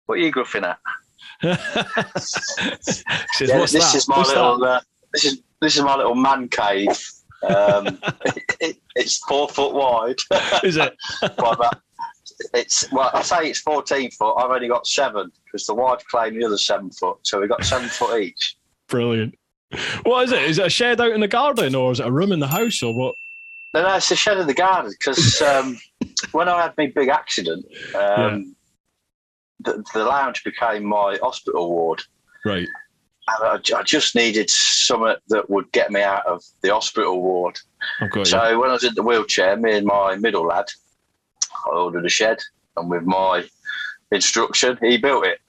What are you gruffing at? Says, what's this that? is my What's little. that? This is my little man cave. It's 4 foot wide. Is it? I say it's 14 foot. I've only got 7 because the wife claimed the other 7 foot. So we've got 7 foot each. Brilliant. What is it? Is it a shed out in the garden, or is it a room in the house, or what? No, it's a shed in the garden because when I had my big accident, the lounge became my hospital ward. Right. And I just needed something that would get me out of the hospital ward. So when I was in the wheelchair, me and my middle lad, I ordered a shed, and with my instruction, he built it.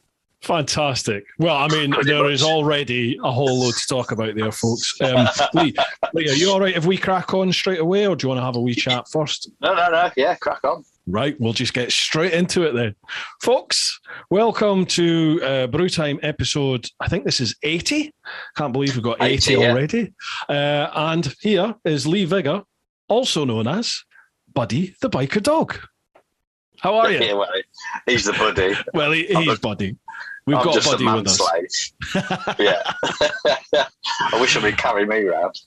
Fantastic. Well, I mean, there is already a whole load to talk about there, folks. Lee, are you all right if we crack on straight away, or do you want to have a wee chat first? No. Yeah, crack on. Right, we'll just get straight into it then. Folks, welcome to Brew Time episode, I think this is 80. Can't believe we've got 80 already. And here is Lee Vigor, also known as Buddy the Biker Dog. How are you? Yeah, well, he's the buddy. Well, he's Buddy. We've got just Buddy a with us. Yeah. I wish somebody carry me around.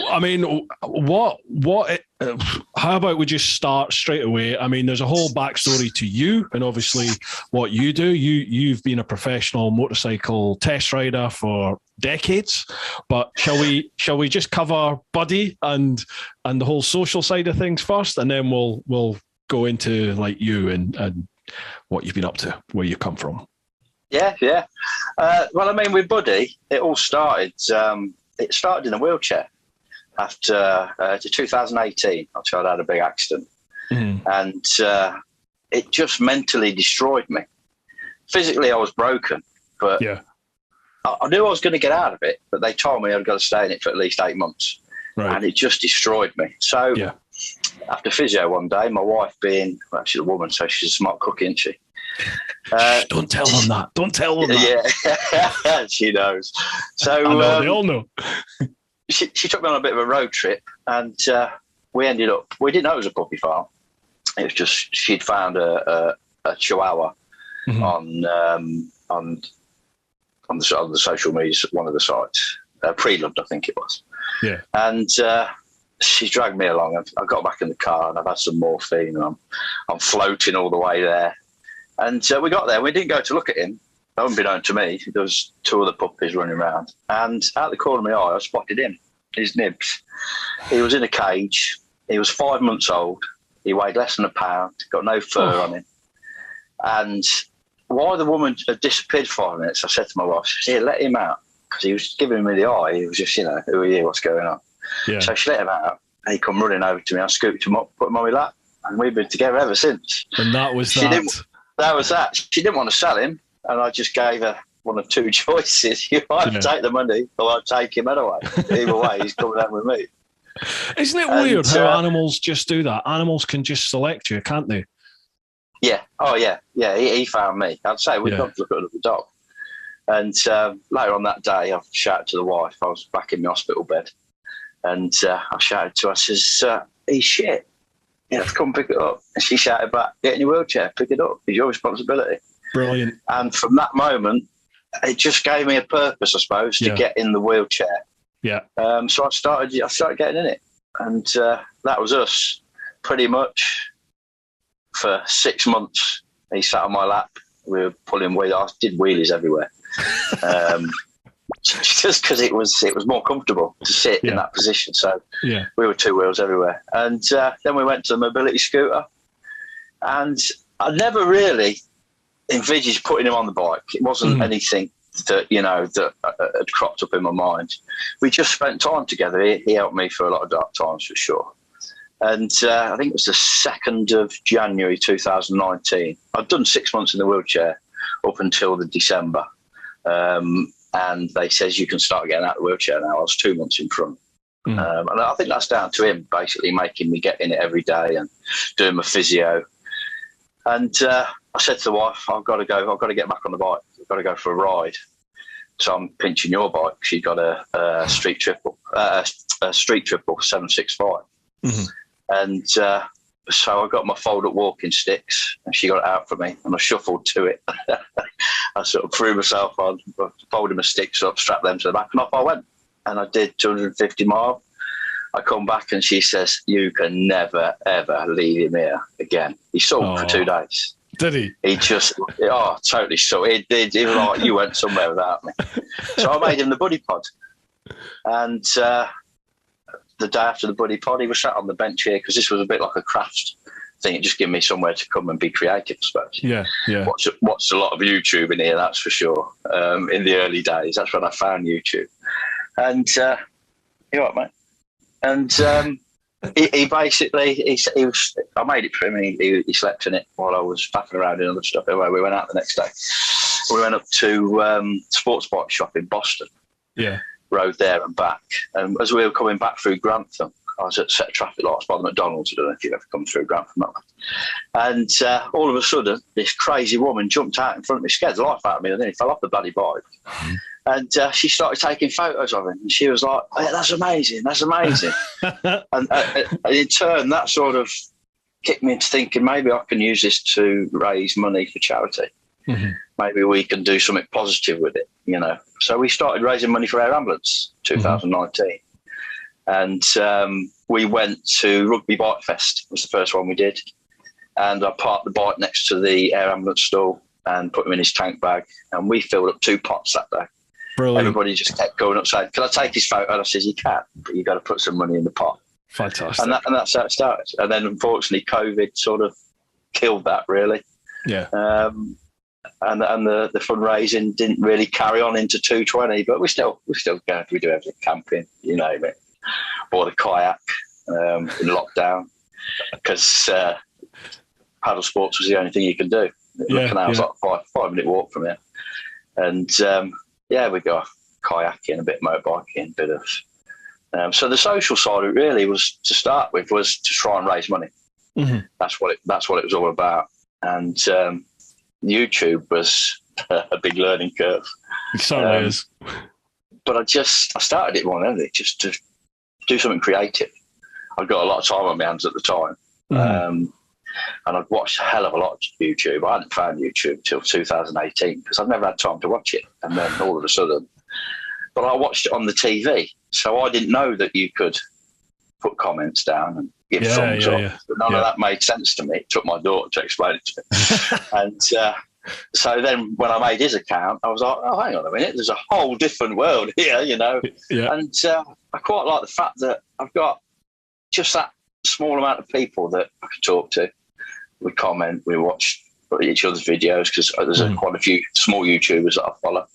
I mean, how about we just start straight away? I mean, there's a whole backstory to you and obviously what you do. You've been a professional motorcycle test rider for decades, but shall we just cover Buddy and the whole social side of things first, and then we'll go into like you and what you've been up to, where you come from. Yeah. Well, I mean, with Buddy, it all started. It started in a wheelchair after 2018. After I'd had a big accident, and it just mentally destroyed me. Physically, I was broken, but I knew I was going to get out of it. But they told me I'd got to stay in it for at least 8 months, and it just destroyed me. So. Yeah. After physio one day, my wife being, well, she's a woman, so she's a smart cook, isn't she? Don't tell them that. Don't tell them that. Yeah, she knows. So I know, they all know. She took me on a bit of a road trip, and we didn't know it was a puppy farm. It was just, she'd found a chihuahua on the social media, one of the sites, Pre-Loved, I think it was. Yeah. And she dragged me along. I got back in the car and I've had some morphine and I'm floating all the way there. And we got there. We didn't go to look at him. Unbeknown to me, there was 2 other puppies running around. And out the corner of my eye, I spotted him, his nibs. He was in a cage. He was 5 months old. He weighed less than a pound, got no fur on him. And while the woman had disappeared for 5 minutes, I said to my wife, here, let him out. Because he was giving me the eye. He was just, who are you? What's going on? Yeah. So she let him out, and he come running over to me. I scooped him up, put him on my lap, and we've been together ever since. And that was that. That was that. She didn't want to sell him, and I just gave her one of 2 choices. You either take the money, or I'll take him anyway. Either way, he's coming home with me. Isn't it weird how animals just do that? Animals can just select you, can't they? Yeah. Oh, yeah. Yeah, he found me. I'd say we've got to look at another dog. And later on that day, I shouted to the wife. I was back in the hospital bed. And I shouted to her, I says, he's shit. You have to come pick it up. And she shouted back, get in your wheelchair, pick it up. It's your responsibility. Brilliant. And from that moment, it just gave me a purpose, I suppose, to get in the wheelchair. Yeah. So I started getting in it. And that was us pretty much for 6 months. He sat on my lap. We were pulling wheels. I did wheelies everywhere. Just because it was more comfortable to sit in that position. So we were 2 wheels everywhere. And then we went to the mobility scooter. And I never really envisaged putting him on the bike. It wasn't anything that, that had cropped up in my mind. We just spent time together. He helped me for a lot of dark times, for sure. And I think it was the 2nd of January 2019. I'd done 6 months in the wheelchair up until the December. And they says you can start getting out of the wheelchair now. I was 2 months in front. And I think that's down to him basically making me get in it every day and doing my physio. And I said to the wife, I've got to get back on the bike. I've got to go for a ride. So I'm pinching your bike. She got a street triple 765. And So I got my fold-up walking sticks, and she got it out for me, and I shuffled to it. I sort of threw myself on, folded my sticks up, strapped them to the back, and off I went. And I did 250 miles. I come back, and she says, "You can never, ever leave him here again." He sulked for 2 days. Did he? He just, totally sulked. He was like, "You went somewhere without me." So I made him the buddy pod. And the day after the buddy pod, he was sat on the bench here, because this was a bit like a craft thing. It just gave me somewhere to come and be creative, I suppose. Yeah. Watched a lot of YouTube in here, that's for sure. In the early days, that's when I found YouTube. And you all right, mate? And he basically, I made it for him. He slept in it while I was faffing around and other stuff. Anyway, we went out the next day. We went up to sports bike shop in Boston. Yeah. Rode there and back. And as we were coming back through Grantham, I was at set traffic lights by the McDonald's. I don't know if you've ever come through Grantham. And all of a sudden, this crazy woman jumped out in front of me, scared the life out of me, and then he fell off the bloody bike. And she started taking photos of him. And she was like, "Hey, that's amazing, that's amazing." and in turn, that sort of kicked me into thinking, maybe I can use this to raise money for charity. Mm-hmm. Maybe we can do something positive with it, So we started raising money for Air Ambulance 2019. Mm-hmm. And we went to Rugby Bike Fest, was the first one we did. And I parked the bike next to the Air Ambulance stall and put him in his tank bag. And we filled up 2 pots that day. Brilliant. Everybody just kept going up saying, "Can I take his photo?" And I said, "You can, but you've got to put some money in the pot." Fantastic. And that's how it started. And then, unfortunately, COVID sort of killed that, really. Yeah. And the fundraising didn't really carry on into 220, but we're still going. We do everything, camping, you name it. Bought a kayak in lockdown because paddle sports was the only thing you can do. The canal's like 5-minute walk from here, and we go kayaking, a bit motorbiking, a bit of. So the social side of it really was to start with was to try and raise money. Mm-hmm. That's what it was all about, and YouTube was a big learning curve. It certainly is. But I started it one day just to do something creative. I'd got a lot of time on my hands at the time. Mm-hmm. And I'd watched a hell of a lot of YouTube. I hadn't found YouTube till 2018 because I'd never had time to watch it. And then all of a sudden, but I watched it on the TV. So I didn't know that you could put comments down and give thumbs up. Yeah. But none of that made sense to me. It took my daughter to explain it to me. And so then when I made his account, I was like, "Oh, hang on a minute. There's a whole different world here, Yeah. And I quite like the fact that I've got just that small amount of people that I can talk to. We comment, we watch each other's videos because there's quite a few small YouTubers that I follow.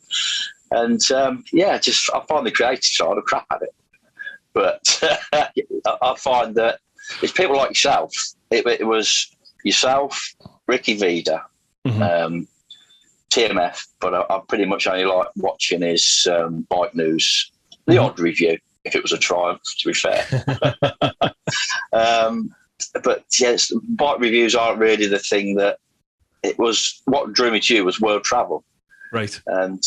And I find the creative side of crap at it. But I find that it's people like yourself. It was yourself, Ricky Vida, TMF, but I pretty much only like watching his bike news, the odd review, if it was a triumph, to be fair. But yes, bike reviews aren't really the thing that it was. What drew me to you was world travel. Right. And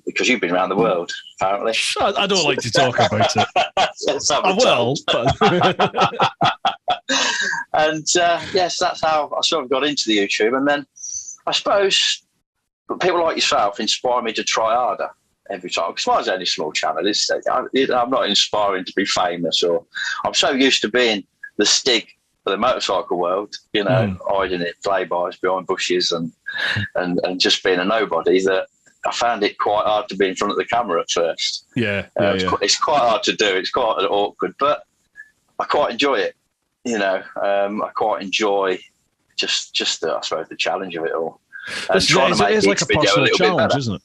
because you've been around the world, apparently. I don't like to talk about it. I will. But... And yes, that's how I sort of got into the YouTube. And then I suppose people like yourself inspire me to try harder every time. Because mine's only a small channel. I'm not inspiring to be famous, or I'm so used to being the Stig for the motorcycle world, hiding in playbys behind bushes and just being a nobody, that I found it quite hard to be in front of the camera at first. It's quite hard to do. It's quite awkward, but I quite enjoy it. I quite enjoy just the, I suppose, the challenge of it all. And trying to make it is like a personal challenge, isn't it?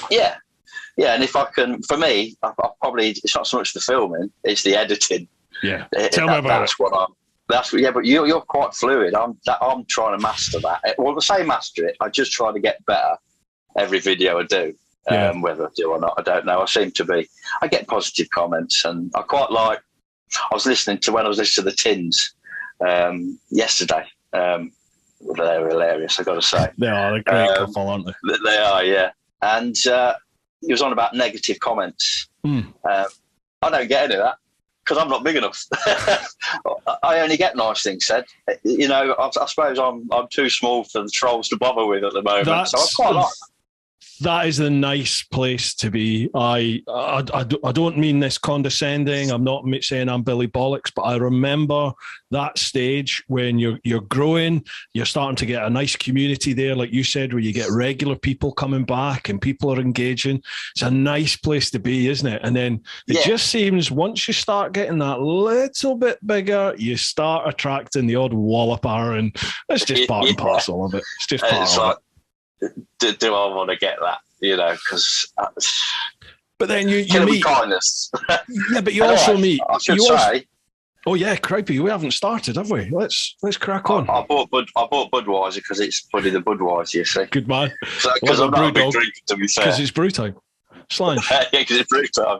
Yeah. Yeah, and if I can, for me, I probably, it's not so much the filming, it's the editing. Yeah, tell me about it. But you're quite fluid. I'm trying to master that. Well, I say master it. I just try to get better every video I do. Whether I do or not, I don't know. I get positive comments, and I quite like. I was listening to the Tins yesterday. They're hilarious, I've got to say. They are a great couple, aren't they? They are, yeah. And he was on about negative comments. I don't get any of that. because I'm not big enough. I only get nice things said. You know, I suppose I'm too small for the trolls to bother with at the moment. So I quite like that. That is a nice place to be. I don't mean this condescending. I'm not saying I'm Billy Bollocks, but I remember that stage when you're growing, you're starting to get a nice community there, like you said, where you get regular people coming back and people are engaging. It's a nice place to be, isn't it? And then it just seems once you start getting that little bit bigger, you start attracting the odd walloper, and it's just part and parcel of it. It's just part of it. Do I want to get that? You know, because. But then you meet kindness. Yeah, but you also meet. I should say. Oh yeah, cripey, we haven't started, have we? Let's crack on. I bought Budweiser because it's Buddy the Budweiser. You see, good man. Because I'm not a big drinker, to be fair. Because it's brew time. Slange. Yeah, because it's brew time.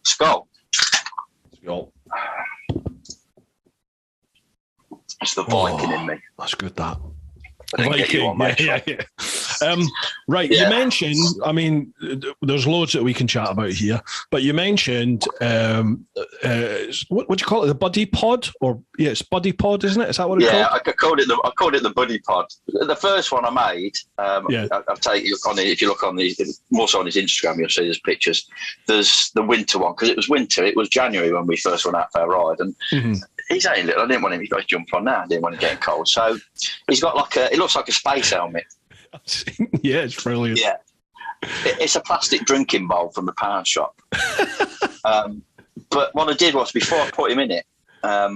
Skull. It's the Viking in me. That's good. That. Viking, right, you mentioned, I mean, there's loads that we can chat about here, but you mentioned, what do you call it, the buddy pod? Or, it's buddy pod, isn't it? Is that what it's called? I called it the buddy pod. The first one I made, I'll take you on it, if you look on more so on his Instagram, you'll see there's pictures. There's the winter one, because it was winter, it was January when we first went out for a ride, and he's only little. I didn't want him to jump on now. I didn't want him getting cold. So he's got it looks like a space helmet. Yeah, it's brilliant. Yeah. It's a plastic drinking bowl from the pound shop. But what I did was, before I put him in it, I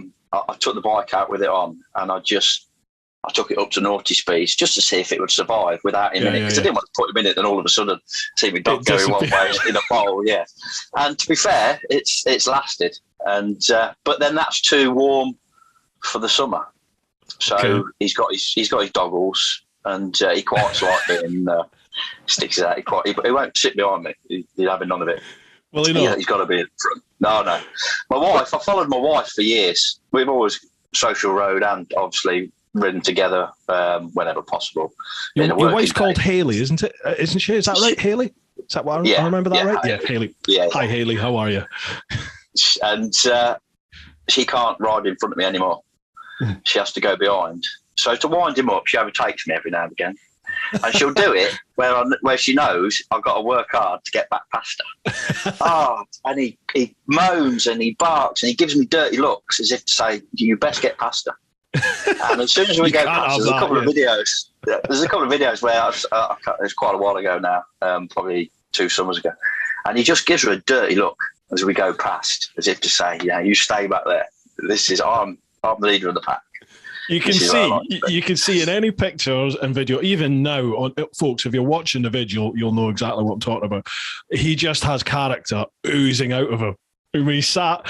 took the bike out with it on, and I took it up to naughty speeds just to see if it would survive without him in it. Because I didn't want to put him in it, and all of a sudden see my dog going one way in a bowl. Yeah. And to be fair, it's lasted. And but then that's too warm for the summer. So he's got his goggles, and he quite like being sticks his out. He won't sit behind me. He's having none of it. Well, he's got to be in front. No. My wife. I followed my wife for years. We've always social rode and obviously ridden together whenever possible. Your wife's called Hayley, isn't it? Isn't she? Is that right, Hayley? Is that what I remember that right? Yeah, Hayley. Yeah. Hi, Hayley. How are you? And she can't ride in front of me anymore. She has to go behind. So to wind him up, she overtakes me every now and again. And she'll do it where she knows I've got to work hard to get back past her. And he moans and he barks and he gives me dirty looks as if to say, you best get past her. And as soon as we go past, there's a couple of videos. There's a couple of videos where it's quite a while ago now, probably 2 summers ago. And he just gives her a dirty look as we go past, as if to say, you stay back there. I'm the leader of the pack. You can see in any pictures and video, even now, folks, if you're watching the video, you'll know exactly what I'm talking about. He just has character oozing out of him. I mean, he sat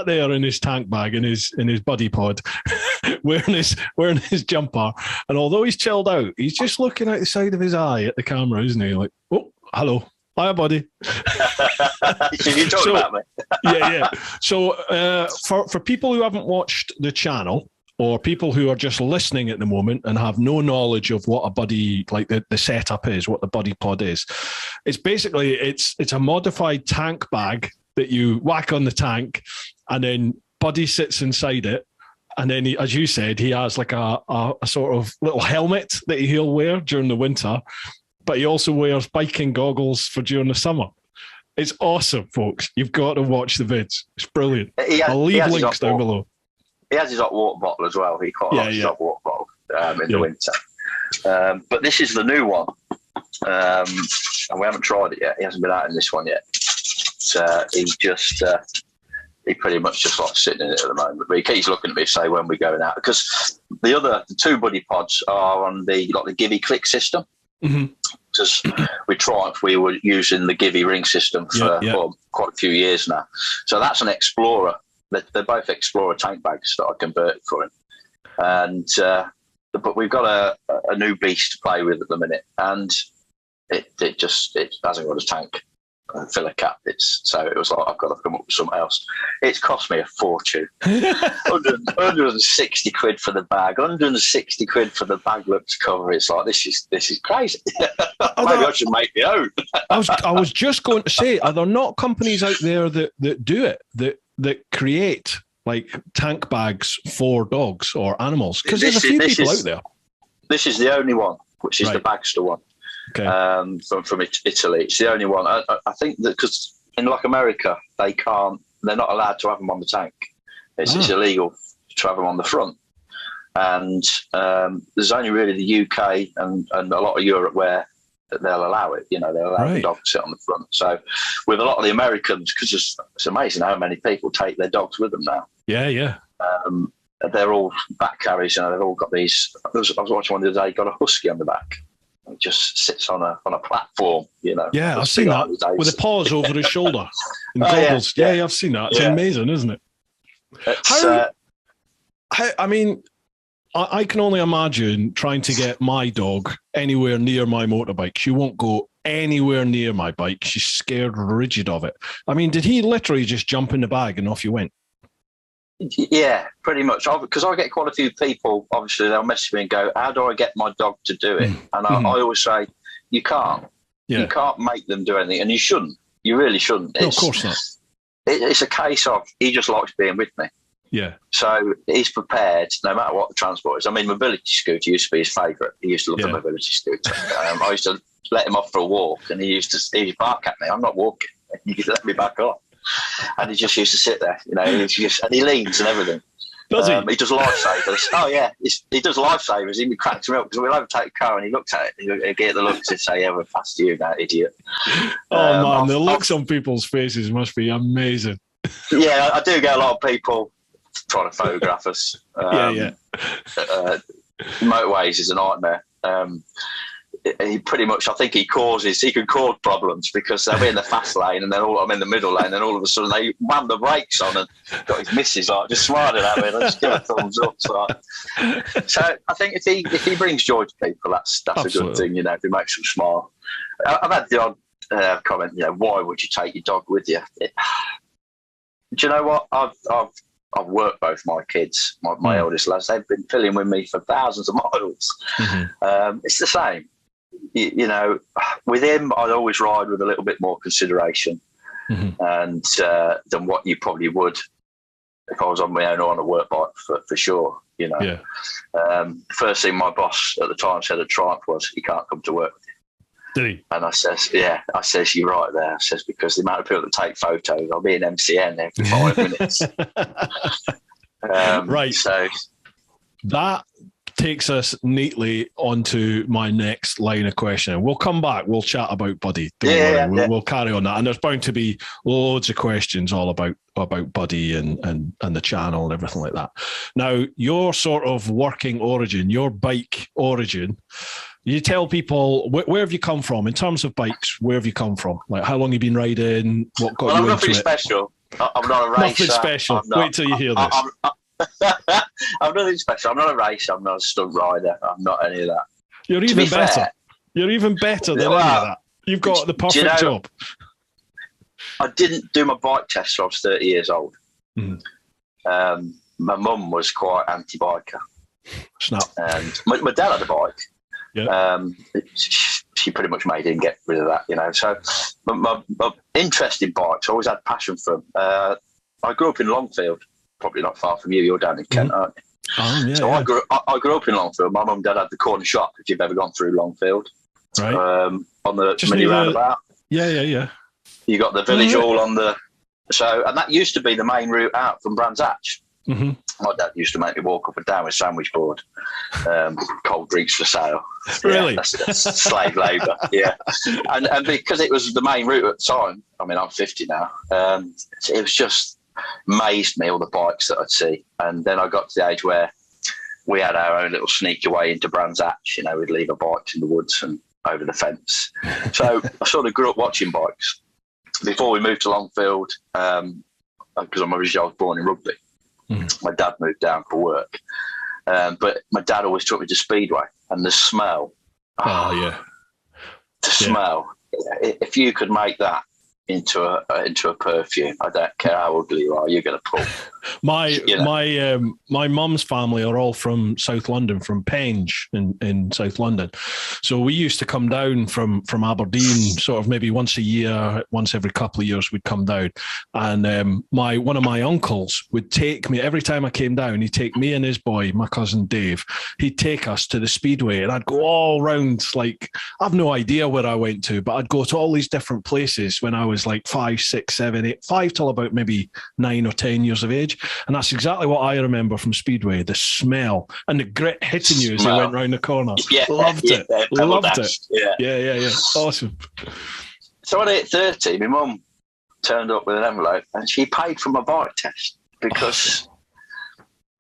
there in his tank bag, in his buddy pod, wearing his jumper, and although he's chilled out, he's just looking out the side of his eye at the camera, isn't he? Like, oh, hello. Hiya, buddy. You talking about me? Yeah. So for people who haven't watched the channel, or people who are just listening at the moment and have no knowledge of what a buddy, like the setup is, what the buddy pod is, it's basically it's a modified tank bag that you whack on the tank, and then Buddy sits inside it. And then, as you said, he has like a sort of little helmet that he'll wear during the winter, but he also wears biking goggles for during the summer. It's awesome, folks. You've got to watch the vids. It's brilliant. I'll leave links down below. He has his hot water bottle as well. He quite likes his hot water bottle in the winter. But this is the new one. And we haven't tried it yet. He hasn't been out in this one yet. So he pretty much just likes sitting in it at the moment. But he keeps looking at me to say when we're going out. Because the 2 buddy pods are on the Givey click system. Because we were using the Givey ring system for quite a few years now. So that's an Explorer. They're both Explorer tank bags that I converted for him. And but we've got a new beast to play with at the minute, and it hasn't got a tank filler cap. So it was like, I've got to come up with something else. It's cost me a fortune. 160 quid for the bag, 160 quid for the bag look to cover. It's like, this is crazy. Maybe I should make my own. I was just going to say, are there not companies out there that do it, that that create like tank bags for dogs or animals? Because there's a few people out there. This is the only one, which is the Bagster one. Okay. From Italy. It's the only one. I think that because in like America, they're not allowed to have them on the tank. It's illegal to have them on the front. And there's only really the UK and a lot of Europe where they'll allow it. They'll allow the dog to sit on the front. So with a lot of the Americans, because it's amazing how many people take their dogs with them now. Yeah. They're all back carriers. They've all got these. I was watching one the other day. Got a husky on the back. It just sits on a platform. Yeah, I've seen that with the paws over his shoulder and goggles. Yeah, I've seen that. It's amazing, isn't it? I mean, I can only imagine trying to get my dog anywhere near my motorbike. She won't go anywhere near my bike. She's scared rigid of it. I mean, did he literally just jump in the bag and off you went? Yeah, pretty much. Because I get quite a few people, obviously, they'll message me and go, how do I get my dog to do it? And I always say, you can't. Yeah. You can't make them do anything. And you shouldn't. You really shouldn't. No, of course not. It's a case of he just likes being with me. Yeah. So he's prepared no matter what the transport is. I mean, mobility scooter used to be his favourite. He used to love the mobility scooter. I used to let him off for a walk and he used to bark at me. I'm not walking. You let me back off. And he just used to sit there, and he leans and everything. Does he? He does lifesavers. Oh, yeah. He does lifesavers. He cracks him up because we'll overtake a car and he looks at it. He'll get the looks and say, we're past you now, idiot. Man, the looks on people's faces must be amazing. Yeah, I do get a lot of people trying to photograph us. Motorways is a nightmare. He pretty much, I think he can cause problems because they'll be in the fast lane and then I'm in the middle lane and all of a sudden they wham the brakes on and got his missus just smiling at me and I just give a thumbs up. So I think if he brings joy to people, that's a good thing, if he makes them smile. I've had the odd comment, why would you take your dog with you? Do you know what? I've worked both my kids, my eldest lads. They've been filling with me for thousands of miles. It's the same. With him, I'd always ride with a little bit more consideration and than what you probably would if I was on my own or on a work bike for sure. First thing my boss at the time said at Triumph was, "You can't come to work with you." Did he? And I says, "Yeah." I says, "You're right there." I says, "Because the amount of people that take photos, I'll be in MCN every 5 minutes." Right. So that takes us neatly onto my next line of questioning. We'll come back. We'll chat about Buddy. We'll carry on that. And there's bound to be loads of questions all about Buddy and the channel and everything like that. Now, your sort of working origin, your bike origin, you tell people, where have you come from? In terms of bikes, where have you come from? Like, how long have you been riding? What got you into it? I'm nothing special. I'm not a racer. Nothing special. Wait till you hear this. I'm nothing special. I'm not a racer. I'm not a stunt rider. I'm not any of that. You're even better. You're even better than any of that. You've got the perfect job. I didn't do my bike test till I was 30 years old. My mum was quite anti-biker. Snap. And my dad had a bike. Yeah. She pretty much made him get rid of that, So my interest in bikes, I always had passion for them. I grew up in Longfield. Probably not far from you. You're down in Kent, aren't you? Oh, yeah. So yeah. I grew up in Longfield. My mum and dad had the corner shop, if you've ever gone through Longfield. Right. On the just mini roundabout. Yeah. You got the village hall on the... and that used to be the main route out from Brands Hatch. My dad used to make me walk up and down with sandwich board. Cold drinks for sale. Really? Yeah, that's slave labour, yeah. And because it was the main route at the time, I mean, I'm 50 now, it was just... amazed me, all the bikes that I'd see. And then I got to the age where we had our own little sneaky way into Brands Hatch. We'd leave our bikes in the woods and over the fence. So I sort of grew up watching bikes. Before we moved to Longfield, because I was born in Rugby, my dad moved down for work. But my dad always took me to Speedway, and the smell. The smell. If you could make that into a perfume. I don't care how ugly you are, you're going to pull. My mum's family are all from South London, from Penge in South London. So we used to come down from Aberdeen, sort of maybe once a year, once every couple of years we'd come down. And one of my uncles would take me, every time I came down, he'd take me and his boy, my cousin Dave, he'd take us to the Speedway, and I'd go all round, like, I've no idea where I went to, but I'd go to all these different places when I was like 5, 6, 7, 8, 5 till about maybe 9 or 10 years of age. And that's exactly what I remember from Speedway, the smell and the grit hitting you as you went round the corner. Loved it. Yeah. Awesome. So at 8:30, my mum turned up with an envelope and she paid for my bike test because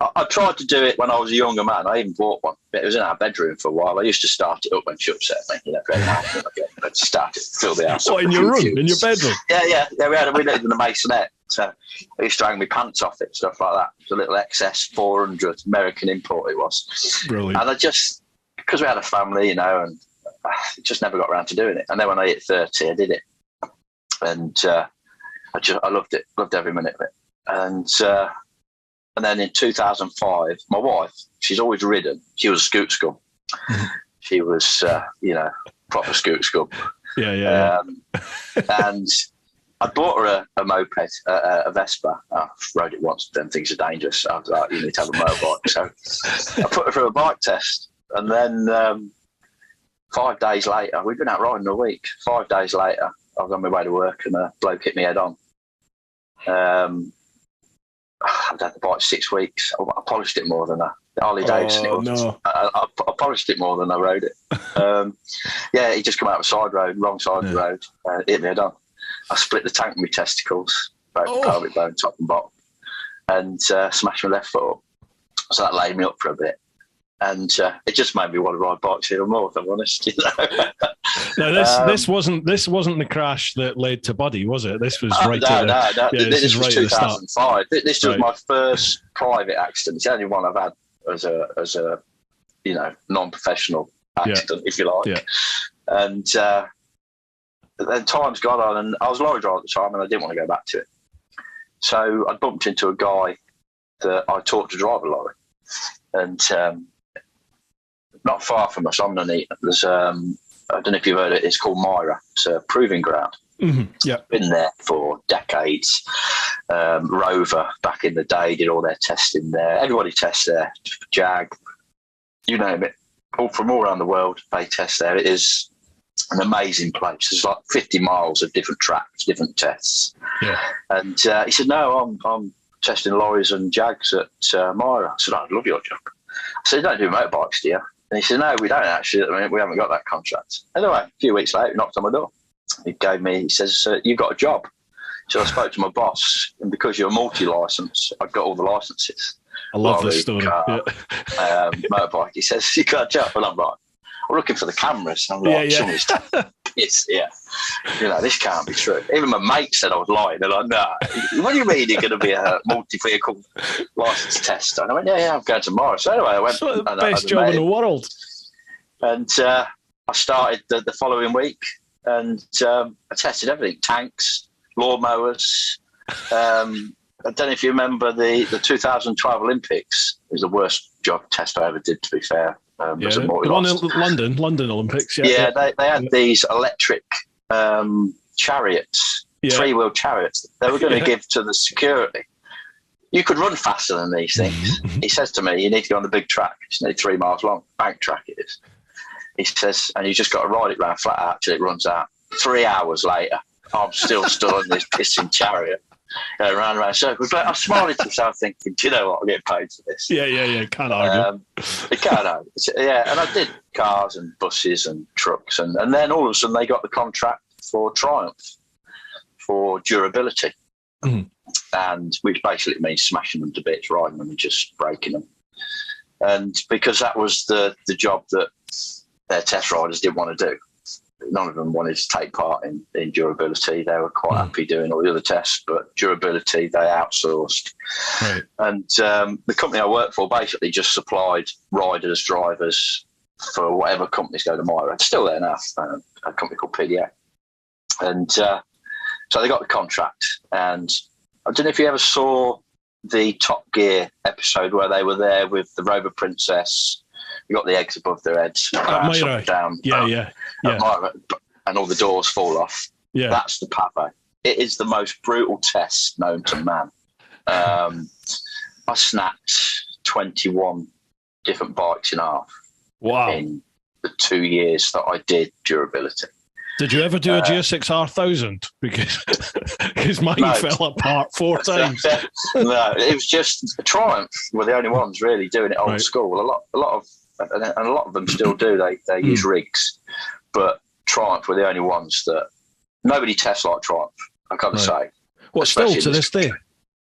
I tried to do it when I was a younger man. I even bought one. It was in our bedroom for a while. I used to start it up when she upset me. I'd start it, fill the house up. In your room? In your bedroom? Yeah. We lived in a masonette. So I used to hang my pants off it, stuff like that. It was a little XS 400 American import it was. Brilliant. And because we had a family, and I just never got around to doing it. And then when I hit 30, I did it. And I loved it. Loved every minute of it. And then in 2005, my wife, she's always ridden. She was a scoot scum. Mm-hmm. She was, proper scoot scum. Yeah. And I bought her a moped, a Vespa. I rode it once, then things are dangerous. I was like, you need to have a motorbike. So I put her through a bike test. And then 5 days later, we'd been out riding a week. 5 days later, I was on my way to work and a bloke hit me head on. I'd had the bike 6 weeks. I polished it more than Harley Davidson. I polished it more than I rode it. He just come out of a side road, wrong side of the road, hit me head on. I split the tank with my testicles, broke the pelvic bone top and bottom, and smashed my left foot up. So that laid me up for a bit. And it just made me want to ride bikes even more, if I'm honest. No, this wasn't the crash that led to Buddy, was it? This was No. This was right 2005. This was my first private accident. It's the only one I've had as a non-professional accident, if you like. Yeah. And then time's gone on, and I was a lorry driver at the time, and I didn't want to go back to it. So I bumped into a guy that I taught to drive a lorry, and not far from us on the Nuneaton, there's I don't know if you've heard it. It's called Myra. It's a proving ground. Mm-hmm. Yeah, been there for decades. Rover back in the day did all their testing there. Everybody tests there. Jag, you name it. All from all around the world, they test there. It is an amazing place. There's like 50 miles of different tracks, different tests. Yeah. And he said, "No, I'm testing lorries and Jags at Myra." I said, "I'd love your job." I said, "You don't do motorbikes, do you?" And he said, "No, we don't actually. At the minute, we haven't got that contract." Anyway, a few weeks later, he knocked on my door. He says, "You've got a job." So I spoke to my boss, and because you're multi-license, I've got all the licenses. I love this story. Motorbike. He says, "You got a job?" And I'm like, "I'm looking for the cameras." And I'm like, this can't be true. Even my mate said I was lying. They're like, "No, what do you mean you're going to be a multi-vehicle license tester?" And I went, yeah, I'm going tomorrow. So anyway, I went. It's the best job in the world. And I started the following week, and I tested everything: tanks, lawnmowers. I don't know if you remember the 2012 Olympics. It was the worst job test I ever did, to be fair. The one in London Olympics. Yeah, they had these electric chariots, 3-wheel chariots. They were going to give to the security. You could run faster than these things. He says to me, "You need to go on the big track. It's nearly 3 miles long. Bank track it is." He says, "And you just got to ride it round flat out till it runs out." 3 hours later, I'm still stood on this pissing chariot. Round around circles. But I smiled to myself thinking, "Do you know what? I'm getting paid for this." Yeah. Can't argue. You can't argue. Yeah, and I did cars and buses and trucks. And then all of a sudden they got the contract for Triumph for durability. Mm-hmm. And which basically means smashing them to bits, riding them and just breaking them. And because that was the job that their test riders didn't want to do. None of them wanted to take part in durability. They were quite happy doing all the other tests, but durability they outsourced. Right. And the company I worked for basically just supplied riders, drivers for whatever companies go to Myra. It's still there now, a company called PDA. And So they got the contract, and I don't know if you ever saw the Top Gear episode where they were there with the Rover Princess. You got the eggs above their heads, down, and all the doors fall off. Yeah, that's the Pave. It is the most brutal test known to man. I snapped 21 different bikes in half. Wow! In the 2 years that I did durability. Did you ever do a GSX-R1000? Because mine fell apart 4 times. No, it was just Triumph were the only ones really doing it old school. A lot of them still do. They use rigs, but Triumph were the only ones that nobody tests like Triumph. I got to say. What, still to this day?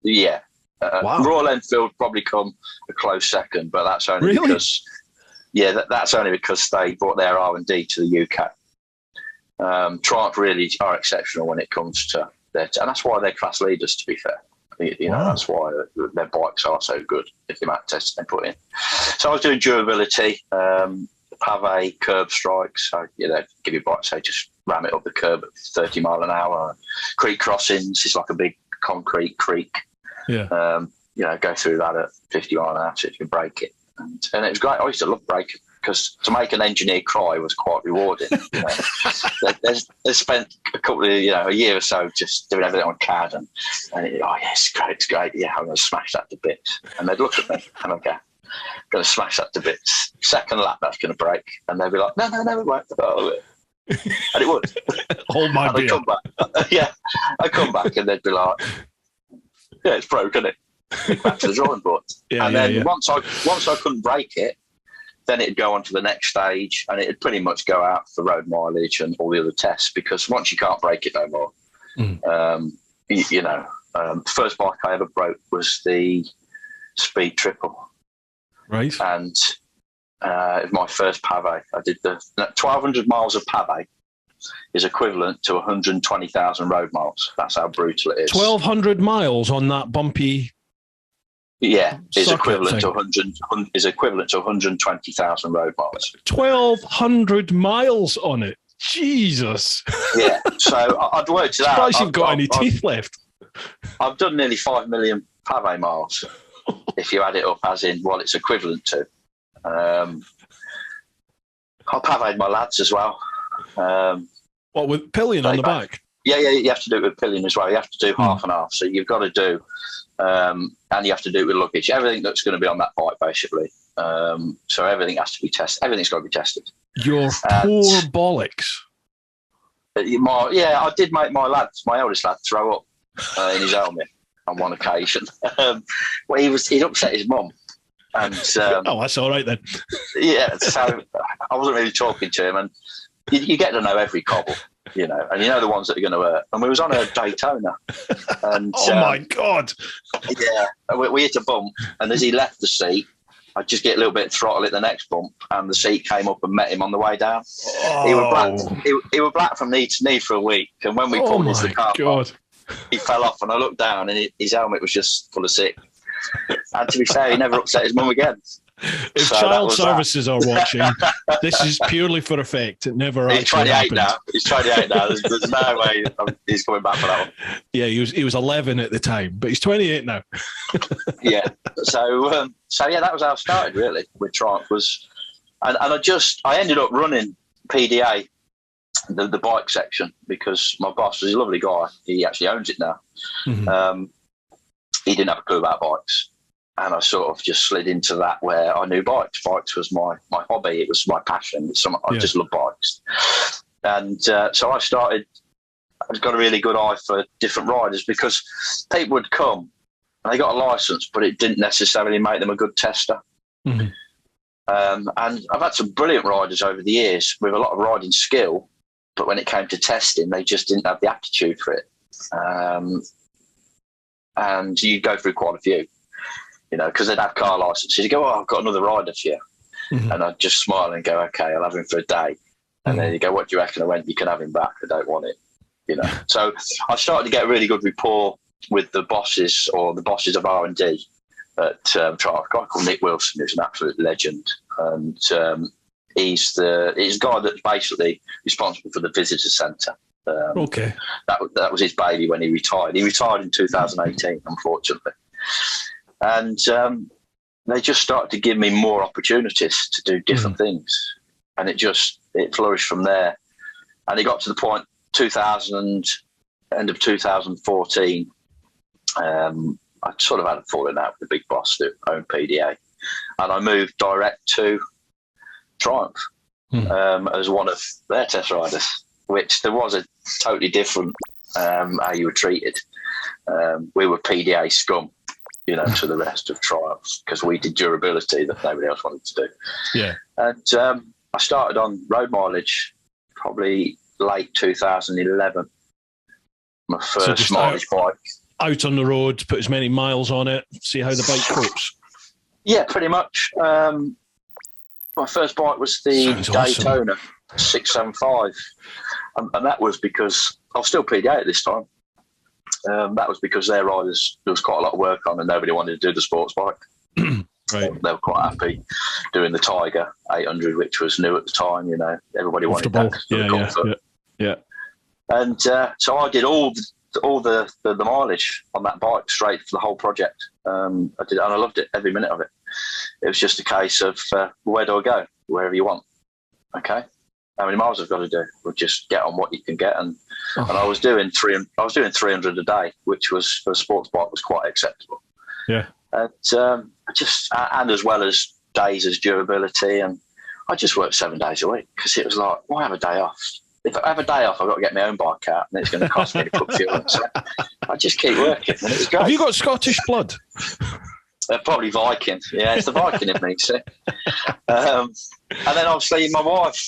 Yeah. Wow. Royal Enfield probably come a close second, but that's only because that's only because they brought their R&D to the UK. Triumph really are exceptional when it comes to that, and that's why they're class leaders. To be fair, that's why their bikes are so good. If the amount of testing they put in, so I was doing durability, pave, curb strikes. So give your bike, say, just ram it up the curb at 30 mile an hour. Creek crossings is like a big concrete creek. Yeah. Go through that at 50 mile an hour so you can break it, and it was great. I used to love braking, because to make an engineer cry was quite rewarding. They spent a year or so just doing everything on CAD, and it's great, yeah, I'm going to smash that to bits. And they'd look at me and I'd go, going to smash that to bits. Second lap, that's going to break. And they'd be like, no, it won't. And it would. Hold my beer. I'd come back and they'd be like, yeah, it's broken, isn't it? Back to the drawing board. Once I couldn't break it, then it'd go on to the next stage, and it'd pretty much go out for road mileage and all the other tests, because once you can't break it no more, the first bike I ever broke was the Speed Triple. Right. And my first pave, I did 1,200 miles of pave is equivalent to 120,000 road miles. That's how brutal it is. 1,200 miles on that bumpy... Yeah, is equivalent to 120,000 road miles. 1,200 miles on it. Jesus. Yeah, so I'd worked it out. Surprised you've got any teeth left. I've done nearly 5 million pave miles, if you add it up as in what it's equivalent to. I pavéed my lads as well. What, with pillion on the back? Yeah, you have to do it with pillion as well. You have to do half and half. So you've got to do... and you have to do it with luggage. Everything that's going to be on that bike, basically. So everything has to be tested. Everything's got to be tested. Your poor bollocks. I did make my eldest lad, throw up in his helmet on one occasion. He'd upset his mum. And that's all right then. Yeah, so I wasn't really talking to him, and you get to know every cobble. And the ones that are going to hurt. And we was on a Daytona. And, my God. Yeah, we hit a bump, and as he left the seat, I'd just get a little bit of throttle at the next bump, and the seat came up and met him on the way down. He was black from knee to knee for a week, and when we pulled into the car, he fell off, and I looked down, and his helmet was just full of sick. And to be fair, he never upset his mum again. If child services are watching, this is purely for effect. It never actually happened. He's 28 now. There's no way he's coming back for that one. Yeah, he was 11 at the time, but he's 28 now. Yeah. So that was how I started really with Triumph. And I ended up running PDA, the bike section, because my boss was a lovely guy. He actually owns it now. Mm-hmm. He didn't have a clue about bikes. And I sort of just slid into that where I knew bikes. Bikes was my hobby. It was my passion. I just love bikes. And so I got a really good eye for different riders, because people would come and they got a license, but it didn't necessarily make them a good tester. Mm-hmm. And I've had some brilliant riders over the years with a lot of riding skill, but when it came to testing, they just didn't have the aptitude for it. And you go through quite a few. Because they'd have car licenses. You go, I've got another rider for you. Mm-hmm. And I'd just smile and go, okay, I'll have him for a day. And then you go, what do you reckon? I went, you can have him back. I don't want it. So I started to get a really good rapport with the bosses of R&D at Triumph. A guy called Nick Wilson, who's an absolute legend. And he's the guy that's basically responsible for the visitor centre. Okay. That was his baby when he retired. He retired in 2018, unfortunately. And they just started to give me more opportunities to do different things. And it flourished from there. And it got to the point, end of 2014, I sort of had a falling out with the big boss that owned PDA. And I moved direct to Triumph as one of their test riders, which there was a totally different how you were treated. We were PDA scum, to the rest of Triumph, because we did durability that nobody else wanted to do. Yeah. And I started on road mileage probably late 2011. My first mileage bike. Out on the road, put as many miles on it, see how the bike copes. Yeah, pretty much. My first bike was the Daytona 675. And that was because I was still PDA at this time. That was because their riders, there was quite a lot of work on and nobody wanted to do the sports bike. Right. They were quite happy doing the Tiger 800, which was new at the time. Everybody wanted that. Yeah. And so I did all the mileage on that bike straight for the whole project. I did it, and I loved it, every minute of it. It was just a case of where do I go? Wherever you want. Okay. How many miles I've got to do? We'll just get on what you can get. And I was doing 300 a day, which was for a sports bike was quite acceptable. Yeah. And and as well as days as durability, and I just worked 7 days a week because it was like, why have a day off? If I have a day off, I've got to get my own bike out, and it's going to cost me to put fuel in. So I just keep working, and it was great. Have you got Scottish blood? Probably Viking. Yeah, it's the Viking in me, see. And then obviously my wife,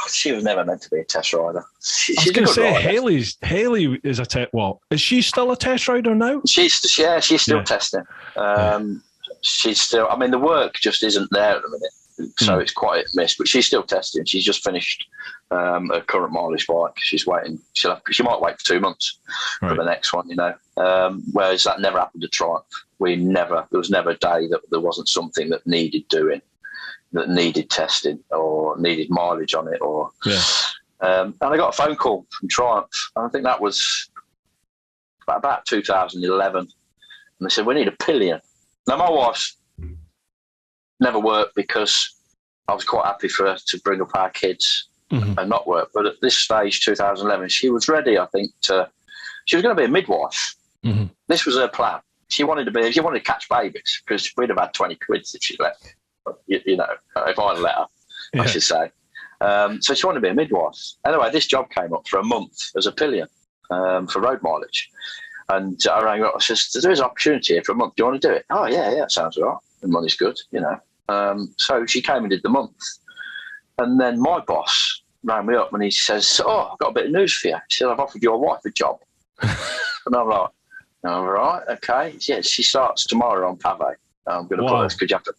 she was never meant to be a test rider. I was going to say, Hayley is a test. Well, is she still a test rider now? She's still testing. She's still. I mean, the work just isn't there at the minute, so it's quite a miss. But she's still testing. She's just finished a current mileage bike. She's waiting. She might wait for 2 months for the next one. Whereas that never happened at Triumph. There was never a day that there wasn't something that needed doing, that needed testing or needed mileage on it. And I got a phone call from Triumph, and I think that was about 2011. And they said, we need a pillion. Now, my wife's never worked because I was quite happy for her to bring up our kids and not work. But at this stage, 2011, she was ready, I think, she was going to be a midwife. This was her plan. She wanted to catch babies because we'd have had 20 quid if she left. If I'd let her, I should say. So she wanted to be a midwife. Anyway, this job came up for a month as a pillion for road mileage. And I rang up, I said, there's an opportunity here for a month. Do you want to do it? Oh, yeah, sounds all right. The money's good, So she came and did the month. And then my boss rang me up and he says, I've got a bit of news for you. He said, I've offered your wife a job. And I'm like, all right, okay. Yeah, she starts tomorrow on Pave. I'm going to put her, because you have to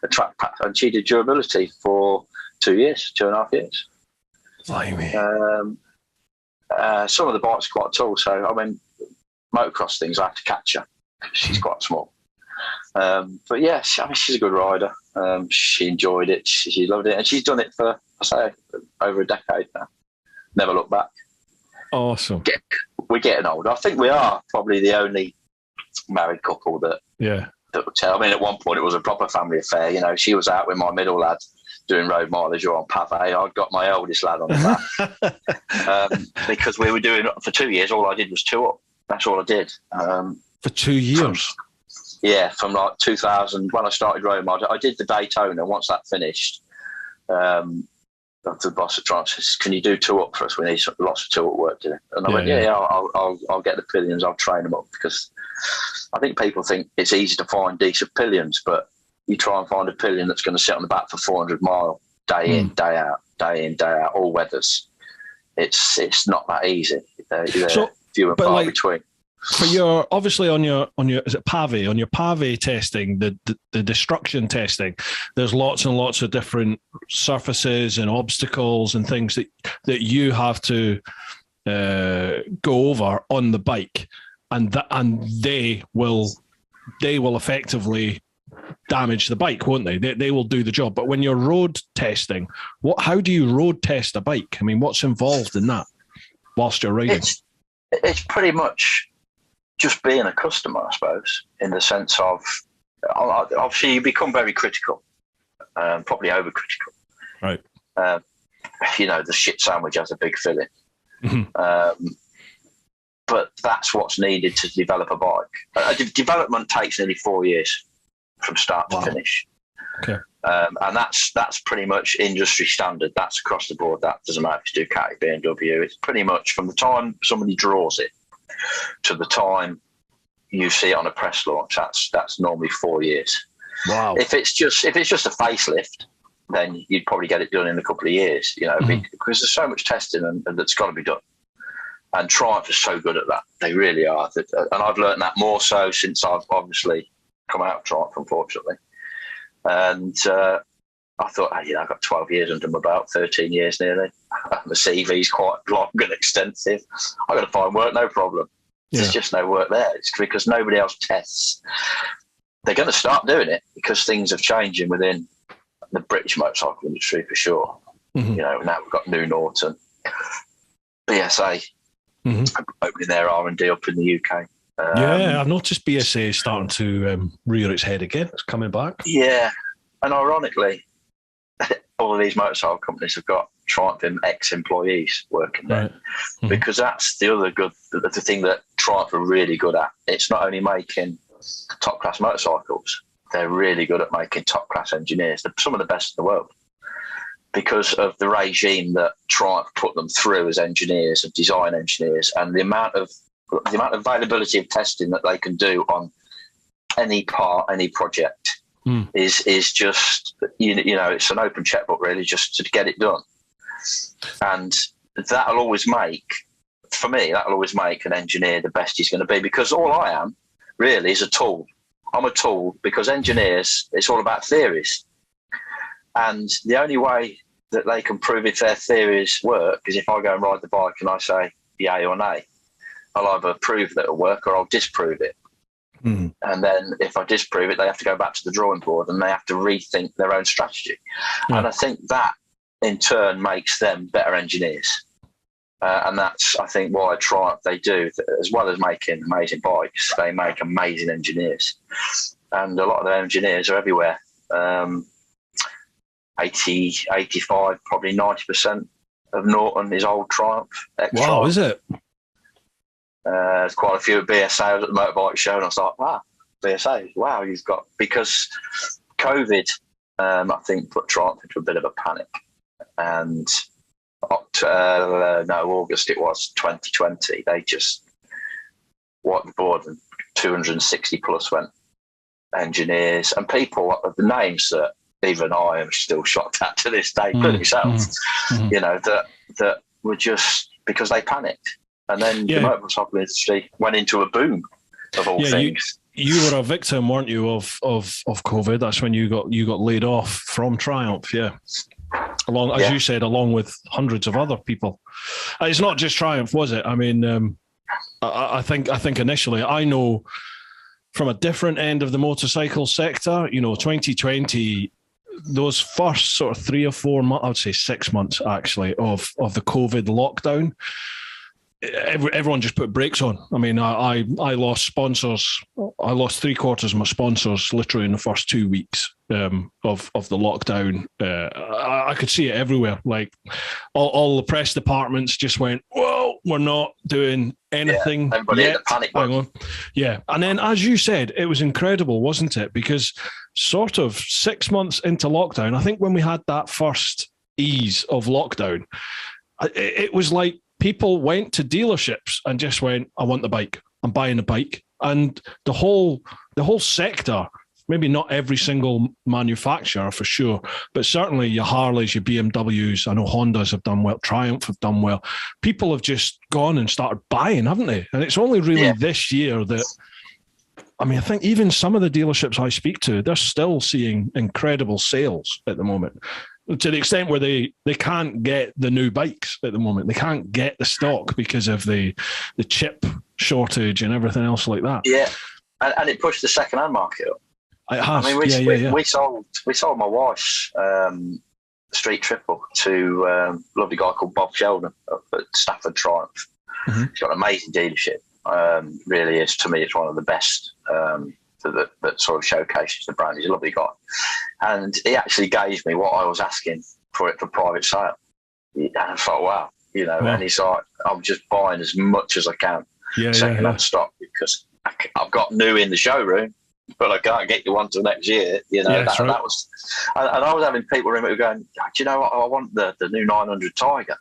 attract, and she did durability for 2 years, 2.5 years. Blimey. Some of the bikes are quite tall, so I mean, motocross things, I have to catch her because she's quite small. But yeah, she's a good rider. She enjoyed it. She loved it, and she's done it for, I say, over a decade now. Never looked back. Awesome. We're getting older. I think we are probably the only married couple that would tell. I mean, at one point it was a proper family affair. She was out with my middle lad doing road mileage or on Pave. I got my oldest lad on the back because we were doing for 2 years. All I did was two up. That's all I did. For 2 years? From like 2000, when I started road mileage. I did the Daytona. Once that finished, the boss at Triumph says, can you do two up for us? We need lots of two up work doing. And I went, I'll get the pillions. I'll train them up, because I think people think it's easy to find decent pillions, but you try and find a pillion that's going to sit on the back for 400 mile, day in, day out, all weathers. It's not that easy. They're few and far between. For your, obviously on your is it Pave, on your Pave testing, the destruction testing, there's lots and lots of different surfaces and obstacles and things that you have to go over on the bike, and they will effectively damage the bike, won't they? They will do the job. But when you're road testing, how do you road test a bike? I mean, what's involved in that? whilst you're riding? It's pretty much just being a customer, I suppose, in the sense of, obviously you become very critical, probably overcritical. Right. The shit sandwich has a big filling. Mm-hmm. But that's what's needed to develop a bike. Development takes nearly 4 years from start to finish. Okay. And that's pretty much industry standard. That's across the board. That doesn't matter if you do Caddy, BMW. It's pretty much from the time somebody draws it to the time you see it on a press launch. That's normally 4 years. Wow. If it's just a facelift, then you'd probably get it done in a couple of years. Because there's so much testing and that's got to be done. And Triumph is so good at that. They really are. And I've learned that more so since I've obviously come out of Triumph, unfortunately. And I thought, I've got 12 years under my belt, 13 years nearly. The CV's quite long and extensive. I've got to find work, no problem. Yeah. There's just no work there. It's because nobody else tests. They're going to start doing it because things are changing within the British motorcycle industry for sure. Mm-hmm. Now we've got New Norton, BSA, opening their R&D up in the UK. I've noticed BSA is starting to rear its head again. It's coming back. Yeah, and ironically, all of these motorcycle companies have got Triumph ex-employees working there, because that's the thing that Triumph are really good at. It's not only making top-class motorcycles, they're really good at making top-class engineers. They're some of the best in the world because of the regime that Triumph put them through as engineers and design engineers, and the amount of availability of testing that they can do on any part, any project is just, it's an open checkbook really, just to get it done. And that'll always make an engineer the best he's going to be, because all I am really is a tool. I'm a tool because engineers, it's all about theories. And the only way that they can prove if their theories work is if I go and ride the bike and I say yay or nay. I'll either prove that it'll work or I'll disprove it. Mm. And then if I disprove it, they have to go back to the drawing board and they have to rethink their own strategy. Yeah. And I think that in turn makes them better engineers. And that's, I think, why Triumph, they do, as well as making amazing bikes, they make amazing engineers. And a lot of their engineers are everywhere. 80, 85, probably 90% of Norton is old Triumph. Wow, is it? There's quite a few at BSA. I was at the motorbike show and I was like, wow, BSA, wow, you've got, because COVID, I think, put Triumph into a bit of a panic. And August it was, 2020, they just wiped the board and 260 plus went engineers and people, the names that even I am still shocked at to this day, including yourself, that were just because they panicked. And then the motorcycle industry went into a boom of all things. You were a victim, weren't you, of COVID? That's when you got laid off from Triumph, as you said, along with hundreds of other people. It's not just Triumph, was it? I mean, I think initially, I know from a different end of the motorcycle sector, 2020, those first sort of 3 or 4 months, I would say 6 months actually, of the COVID lockdown, everyone just put brakes on. I mean, I lost sponsors. I lost 3/4 of my sponsors literally in the first 2 weeks of the lockdown. I could see it everywhere. Like all the press departments just went, "Whoa, we're not doing anything." Yeah, everybody had a panic button. Yeah, and then as you said, it was incredible, wasn't it? Because sort of 6 months into lockdown, I think when we had that first ease of lockdown, it was like people went to dealerships and just went, I want the bike. I'm buying the bike. And the whole sector, maybe not every single manufacturer for sure, but certainly your Harleys, your BMWs, I know Hondas have done well, Triumph have done well. People have just gone and started buying, haven't they? And it's only really this year that, I mean, I think even some of the dealerships I speak to, they're still seeing incredible sales at the moment, to the extent where they can't get the new bikes at the moment. They can't get the stock because of the chip shortage and everything else like that. Yeah, and it pushed the second-hand market up. It has. I mean, we sold my wife's street triple to a lovely guy called Bob Sheldon at Stafford Triumph. He's got an amazing dealership. Really is, to me, it's one of the best that sort of showcases the brand. He's a lovely guy. And he actually gave me what I was asking for it for private sale. And I thought, wow, and he's like, I'm just buying as much as I can second-hand stock, because I've got new in the showroom, but I can't get you one till next year. That was, and I was having people ring me going, do you know what? I want the new 900 Tiger,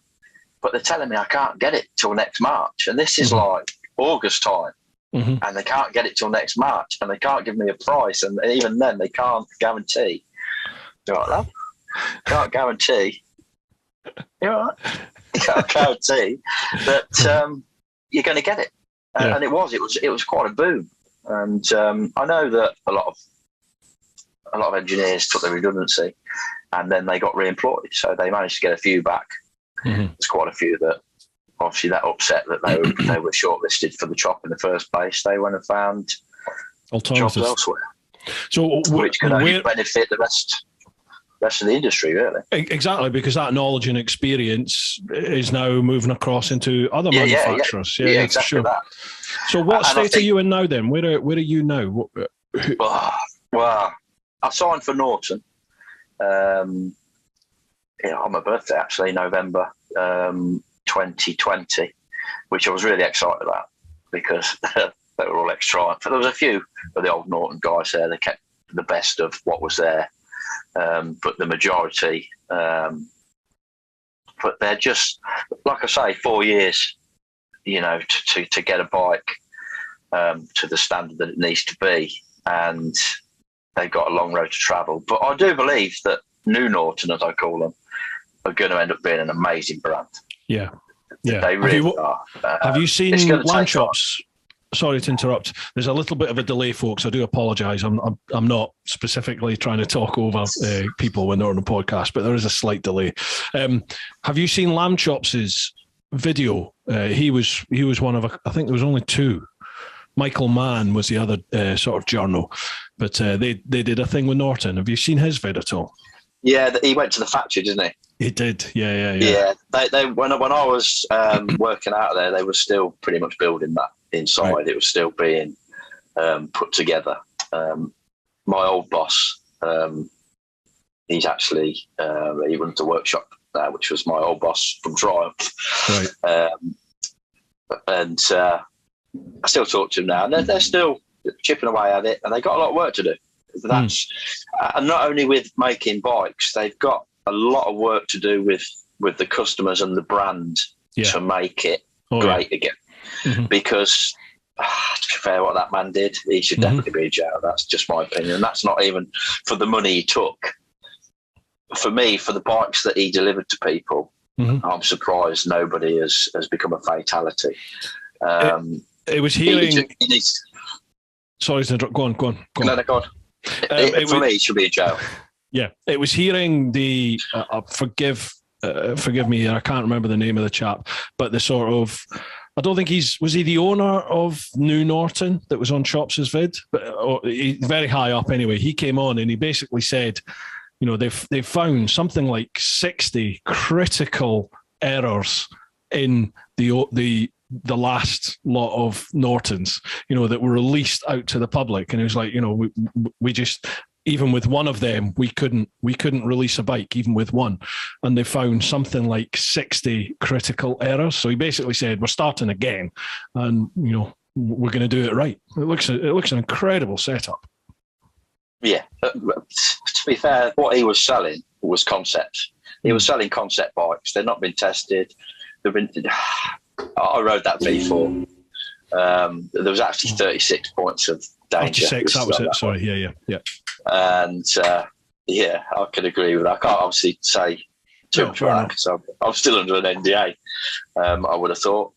but they're telling me I can't get it till next March, and this is like August time, and they can't get it till next March, and they can't give me a price, and even then they can't guarantee. You're like, love? Can't guarantee. You're right. Can't guarantee that you're going to get it, and it was quite a boom. And I know that a lot of engineers took their redundancy, and then they got re-employed, so they managed to get a few back. There's quite a few that obviously that upset that they were shortlisted for the chop in the first place. They went and found jobs elsewhere, so which can only benefit the rest of the industry, really. Exactly, because that knowledge and experience is now moving across into other manufacturers. Yeah, exactly that. So what state are you in now then? Where are you now? Well, I signed for Norton on my birthday, actually, November 2020, which I was really excited about, because they were all ex-Triumph. There was a few of the old Norton guys there. They kept the best of what was there. But the majority, but they're just, like I say, 4 years, to get a bike to the standard that it needs to be, and they've got a long road to travel. But I do believe that New Norton, as I call them, are going to end up being an amazing brand. Yeah. They really are. Have you seen Landshops? Sorry to interrupt. There's a little bit of a delay, folks. I do apologise. I'm not specifically trying to talk over people when they're on the podcast, but there is a slight delay. Have you seen Lamb Chops' video? He was one of, I think there was only two. Michael Mann was the other sort of journal, but they did a thing with Norton. Have you seen his vid at all? Yeah, he went to the factory, didn't he? He did. Yeah. Yeah. They when I was working out there, they were still pretty much building that inside. Right. It was still being put together. My old boss, he's actually he runs a workshop now, which was my old boss from Triumph. Right. And I still talk to him now, and they're still chipping away at it, and they got a lot of work to do. That's and not only with making bikes, they've got a lot of work to do with the customers and the brand to make it great again. Because to be fair, what that man did, he should definitely be in jail. That's just my opinion. And that's not even for the money he took. For me, for the bikes that he delivered to people, I'm surprised nobody has become a fatality. It was hearing. Sorry to interrupt. Go on. No, go on. For me, he should be in jail. Yeah, it was hearing the forgive me here, I can't remember the name of the chap, but the sort of, I don't think was he the owner of New Norton that was on Chops' vid? But very high up anyway. He came on and he basically said, they've found something like 60 critical errors in the last lot of Nortons, that were released out to the public. And it was like, we just, even with one of them, we couldn't release a bike, even with one. And they found something like 60 critical errors. So he basically said, we're starting again, and we're going to do it right. It looks an incredible setup. Yeah, to be fair, what he was selling was concepts. He was selling concept bikes. They've not been tested. I rode that V4. There was actually 36 points of danger. 36, that was it. Sorry, yeah. And I could agree with that. I can't obviously say too much about that because I'm still under an NDA. I would have thought,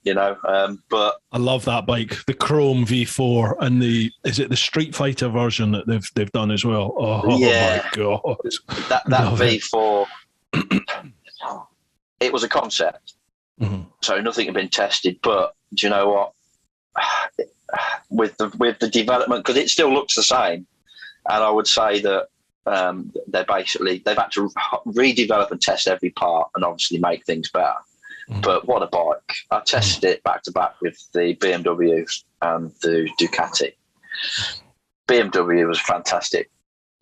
but I love that bike, the Chrome V4, and is it the Street Fighter version that they've done as well? Oh my god, that V4. It was a concept, so nothing had been tested. But do you know what? With the development, because it still looks the same, and I would say that they've had to redevelop and test every part and obviously make things better. But what a bike. I tested it back to back with the BMW and the Ducati. BMW was a fantastic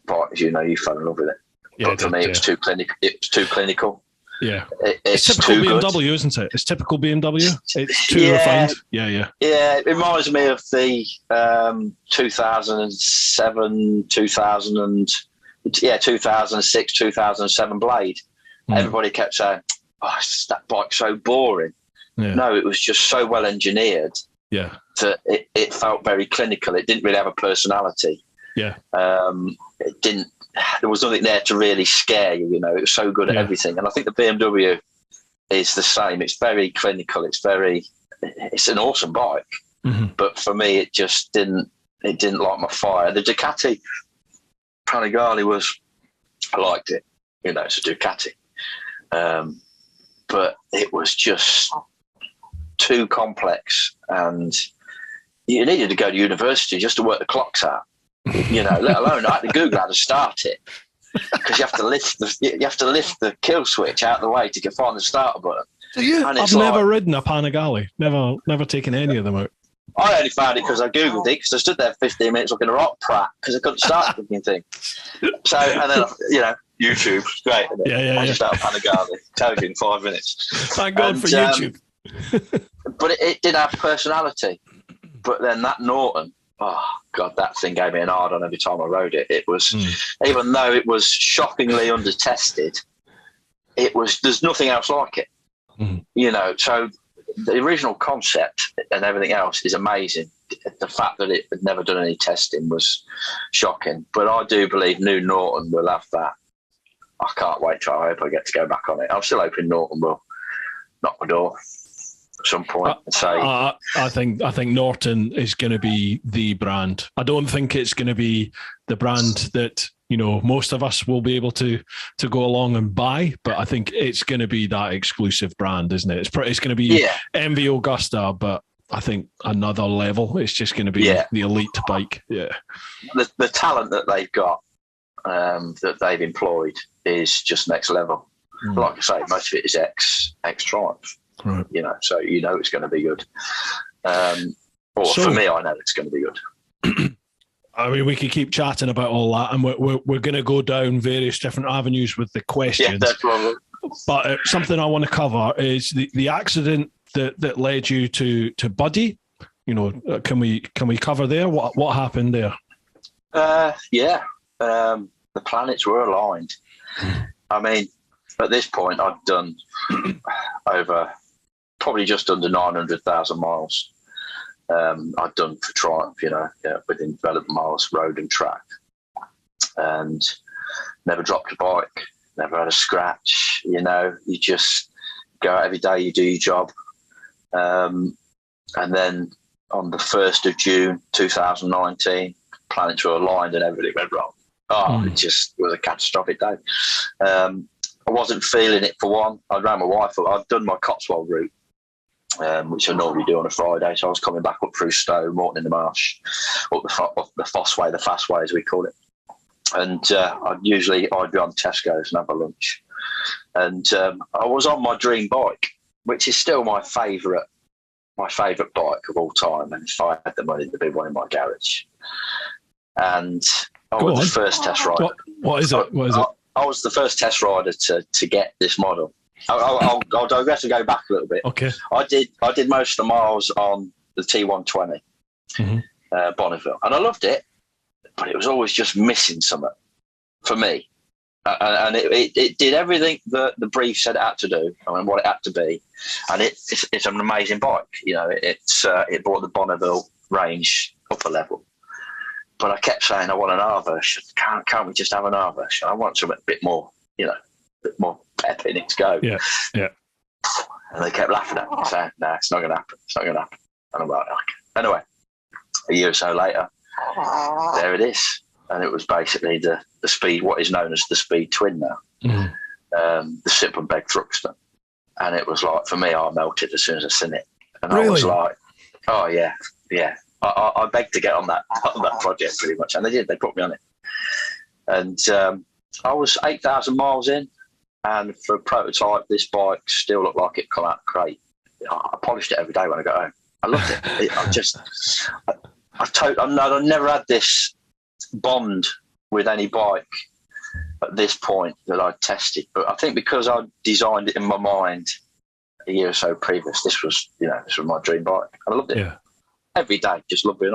bike, as you know, you fell in love with it. Yeah, but for me, it was too clinical. It was too clinical. Yeah, it's typical BMW, good. Isn't it? It's typical BMW. It's too refined. Yeah. It reminds me of the 2007, 2006, 2007 Blade. Everybody kept saying, "Oh, that bike's so boring." Yeah. No, it was just so well engineered. Yeah, that it felt very clinical. It didn't really have a personality. Yeah, it didn't. There was nothing there to really scare you. You know, it was so good at everything. And I think the BMW is the same. It's very clinical. It's an awesome bike. But for me, it just didn't light my fire. The Ducati Panigale I liked it. You know, it's a Ducati. But it was just too complex, and you needed to go to university just to work the clocks out. You know, let alone I had to Google how to start it, because you have to lift the kill switch out of the way to find the starter button. I've never ridden a Panigale. Never taken any of them out. I only found it because I Googled it, because I stood there 15 minutes looking at a rock prat because I couldn't start the fucking thing. So, and then, you know, YouTube, great. Isn't it? Yeah. I just started Panigale, tells you in 5 minutes. Thank God for YouTube. But it did have personality. But then that Norton, oh God, that thing gave me an hard on every time I rode it. It was, even though it was shockingly under-tested, there's nothing else like it. You know, so the original concept and everything else is amazing. The fact that it had never done any testing was shocking. But I do believe new Norton will have that. I can't wait I hope I get to go back on it. I'm still hoping Norton will knock my door at some point and say, I think Norton is going to be the brand. I don't think it's going to be the brand that, you know, most of us will be able to go along and buy, but I think it's going to be that exclusive brand, isn't it? It's going to be MV Augusta, but I think another level. It's just going to be the elite bike. Yeah, the talent that they've got, that they've employed, is just next level. Like I say, most of it is ex-Triumph. Right. You know, so you know it's going to be good. For me, I know it's going to be good. I mean, we could keep chatting about all that, and we're going to go down various different avenues with the questions. Yeah, that's wrong. But something I want to cover is the accident that led you to Buddy. You know, can we cover there? What happened there? The planets were aligned. I mean, at this point, I'd done over probably just under 900,000 miles. I'd done for Triumph, you know, within development miles, road and track, and never dropped a bike, never had a scratch. You know, you just go out every day, you do your job. And then on the 1st of June 2019, planets were aligned and everything went wrong. It just was a catastrophic day. I wasn't feeling it for one. I'd ran my wife up. I'd done my Cotswold route, which I normally do on a Friday. So I was coming back up through Stowe, Morton in the Marsh, up the Foss Way, the fast way as we call it. And I'd be on Tesco's and have a lunch. And I was on my dream bike, which is still my favourite bike of all time. And if I had the money, there'd be one in my garage. And I was the first test rider. What is it? I was the first test rider to get this model. I'll digress and go back a little bit. Okay. I did most of the miles on the T120, Bonneville, and I loved it, but it was always just missing something for me. And it did everything that the brief said it had to do, and what it had to be, and it's an amazing bike. You know, it brought the Bonneville range up a level. But I kept saying I want an R version. Can't we just have an R version? I want something a bit more, you know, a bit more pep in its go. Yeah. And they kept laughing at me, saying, "No, it's not going to happen. It's not going to happen." And I'm like, okay. Anyway, a year or so later, there it is. And it was basically the speed, what is known as the Speed Twin now, the Sip and Beg Thruxton. And it was like, for me, I melted as soon as I seen it. And really? I was like, oh yeah. I begged to get on that project pretty much, and they did. They put me on it. And I was 8,000 miles in, and for a prototype, this bike still looked like it come out of the crate. I polished it every day when I got home. I loved it. I've never had this bond with any bike at this point that I'd tested. But I think because I designed it in my mind a year or so previous, this was my dream bike. I loved it. Yeah. Every day, just loved it.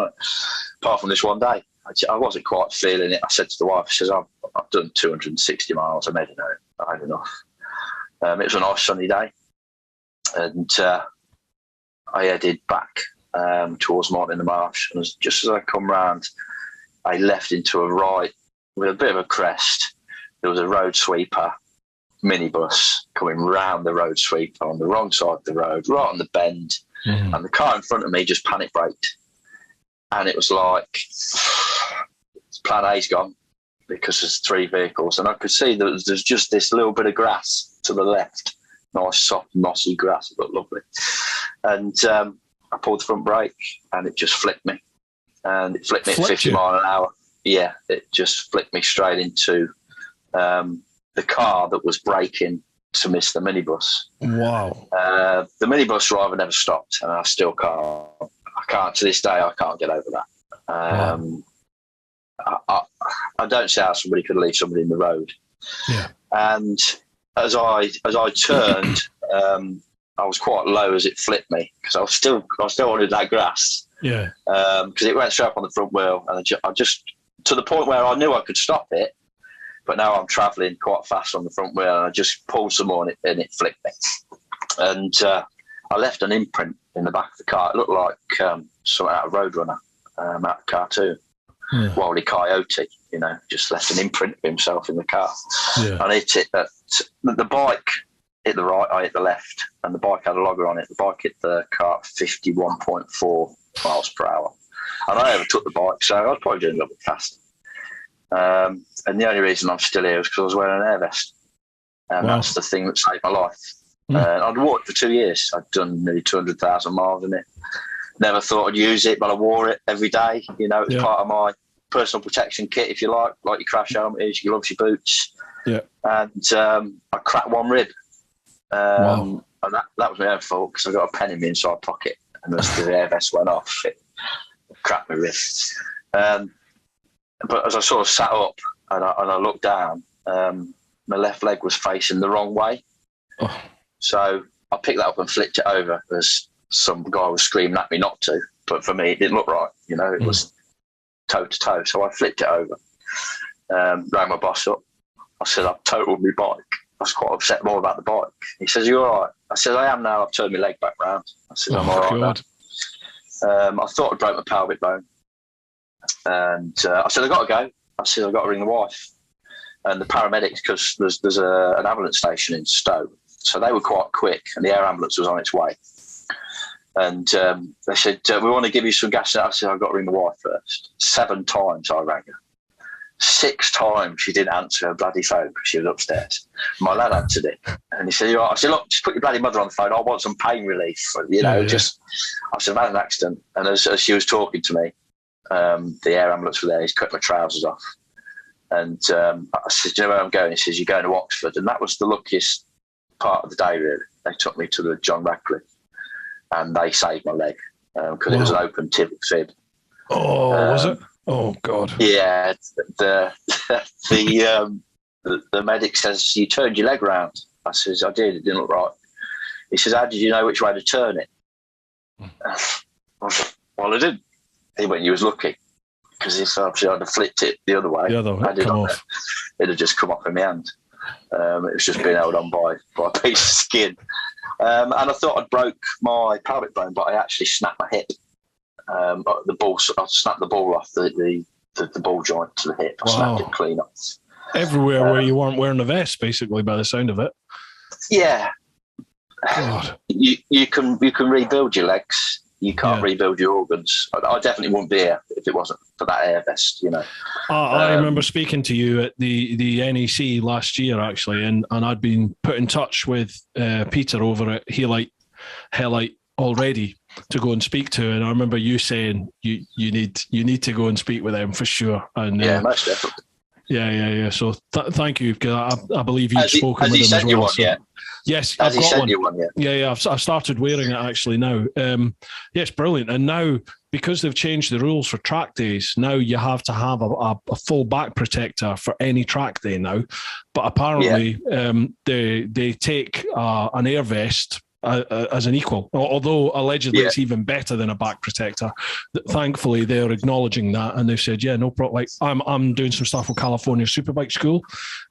Apart from this one day, I wasn't quite feeling it. I said to the wife, I says, I've done 260 miles. I made it out. I had enough. It was a nice sunny day. And I headed back towards Martin in the Marsh. And just as I come round, I left into a right with a bit of a crest. There was a road sweeper minibus coming round the road sweeper on the wrong side of the road, right on the bend. And the car in front of me just panic braked. And it was like, plan A's gone because there's 3 vehicles. And I could see that there's just this little bit of grass to the left. Nice, soft, mossy grass. It looked lovely. And I pulled the front brake and it just flicked me. And it flicked me at 50 miles an hour. Yeah, it just flicked me straight into the car that was braking to miss the minibus. Wow. The minibus driver never stopped, and I still can't. To this day, I can't get over that. I don't see how somebody could leave somebody in the road. Yeah. And as I turned, I was quite low as it flipped me because I still wanted that grass. Yeah. Because it went straight up on the front wheel, and I just to the point where I knew I could stop it, but now I'm travelling quite fast on the front wheel, and I just pulled some more and it flipped me. And I left an imprint in the back of the car. It looked like something out of Roadrunner, out of the cartoon. Yeah. Wile E. Coyote, just left an imprint of himself in the car. Yeah. And it hit the bike hit the right, I hit the left, and the bike had a logger on it. The bike hit the car at 51.4 miles per hour. And I overtook the bike, so I was probably doing a little bit faster. And the only reason I'm still here is because I was wearing an air vest. And that's the thing that saved my life. I'd walked for 2 years. I'd done nearly 200,000 miles in it. Never thought I'd use it, but I wore it every day. It was part of my personal protection kit, if you like your crash helmet is, your gloves, your boots. Yeah. And I cracked one rib. And that was my own fault because I got a pen in my inside pocket. And as the air vest went off, it cracked my wrist. But as I sort of sat up and I looked down, my left leg was facing the wrong way. Oh. So I picked that up and flipped it over as some guy was screaming at me not to. But for me, it didn't look right. It was toe to toe. So I flipped it over, rang my boss up. I said, I've totaled my bike. I was quite upset more about the bike. He says, you all right? I said, I am now. I've turned my leg back round. I said, I'm all right now. I thought I broke my pelvic bone. And I said, I've got to go. I said, I've got to ring the wife. And the paramedics, because there's an ambulance station in Stowe, so they were quite quick, and the air ambulance was on its way. And they said, we want to give you some gas. I said, I've got to ring the wife first. 7 times I rang her. 6 times she didn't answer her bloody phone because she was upstairs. My lad answered it, and he said, "You're right." I said, "Look, just put your bloody mother on the phone. I want some pain relief." Just. I said, "I've had an accident," and as she was talking to me, the air ambulance was there. He's cut my trousers off, and I said, "Do you know where I'm going?" He says, "You're going to Oxford," and that was the luckiest part of the day. Really, they took me to the John Radcliffe, and they saved my leg because it was an open fib. Oh, was it? Oh God! Yeah, the medic says, "You turned your leg round." I says, "I did. It didn't look right." He says, "How did you know which way to turn it?" I said, "Well, I didn't." He went, "You was lucky because if I'd have flipped it the other way, it'd have just come off in my hand. It was just being held on by a piece of skin." And I thought I'd broke my pelvic bone, but I actually snapped my hip. The ball, I snapped the ball off the ball joint to the hip. I snapped it clean off. Everywhere where you weren't wearing a vest, basically, by the sound of it. Yeah. God. You can rebuild your legs. You can't rebuild your organs. I definitely wouldn't be here if it wasn't for that air vest, I remember speaking to you at the NEC last year, actually, and I'd been put in touch with Peter over at Helite already to go and speak to, and I remember you saying you need to go and speak with them for sure. And most definitely. Yeah. So thank you, because I believe you've spoken with him as well. So. Yes, I've got one. You one yet? Yeah. I've started wearing it actually now. Yes, brilliant. And now, because they've changed the rules for track days, now you have to have a full back protector for any track day now. But apparently, they take an air vest as an equal, although allegedly it's even better than a back protector. Thankfully, they're acknowledging that, and they've said, no problem. Like I'm doing some stuff with California Superbike School,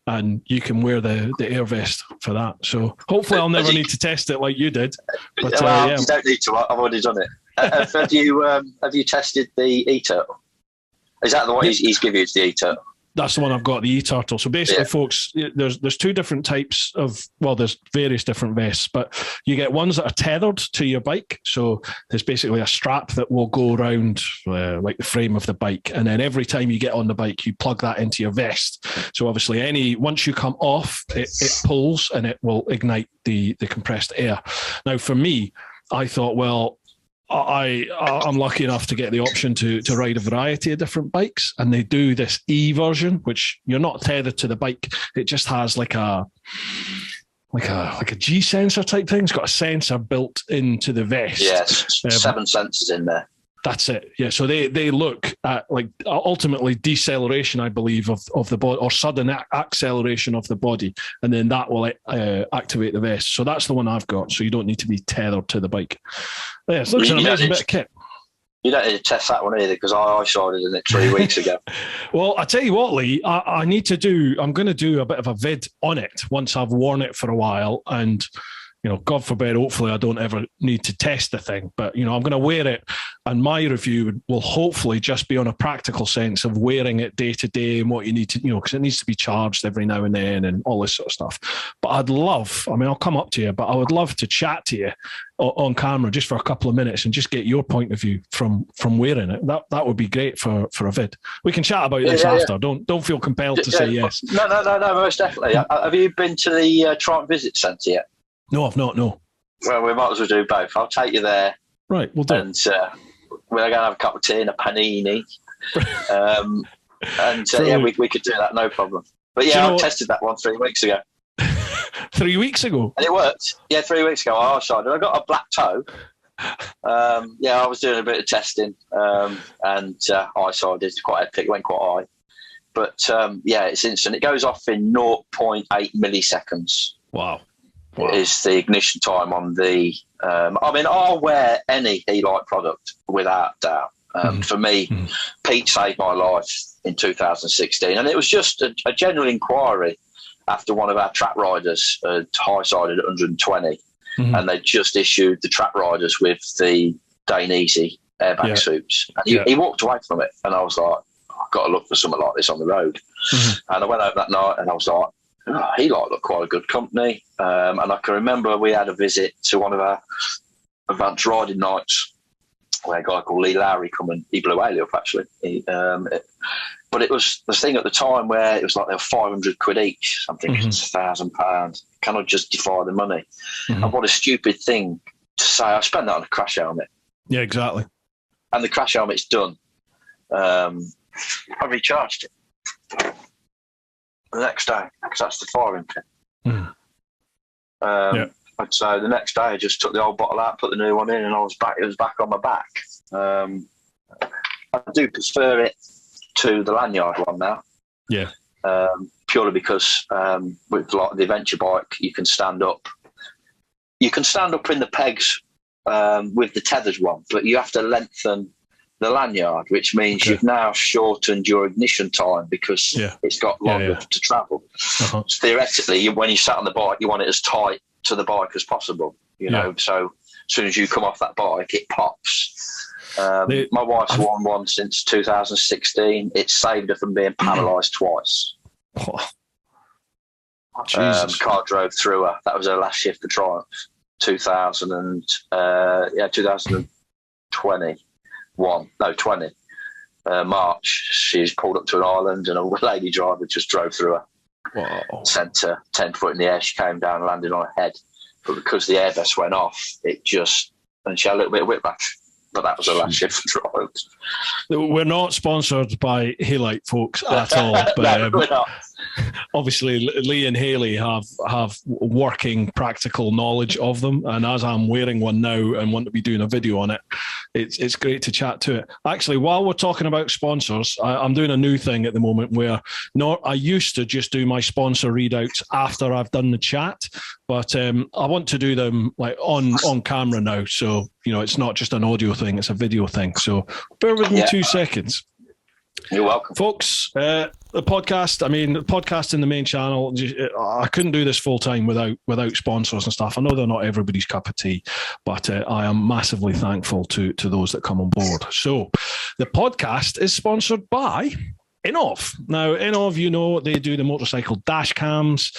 and you can wear the air vest for that. So hopefully, I'll never need to test it like you did. But you don't need to. I've already done it. Have you tested the e-turtle? Is that the one he's given you? The e-turtle? That's the one I've got, the e-turtle. So basically, folks, there's two different types of, there's various different vests, but you get ones that are tethered to your bike. So there's basically a strap that will go around like the frame of the bike. And then every time you get on the bike, you plug that into your vest. So obviously once you come off, it pulls and it will ignite the compressed air. Now for me, I thought, I'm lucky enough to get the option to ride a variety of different bikes, and they do this E version, which you're not tethered to the bike. It just has like a G sensor type thing. It's got a sensor built into the vest. Yes, 7 sensors in there. That's it. Yeah. So they look at like ultimately deceleration, I believe, of the body, or sudden acceleration of the body, and then that will activate the vest. So that's the one I've got. So you don't need to be tethered to the bike. Yeah, it looks an amazing bit of kit. You don't need to test that one either, because I started in it 3 weeks ago. Well, I tell you what, Lee, I'm going to do a bit of a vid on it once I've worn it for a while, and God forbid, hopefully I don't ever need to test the thing, but, I'm going to wear it, and my review will hopefully just be on a practical sense of wearing it day to day and what you need to, because it needs to be charged every now and then and all this sort of stuff. But I'll come up to you, but I would love to chat to you on camera just for a couple of minutes and just get your point of view from wearing it. That would be great for a vid. We can chat about this after. Yeah. Don't feel compelled to say yes. No, most definitely. Have you been to the Triumph Visit Centre yet? No, I've not, no. Well, we might as well do both. I'll take you there. Right, we'll do. And we're going to have a cup of tea and a panini. We could do that, no problem. But I tested that one 3 weeks ago. 3 weeks ago? And it worked. Yeah, 3 weeks ago. I got a black toe. I was doing a bit of testing, and I saw it did quite epic, went quite high. But it's instant. It goes off in 0.8 milliseconds. Wow. Is the ignition time on the I'll wear any E-Light product without doubt. For me, Pete saved my life in 2016, and it was just a general inquiry after one of our track riders had high-sided at 120, and they just issued the track riders with the Dainese airbag suits, and he walked away from it, and I was like, I've got to look for something like this on the road. And I went over that night and I was like, he looked quite a good company. And I can remember we had a visit to one of our advanced riding nights where a guy called Lee Lowry come and he blew Haley up, actually. But it was the thing at the time where it was like they were 500 quid each. I'm thinking it's £1,000. Can I justify the money? And what a stupid thing to say. I spent that on a crash helmet. Yeah, exactly. And the crash helmet's done. I recharged it the next day, because that's the firing pin. And so the next day I just took the old bottle out, put the new one in, and it was back on my back. I do prefer it to the lanyard one now. Yeah. Purely because with like the adventure bike, you can stand up. You can stand up in the pegs with the tethered one, but you have to lengthen the lanyard, which means you've now shortened your ignition time because it's got longer to travel. So theoretically, when you sat on the bike, you want it as tight to the bike as possible. You know, so as soon as you come off that bike, it pops. My wife's worn one since 2016. It saved her from being paralysed twice. Jesus. Car drove through her. That was her last shift for Triumph. 2020. 20 March. She's pulled up to an island and a lady driver just drove through her. Wow. Sent her 10 foot in the air. She came down and landed on her head, but because the air vest went off, and she had a little bit of whiplash. but that was the last shift trial. We're not sponsored by Halite, folks, at all. But, no, we're not. Obviously, Lee and Haley have working practical knowledge of them, and as I'm wearing one now and want to be doing a video on it, it's great to chat to it. Actually, while we're talking about sponsors, I'm doing a new thing at the moment where I used to just do my sponsor readouts after I've done the chat, but I want to do them like on camera now. So, it's not just an audio thing, it's a video thing. So bear with me 2 seconds. You're welcome. Folks, the podcast in the main channel, I couldn't do this full time without sponsors and stuff. I know they're not everybody's cup of tea, but I am massively thankful to those that come on board. So the podcast is sponsored by Inov. Now, Inov, they do the motorcycle dash cams.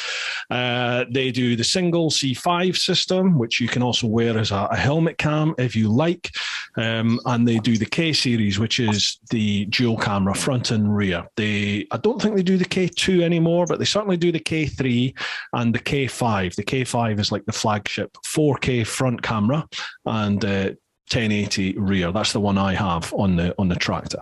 They do the single C5 system, which you can also wear as a helmet cam if you like. And they do the K series, which is the dual camera front and rear. I don't think they do the K2 anymore, but they certainly do the K3 and the K5. The K5 is like the flagship 4K front camera and 1080 rear. That's the one I have on the tractor.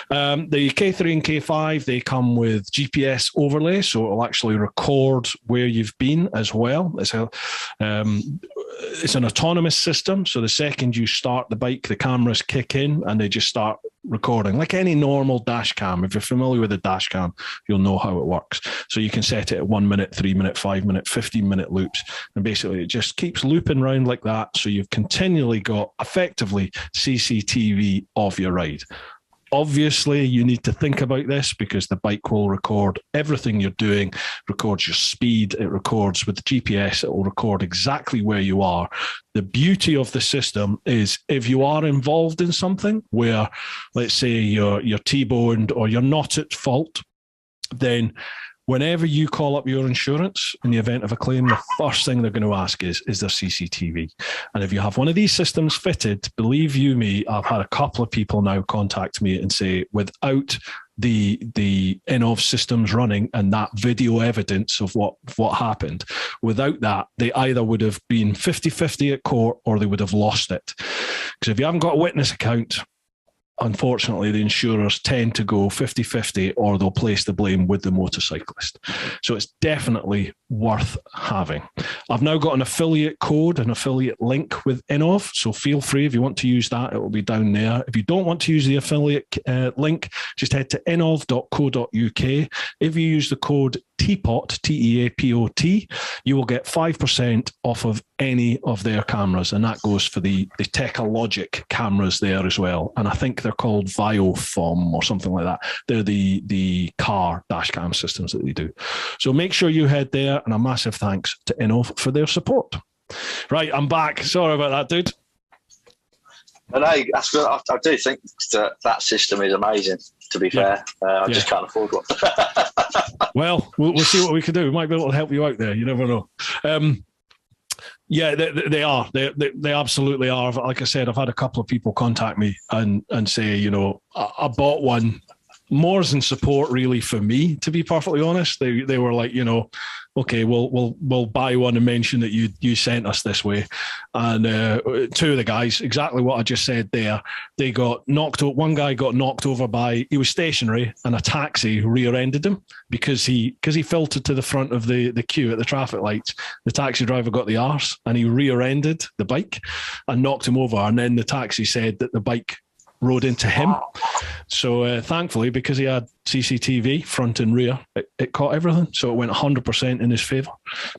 The K3 and K5, they come with GPS overlay, so it'll actually record where you've been as well. It's an autonomous system, so the second you start the bike, the cameras kick in and they just start recording like any normal dash cam. If you're familiar with a dash cam, you'll know how it works. So you can set it at 1 minute, 3 minute, 5 minute, 15-minute loops, and basically it just keeps looping around like that. So you've continually got effectively CCTV of your ride. Obviously, you need to think about this because the bike will record everything you're doing, records your speed, it records with the GPS, it will record exactly where you are. The beauty of the system is if you are involved in something where, let's say, you're T-boned or you're not at fault, then whenever you call up your insurance in the event of a claim, the first thing they're going to ask is there CCTV? And if you have one of these systems fitted, believe you me, I've had a couple of people now contact me and say, without the Inov systems running and that video evidence of what happened, without that, they either would have been 50-50 at court or they would have lost it. Because if you haven't got a witness account, unfortunately, the insurers tend to go 50-50 or they'll place the blame with the motorcyclist. So it's definitely worth having. I've now got an affiliate code, an affiliate link with Inov. So feel free if you want to use that, it will be down there. If you don't want to use the affiliate link, just head to inov.co.uk. If you use the code TEAPOT, TEAPOT, you will get 5% off of any of their cameras. And that goes for the Technologic cameras there as well. And I think they're called Viofom or something like that. They're the car dash cam systems that they do. So make sure you head there, and a massive thanks to Inov for their support. Right, I'm back. Sorry about that, dude. And I do think that system is amazing, to be fair. I just can't afford one. Well, we'll see what we can do. We might be able to help you out there. You never know. They are. They absolutely are. Like I said, I've had a couple of people contact me and say, I bought one more as in support, really, for me, to be perfectly honest. They were like, okay, we'll buy one and mention that you sent us this way. And two of the guys, exactly what I just said there, they got knocked over. One guy got knocked over he was stationary and a taxi rear-ended him because he filtered to the front of the queue at the traffic lights. The taxi driver got the arse and he rear-ended the bike and knocked him over. And then the taxi said that the bike rode into him. So thankfully, because he had CCTV front and rear, it caught everything. So it went 100% in his favour.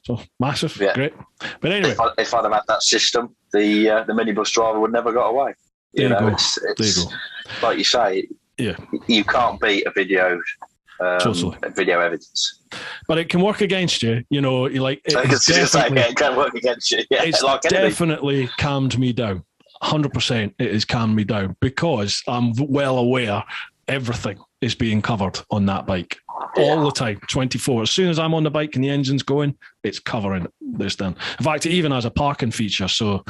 So massive, great. But anyway, if I'd have had that system, the minibus driver would never got away. There you go. It's like you say. Yeah, you can't beat a video. Totally. Video evidence, but it can work against you. It can work against you. Yeah, it's like definitely calmed me down. 100% it has calmed me down because I'm well aware everything is being covered on that bike all the time, 24. As soon as I'm on the bike and the engine's going, it's covering this down. In fact, it even has a parking feature. So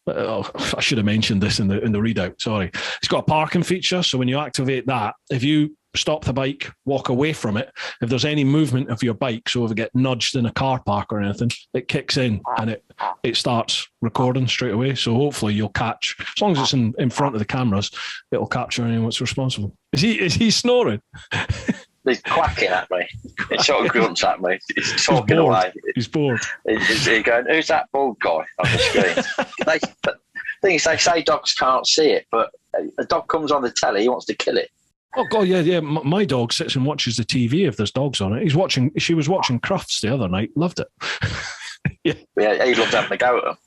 I should have mentioned this in the readout. Sorry. It's got a parking feature. So when you activate that, if you stop the bike, walk away from it, if there's any movement of your bike, so if it get nudged in a car park or anything, it kicks in and it starts recording straight away. So hopefully you'll catch, as long as it's in front of the cameras, it'll capture anyone that's responsible. Is he snoring? He's quacking at me. He sort of grunts at me. He's talking away. He's bored. He's going, who's that bald guy on the screen? They say dogs can't see it, but a dog comes on the telly, he wants to kill it. Oh God, yeah. My dog sits and watches the TV if there's dogs on it. She was watching Crufts the other night. Loved it. Yeah, he loves having a go at them.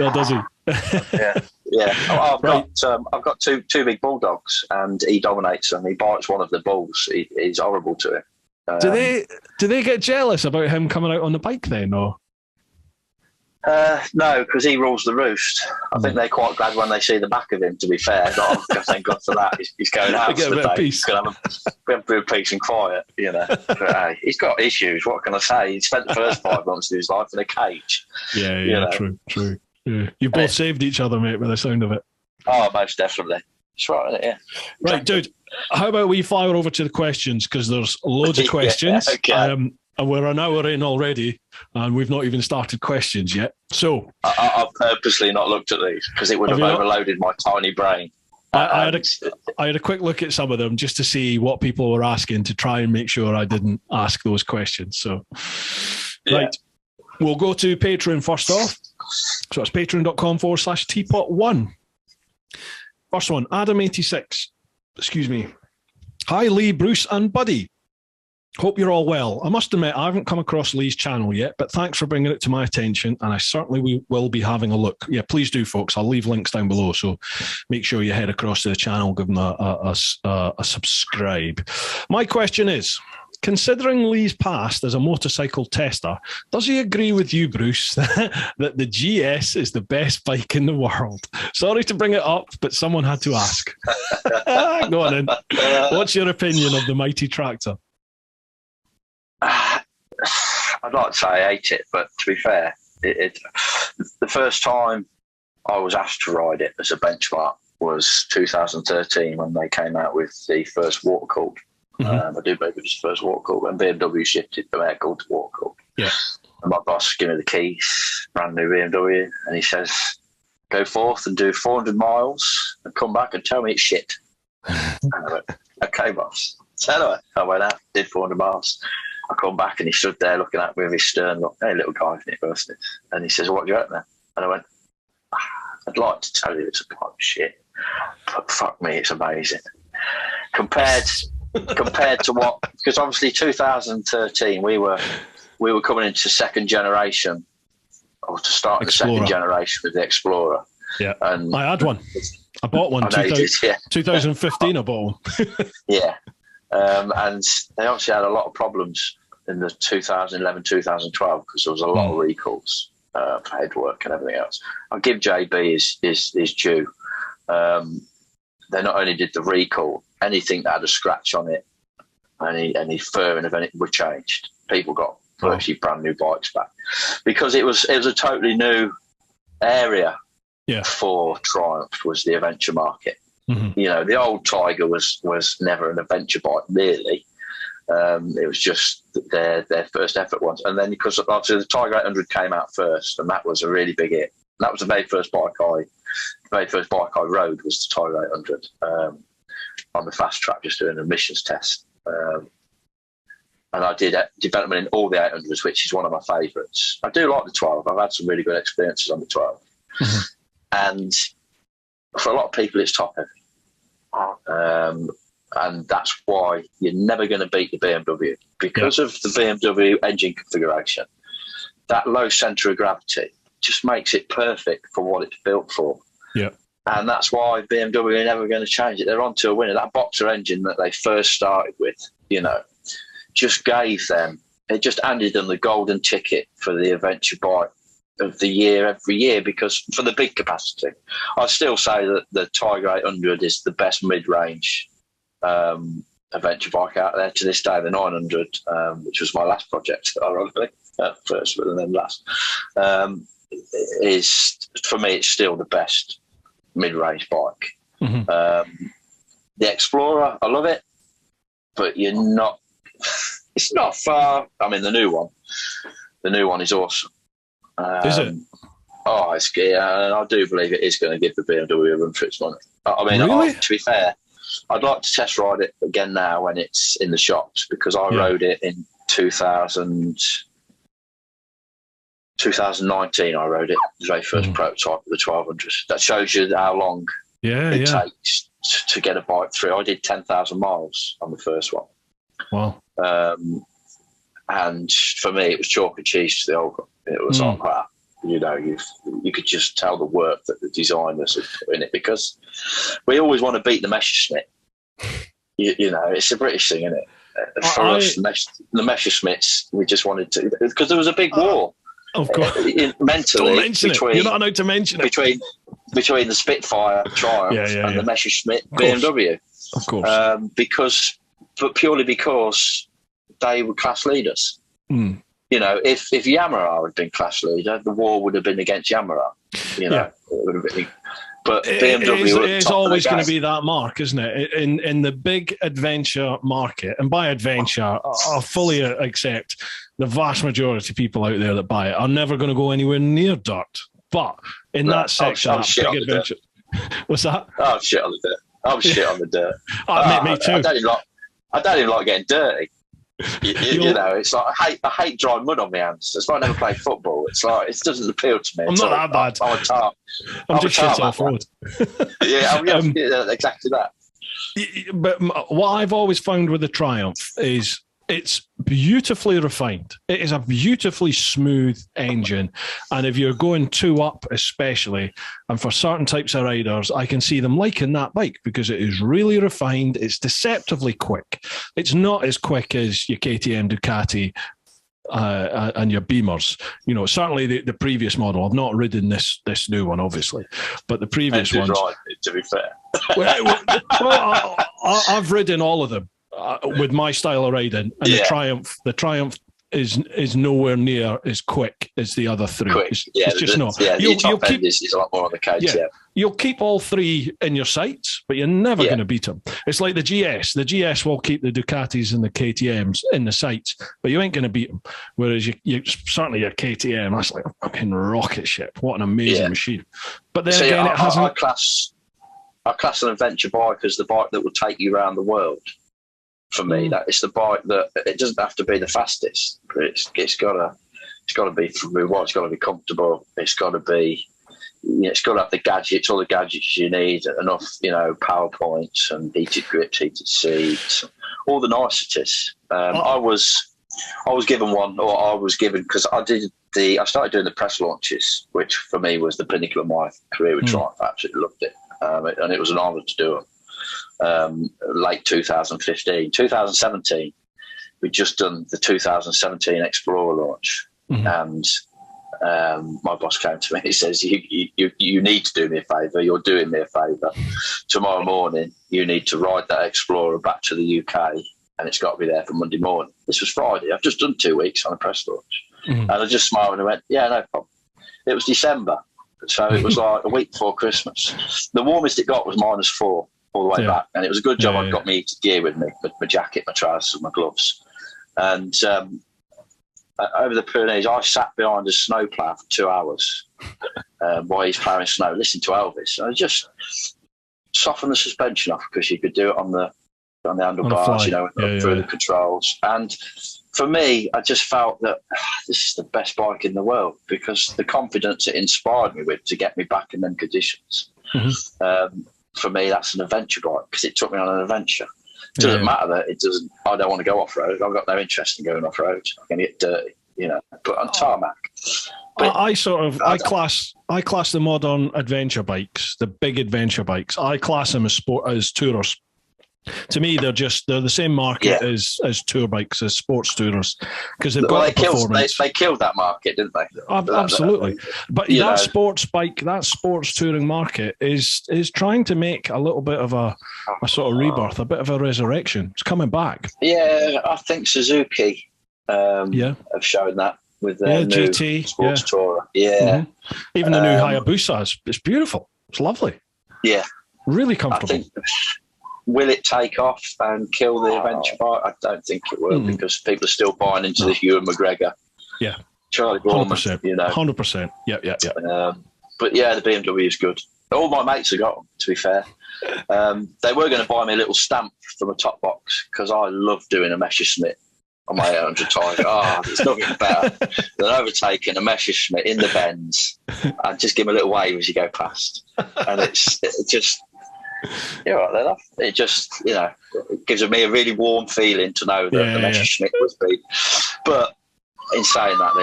Oh, does he? Yeah. I've got two big bulldogs, and he dominates them. He bites one of the bulls. He's horrible to him. Do they get jealous about him coming out on the bike then, or? No, because he rules the roost. I think they're quite glad when they see the back of him, to be fair. Thank God for that. He's going out for the day. He's going to have a bit of peace and quiet, you know. But, hey, he's got issues. What can I say? He spent the first 5 months of his life in a cage. Yeah, true. Yeah. You both saved each other, mate, by the sound of it. Oh, most definitely. That's right, isn't it? Yeah. Right, dude. How about we fire over to the questions, because there's loads of questions. Okay. And we're an hour in already, and we've not even started questions yet. So I've purposely not looked at these because it would have overloaded my tiny brain. I had a quick look at some of them just to see what people were asking, to try and make sure I didn't ask those questions. So, right, we'll go to Patreon first off. So it's patreon.com/TeapotOne. First one, Adam86. Excuse me. Hi, Lee, Bruce, and Buddy. Hope you're all well. I must admit, I haven't come across Lee's channel yet, but thanks for bringing it to my attention, and I certainly will be having a look. Yeah, please do, folks. I'll leave links down below, so make sure you head across to the channel, give them a subscribe. My question is, considering Lee's past as a motorcycle tester, does he agree with you, Bruce, that the GS is the best bike in the world? Sorry to bring it up, but someone had to ask. Go on in. What's your opinion of the mighty tractor? I'd like to say I hate it, but to be fair, the first time I was asked to ride it as a benchmark was 2013 when they came out with the first water cooled. I do believe it was the first water cooled, and BMW shifted from air cooled to water cooled. Yeah. And my boss gave me the keys, brand new BMW, and he says, "Go forth and do 400 miles and come back and tell me it's shit." And I went, "Okay, boss." So anyway, I went out, did 400 miles. I come back and he stood there looking at me with his stern look. "Hey, little guy," and he says, "What do you reckon?" And I went, "I'd like to tell you it's a pile of shit, but fuck me, it's amazing." Compared to what? Because obviously 2013 we were coming into second generation, or to start Explorer. The second generation with the Explorer. Yeah, and I had one. I bought one. 2015. I bought one. Yeah. And they obviously had a lot of problems in the 2011, 2012 because there was a lot of recalls for headwork and everything else. I'll give JB his due. They not only did the recall, anything that had a scratch on it, any fur and everything were changed. People got virtually brand new bikes back because it was a totally new area for Triumph, was the adventure market. You know, the old Tiger was never an adventure bike, really. It was just their first effort once. And then because obviously the Tiger 800 came out first, and that was a really big hit. That was the very first bike I rode was the Tiger 800 on the fast track, just doing an emissions test. And I did development in all the 800s, which is one of my favourites. I do like the 12. I've had some really good experiences on the 12. And for a lot of people, it's top heavy. And that's why you're never going to beat the BMW because of the BMW engine configuration. That low centre of gravity just makes it perfect for what it's built for. Yeah. And that's why BMW are never going to change it. They're on to a winner. That Boxer engine that they first started with, you know, just handed them the golden ticket for the adventure bike of the year every year, because for the big capacity. I still say that the Tiger 800 is the best mid-range adventure bike out there to this day. The 900, which was my last project, ironically, first and then last, is, for me, it's still the best mid-range bike. The Explorer, I love it. but you're not. It's not far. I mean, the new one is awesome. Is it? Oh, it's I do believe it is going to give the BMW a run for its money. I mean, really? to be fair, I'd like to test ride it again now when it's in the shops, because I rode it in 2019. I rode it, the very first prototype of the 1200. That shows you how long it takes to get a bike through. I did 10,000 miles on the first one. Wow. And for me, it was chalk and cheese to the old one. It was like that. You know, you could just tell the work that the designers have put in it, because we always want to beat the Messerschmitt. You know, it's a British thing, isn't it? For us, the Messerschmitts, we just wanted to, because there was a big war. Of course. Mentally, don't mention it. You're not allowed to mention it. Between the Spitfire Triumph and the Messerschmitt BMW. Of course. But purely because they were class leaders. Mm. You know, if Yamaha had been class leader, the war would have been against Yamaha. You know, it would have been. But BMW it's always going to be that mark, isn't it? In the big adventure market, and by adventure, I fully accept the vast majority of people out there that buy it are never going to go anywhere near dirt. But in that section, that big adventure, what's that? Oh, shit on the dirt. I'm shit on the dirt. Me too. I don't even like getting dirty. You know, it's like I hate dry mud on my hands. That's why I never play football. It's like it doesn't appeal to me. I'm not that bad. I'm just shit off road. Yeah, exactly that. But what I've always found with the Triumph is it's beautifully refined. It is a beautifully smooth engine. And if you're going 2 up especially, and for certain types of riders, I can see them liking that bike because it is really refined. It's deceptively quick. It's not as quick as your KTM Ducati and your Beamers. You know, certainly the previous model. I've not ridden this new one, obviously, but the previous ones. Right, to be fair. well, I've ridden all of them. With my style of riding, and the Triumph is nowhere near as quick as the other 3. It's just not. Yeah, you'll keep is a lot more on the case. Yeah, you'll keep all 3 in your sights, but you're never going to beat them. It's like the GS. The GS will keep the Ducatis and the KTMs in the sights, but you ain't going to beat them. Whereas you certainly your KTM, that's like a fucking rocket ship. What an amazing machine! But then again, it hasn't. I class an adventure bike as the bike that will take you around the world. For me, that it's the bike that it doesn't have to be the fastest, but it's got to be for what it's got to be comfortable. It's got to be, it's got to have the gadgets, all the gadgets you need, enough, power points and heated grips, heated seats, all the niceties. I was given one, or I was given because I started doing the press launches, which for me was the pinnacle of my career with Triumph. I absolutely loved it, and it was an honour to do it. Late 2015, 2017, we'd just done the 2017 Explorer launch, and my boss came to me. He says, "You need to do me a favour. You're doing me a favour. Tomorrow morning, you need to ride that Explorer back to the UK, and it's got to be there for Monday morning." This was Friday. I've just done 2 weeks on a press launch, and I just smiled and went, "Yeah, no problem." It was December, so it was like a week before Christmas. The warmest it got was -4. All the way back, and it was a good job I'd got my heated gear with me, my jacket, my trousers, my gloves, and over the Pyrenees, I sat behind a snowplow for 2 hours while he's plowing snow, listening to Elvis. I just softened the suspension off because you could do it on the handlebars, through the controls. And for me, I just felt that this is the best bike in the world because the confidence it inspired me with to get me back in them conditions. For me, that's an adventure bike because it took me on an adventure. It doesn't matter that I don't want to go off road. I've got no interest in going off road. I'm going to get dirty, but on tarmac. But I class the modern adventure bikes, the big adventure bikes. I class them as tourers. To me, they're the same market as tour bikes, as sports tourers, because they've got performance. They killed that market, didn't they? Absolutely. But that sports bike, that sports touring market is trying to make a little bit of a sort of rebirth, a bit of a resurrection. It's coming back. Yeah, I think Suzuki have shown that with their new GT sports tourer. Yeah. Even the new Hayabusa, it's beautiful. It's lovely. Yeah. Really comfortable. will it take off and kill the adventure bike? I don't think it will, because people are still buying into this Ewan McGregor. Yeah. Charlie Borman, 100%. you know. 100%. Yep. But yeah, the BMW is good. All my mates have got them, to be fair. They were going to buy me a little stamp from a top box, because I love doing a Messerschmitt on my 800 Tiger. There's nothing better than overtaking a Messerschmitt in the bends and just give them a little wave as you go past. And it just, you're right there, love. It just, you know, it gives me a really warm feeling to know that the Messerschmitt was beat. But in saying that,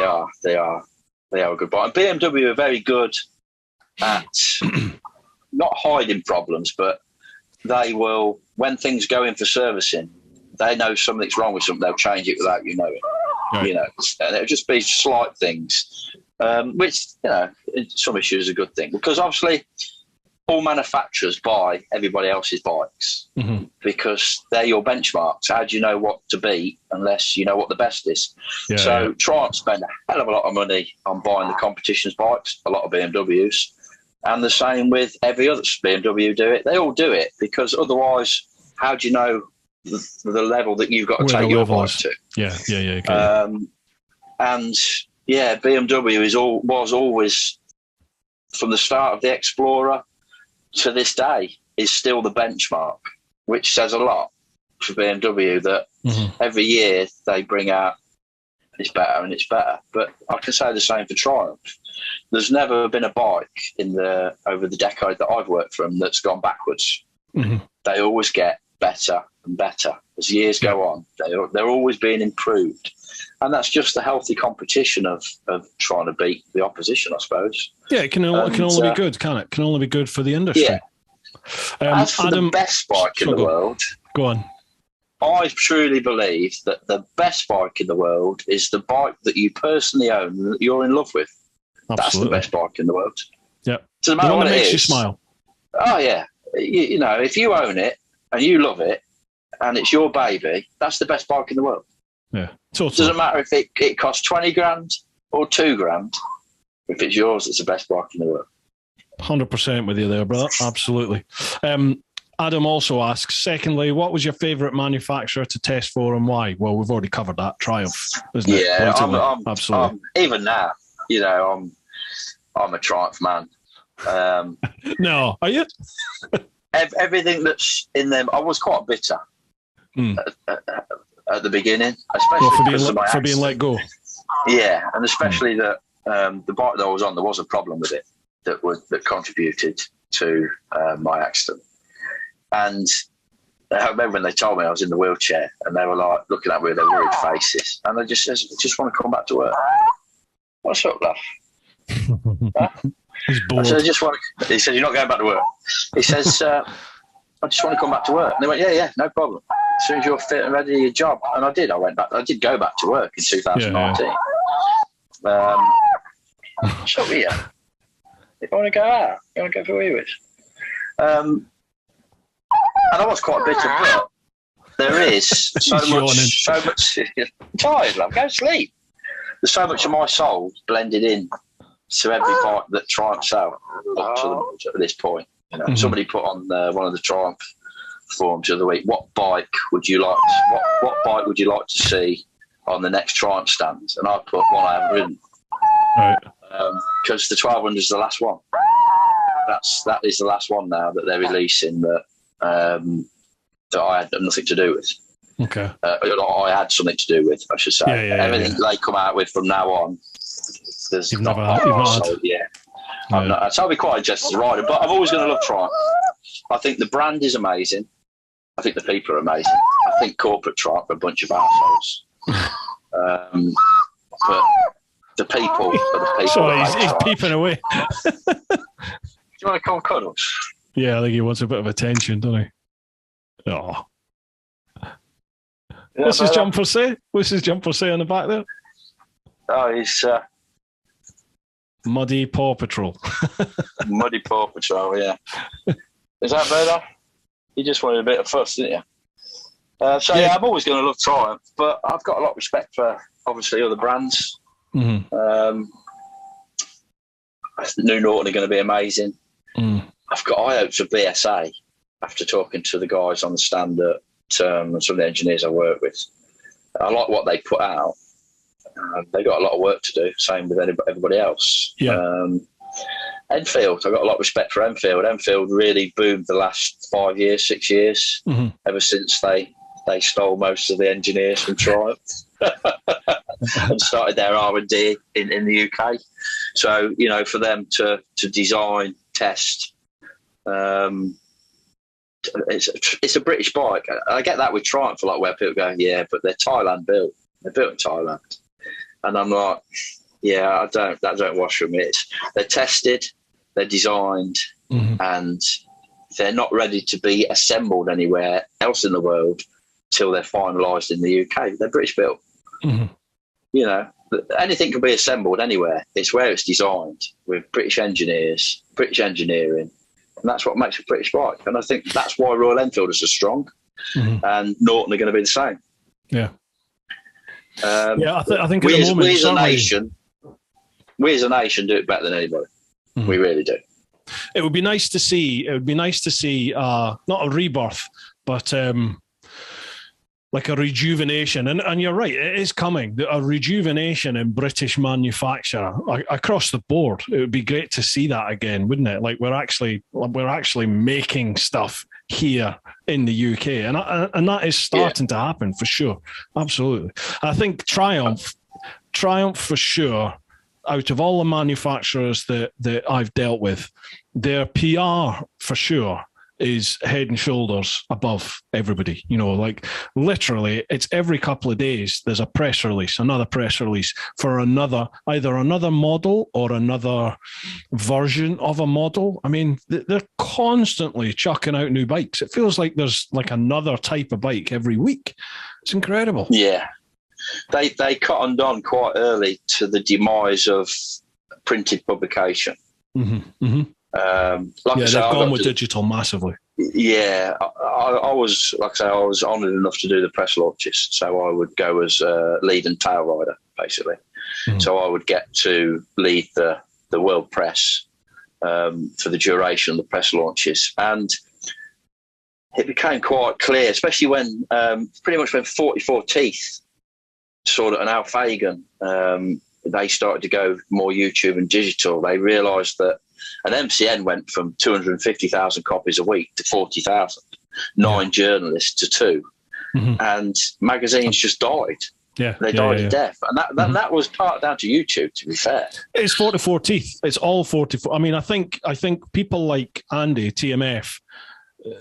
they are a good bike. And BMW are very good at not hiding problems, but they will, when things go in for servicing, they know something's wrong with something, they'll change it without you knowing. Right. You know, and it'll just be slight things, which, you know, in some issues is a good thing, because obviously all manufacturers buy everybody else's bikes because they're your benchmarks. How do you know what to beat unless you know what the best is? Try and spend a hell of a lot of money on buying the competition's bikes, a lot of BMWs, and the same with every other BMW do it. They all do it, because otherwise, how do you know the level that you've got to take your bike to? Yeah. And yeah, BMW was always, from the start of the Explorer to this day, is still the benchmark, which says a lot for BMW, that every year they bring out it's better and it's better. But I can say the same for Triumph. There's never been a bike over the decade that I've worked for them that's gone backwards. They always get better and better as years go on. They're always being improved. And that's just the healthy competition of trying to beat the opposition, I suppose. Yeah, it can only be good, can it? It can only be good for the industry. Yeah. As for the best bike in the world, go on. I truly believe that the best bike in the world is the bike that you personally own and that you're in love with. Absolutely. That's the best bike in the world. Yeah. Doesn't matter the one what that makes it you is. Smile. Oh, yeah. You know, if you own it and you love it and it's your baby, that's the best bike in the world. Yeah, totally. It doesn't matter if it costs 20 grand or 2 grand. If it's yours, it's the best bike in the world. 100% with you there, brother. Absolutely. Adam also asks, secondly, what was your favourite manufacturer to test for and why? Well, we've already covered that. Triumph, isn't it? Yeah, absolutely. Even now, you know, I'm a Triumph man. No, are you? Everything that's in them, I was quite bitter at the beginning, especially for being let go. Yeah, and especially that the bike that I was on, there was a problem with it that contributed to my accident. And I remember when they told me I was in the wheelchair, and they were like looking at me with their worried faces, and they just says, "Just want to come back to work." What's up, love? Huh? He's bored. I said, he said, "You're not going back to work." He says, "I just want to come back to work." And they went, "Yeah, no problem. As soon as you're fit and ready to your job." And I did. I did go back to work in 2019. So yeah, if I want to go out, you want to go for a wee bit. And I was quite bitter, but there is so much tired, love. Go to sleep. There's so much of my soul blended in to every bike that Triumph sell up to this point. You know, somebody put on one of the Triumph forums the other week, what bike would you like to see on the next Triumph stand? And I put one I haven't ridden. Right. Because the 1200 is the last one. That is the last one now that they're releasing that I had nothing to do with. Okay. I had something to do with, I should say. Everything they come out with from now on, there's you've not. not had. Yeah. I'm not. So I'll be quite just as a rider, but I'm always going to love Triumph. I think the brand is amazing. I think the people are amazing. I think corporate Triumph are a bunch of assholes. But the people are the people. Sorry, he's peeping away. Do you want to come cuddles? Yeah, I think he wants a bit of attention, doesn't he? Oh. Yeah, What's his jumper say? What's his jumper say on the back there? Oh, he's Muddy Paw Patrol. Muddy Paw Patrol, yeah. Is that better? You just wanted a bit of fuss, didn't you? Yeah, I'm always going to love Triumph, but I've got a lot of respect for, obviously, other brands. New Norton are going to be amazing. I've got high hopes of BSA. after talking to the guys on the stand and some of the engineers I work with. I like what they put out. They got a lot of work to do, same with everybody else. Yeah. Enfield, I got a lot of respect for Enfield. Enfield really boomed the last 5 years, 6 years, ever since they stole most of the engineers from Triumph and started their R&D in the UK. So, you know, for them to design, test, it's a British bike. I get that with Triumph a lot, where people go, yeah, but they're Thailand built. They're built in Thailand. And I'm like, yeah, that don't wash for me. They're tested, they're designed, and they're not ready to be assembled anywhere else in the world till they're finalised in the UK. They're British built. You know, anything can be assembled anywhere. It's where it's designed with British engineers, British engineering, and that's what makes a British bike. And I think that's why Royal Enfield is so strong, and Norton are going to be the same. Yeah. I think we as a nation do it better than anybody. We really do. It would be nice to see. Not a rebirth, but like a rejuvenation. And you're right, it is coming. A rejuvenation in British manufacture across the board. It would be great to see that again, wouldn't it? Like we're actually making stuff here in the UK, and that is starting to happen for sure. Absolutely. I think Triumph for sure, out of all the manufacturers that I've dealt with, their PR for sure is head and shoulders above everybody. You know, like literally it's every couple of days there's a press release, another press release for either another model or another version of a model. I mean, they're constantly chucking out new bikes. It feels like there's like another type of bike every week. It's incredible. Yeah. They cottoned on quite early to the demise of printed publication. They've gone with digital massively. Yeah, I was, like I say, I was honoured enough to do the press launches, so I would go as lead and tail rider, basically. So I would get to lead the world press for the duration of the press launches, and it became quite clear, especially when pretty much when 44 Teeth saw that an Al Fagan, they started to go more YouTube and digital. They realised that an MCN went from 250,000 copies a week to 40,000, 9 journalists to 2, and magazines just died. They died a death, and that was part down to YouTube. To be fair, it's 44 Teeth. It's all 44. I mean, I think people like Andy TMF,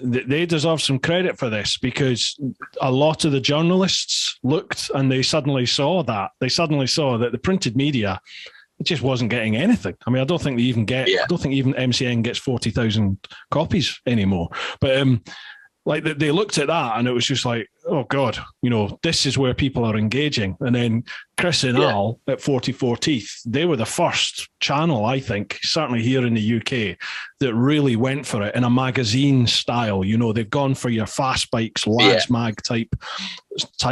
they deserve some credit for this, because a lot of the journalists looked and they suddenly saw that the printed media, it just wasn't getting anything. I mean, I don't think even MCN gets 40,000 copies anymore. But like they looked at that and it was just like, oh God, you know, this is where people are engaging. And then Chris and Al at 44 Teeth, they were the first channel, I think, certainly here in the UK, that really went for it in a magazine style. You know, they've gone for your fast bikes, lads mag type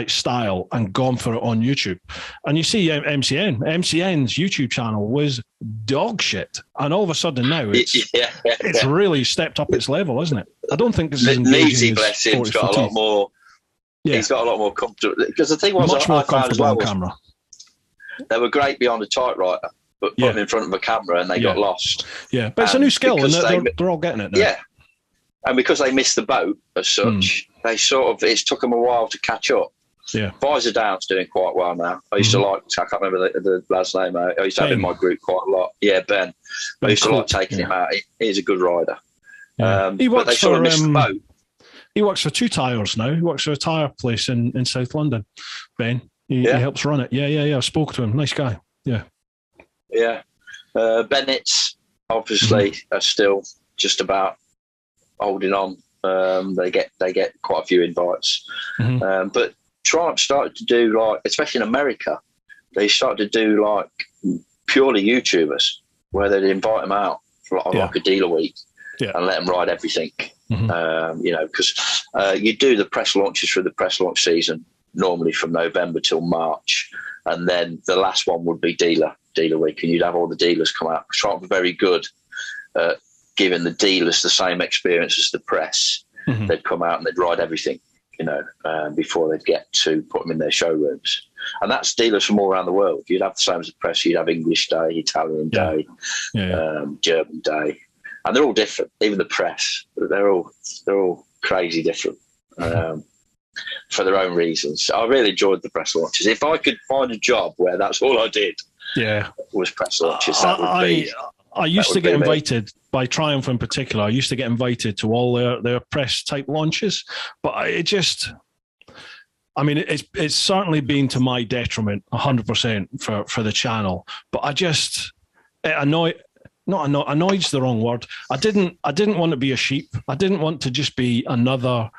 style, and gone for it on YouTube. And you see MCN's YouTube channel was dog shit. And all of a sudden now it's really stepped up its level, isn't it? I don't think this is engaging. Bless him, got a lot more. Yeah. He's got a lot more comfortable, because the thing was, much more comfortable on camera. They were great behind a typewriter, but put them in front of a camera and they got lost. Yeah, but it's a new skill, and they're all getting it now. Yeah, and because they missed the boat as such, they it took them a while to catch up. Yeah, Visor Down's doing quite well now. I used to I can't remember the lad's name. I used to have him in my group quite a lot. Yeah, Ben. I used to like taking him out. He's a good rider. Yeah. He works for missed the boat. He works for Two Tires now. He works for a tyre place in South London. Ben, he helps run it. Yeah. I spoke to him. Nice guy. Yeah. Yeah. Bennett's obviously are still just about holding on. They get quite a few invites. But Triumph started to do, like, especially in America, they started to do like purely YouTubers, where they'd invite them out for like a dealer week and let them ride everything. You know, because you do the press launches through the press launch season normally from November till March, and then the last one would be dealer week, and you'd have all the dealers come out. Triumph were very good at giving the dealers the same experience as the press, they'd come out and they'd ride everything, before they'd get to put them in their showrooms. And that's dealers from all around the world. You'd have the same as the press. You'd have English day, Italian day, German day, and they're all different. Even the press, they're all crazy different for their own reasons. I really enjoyed the press launches. If I could find a job where that's all I did, was press launches, that would be. I used to get invited by Triumph in particular. I used to get invited to all their press type launches, but it's certainly been to my detriment 100% for the channel. But annoyed's the wrong word. I didn't want to be a sheep. I didn't want to just be another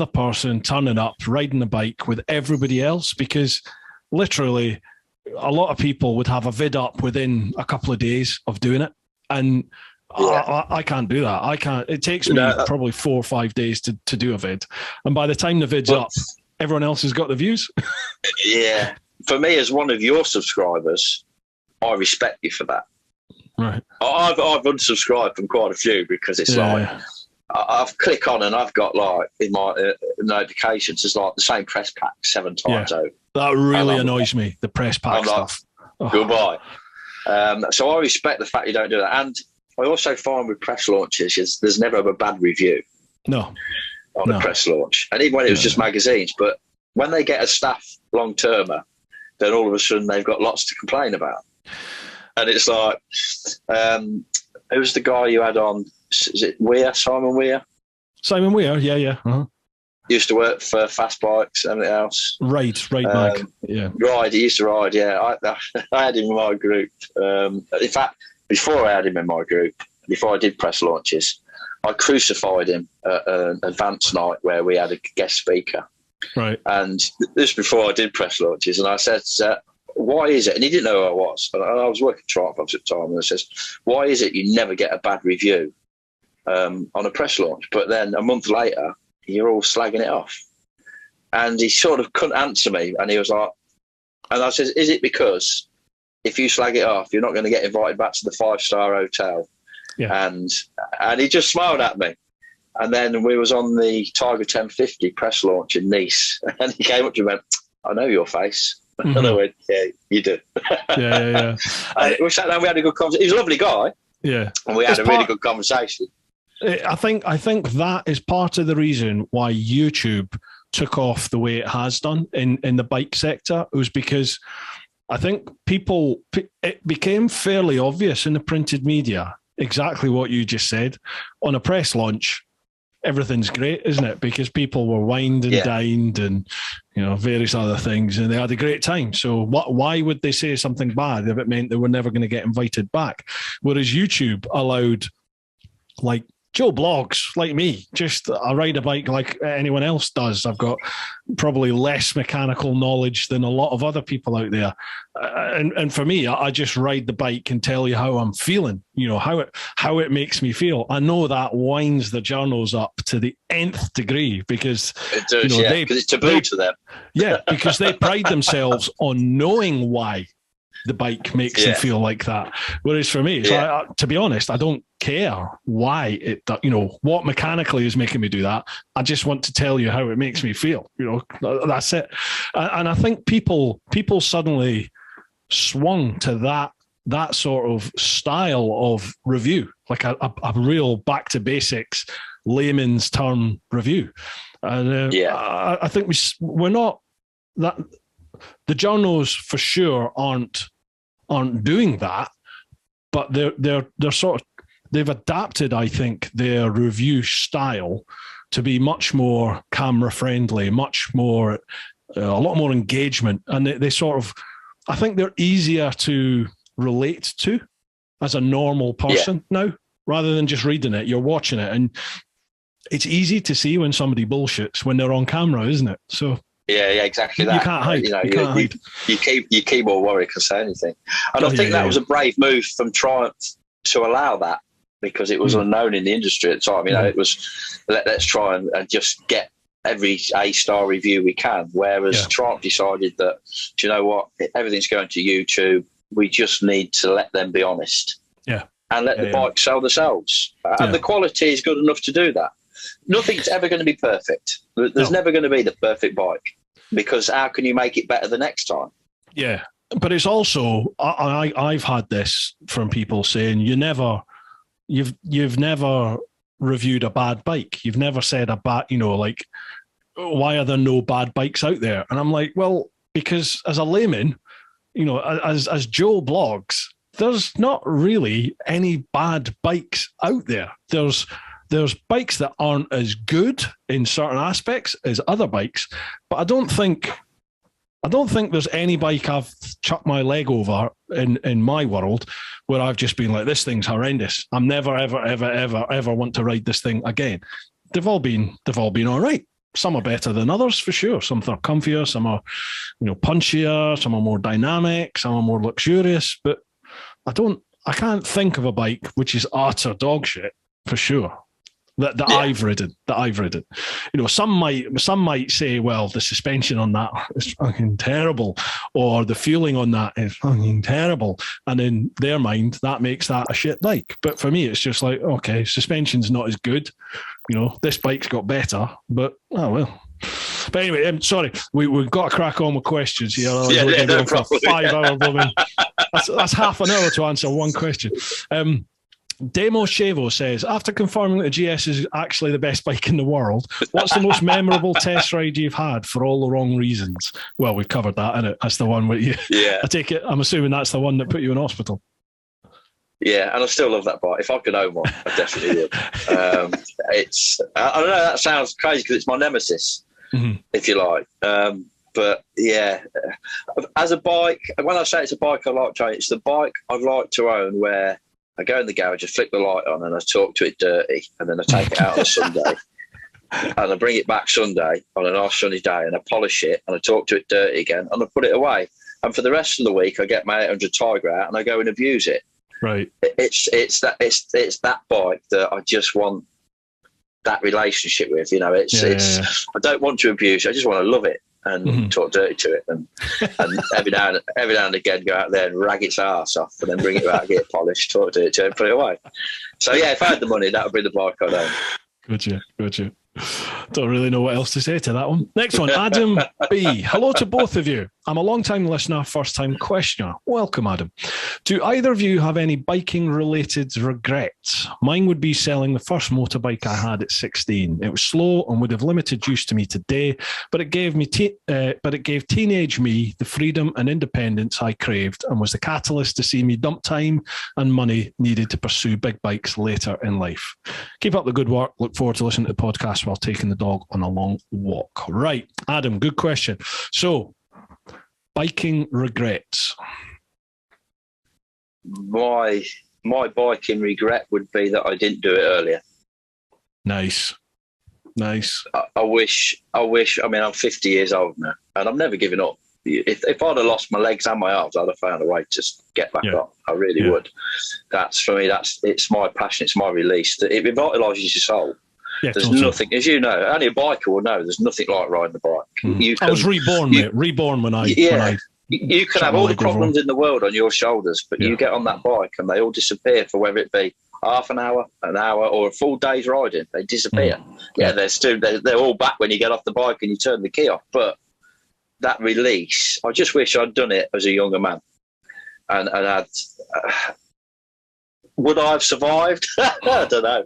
person turning up, riding a bike with everybody else, because literally a lot of people would have a vid up within a couple of days of doing it. And I can't do that. I can't. It takes me probably 4 or 5 days to do a vid. And by the time the vid's up, everyone else has got the views. Yeah. For me, as one of your subscribers, I respect you for that. Right. I've unsubscribed from quite a few because it's like, I've clicked on and I've got like in my notifications, it's like the same press pack 7 times over. That really annoys me, the press pack stuff. Goodbye. So I respect the fact you don't do that. And I also find with press launches, there's never a bad review. No. On a press launch. And even when it was just magazines, but when they get a staff long-termer, then all of a sudden they've got lots to complain about. And it's like, who's the guy you had on? Is it Simon Weir? Simon Weir, yeah. Uh-huh. Used to work for Fast Bikes, everything else. Ride Mike. Yeah. Ride, he used to ride, yeah. I had him in my group. In fact, before I had him in my group, before I did press launches, I crucified him at an advanced night where we had a guest speaker. Right. And this before I did press launches, and I said, why is it? And he didn't know who I was. And I was working Triumph at the time, and I says, why is it you never get a bad review on a press launch? But then a month later, you're all slagging it off. And he sort of couldn't answer me. And he was like, and I said, is it because if you slag it off, you're not going to get invited back to the 5-star hotel? Yeah. And he just smiled at me. And then we was on the Tiger 1050 press launch in Nice. And he came up to me and went, I know your face. Mm-hmm. And I went, yeah, you do. Yeah. And we sat down, we had a good conversation. He was a lovely guy. Yeah. And we had a really good conversation. I think that is part of the reason why YouTube took off the way it has done in the bike sector. It was because I think it became fairly obvious in the printed media exactly what you just said. On a press launch, everything's great, isn't it? Because people were wined and dined and various other things, and they had a great time. So why would they say something bad if it meant they were never going to get invited back? Whereas YouTube allowed, like, Joe Blogs, like me, I ride a bike like anyone else does. I've got probably less mechanical knowledge than a lot of other people out there. And for me, I just ride the bike and tell you how I'm feeling, how it makes me feel. I know that winds the journals up to the nth degree because it does, because it's taboo to them. Yeah, because they pride themselves on knowing why the bike makes them feel like that. Whereas for me, to be honest, I don't care why what mechanically is making me do that. I just want to tell you how it makes me feel. That's it. And I think people suddenly swung to that sort of style of review, like a real back to basics layman's term review. And I think we're not that. The journos for sure aren't doing that, but they're sort of, they've adapted, I think, their review style to be much more camera friendly, much more, a lot more engagement, and they sort of, I think they're easier to relate to as a normal person now, rather than just reading it. You're watching it, and it's easy to see when somebody bullshits when they're on camera, isn't it? So. Yeah, exactly that. You can't hide. Your keyboard warrior can say anything. And I think that was a brave move from Triumph to allow that, because it was unknown in the industry at the time. It was, let's try and just get every A-star review we can. Whereas Triumph decided that, do you know what? Everything's going to YouTube. We just need to let them be honest. Yeah. And let the bike sell themselves. And the quality is good enough to do that. nothing's ever going to be perfect. There's never going to be the perfect bike, because how can you make it better the next time? Yeah. But it's also, I've had this from people saying, you've never reviewed a bad bike. You've never said a bad, like, why are there no bad bikes out there? And I'm like, well, because as a layman, as Joe blogs, there's not really any bad bikes out there. There's bikes that aren't as good in certain aspects as other bikes, but I don't think there's any bike I've chucked my leg over in my world where I've just been like, this thing's horrendous. I'm never, ever, ever, ever, ever want to ride this thing again. They've all been all right. Some are better than others, for sure. Some are comfier, some are, punchier, some are more dynamic, some are more luxurious. But I can't think of a bike which is utter dog shit, for sure. That I've ridden. Some might say, well, the suspension on that is fucking terrible, or the fueling on that is fucking terrible, and in their mind, that makes that a shit bike. But for me, it's just like, okay, suspension's not as good. This bike's got better, but oh well. But anyway, sorry, we've got to crack on with questions here. No for 5 hour blooming. That's half an hour to answer one question. Demo Chevo says, after confirming that the GS is actually the best bike in the world, what's the most memorable test ride you've had for all the wrong reasons? Well, we've covered that, innit? That's the one with you. Yeah. I'm assuming that's the one that put you in hospital. Yeah, and I still love that bike. If I could own one, I definitely would. I don't know, that sounds crazy because it's my nemesis, if you like. But yeah, as a bike, when I say it's a bike I like to own, it's the bike I'd like to own where I go in the garage, I flick the light on and I talk to it dirty, and then I take it out on a Sunday and I bring it back Sunday on a nice sunny day and I polish it and I talk to it dirty again and I put it away. And for the rest of the week, I get my 800 Tiger out and I go and abuse it. Right. It's that bike that I just want that relationship with. I don't want to abuse it. I just want to love it and talk dirty to it, and every now and again go out there and rag its arse off, and then bring it back, get it polished, talk to it, and put it away. So yeah, if I had the money, that would be the bike I'd own. Gotcha. Don't really know what else to say to that one. Next one, Adam B. Hello to both of you. I'm a long-time listener, first-time questioner. Welcome, Adam. Do either of you have any biking-related regrets? Mine would be selling the first motorbike I had at 16. It was slow and would have limited use to me today, but it gave teenage me the freedom and independence I craved, and was the catalyst to see me dump time and money needed to pursue big bikes later in life. Keep up the good work. Look forward to listening to the podcast while taking the dog on a long walk. Right, Adam, good question. So, biking regrets. My biking regret would be that I didn't do it earlier. Nice. I wish. I mean, I'm 50 years old now, and I've never given up. If I'd have lost my legs and my arms, I'd have found a way to get back up. I really would. That's for me. It's my passion. It's my release. It revitalises your soul. Yeah, there's nothing, as you know, only a biker will know, there's nothing like riding a bike. I was reborn, mate. Reborn when I you can have all the problems in the world on your shoulders, but you get on that bike and they all disappear, for whether it be half an hour, or a full day's riding. They disappear. They're all back when you get off the bike and you turn the key off. But that release, I just wish I'd done it as a younger man, and had. Would I have survived? I don't know.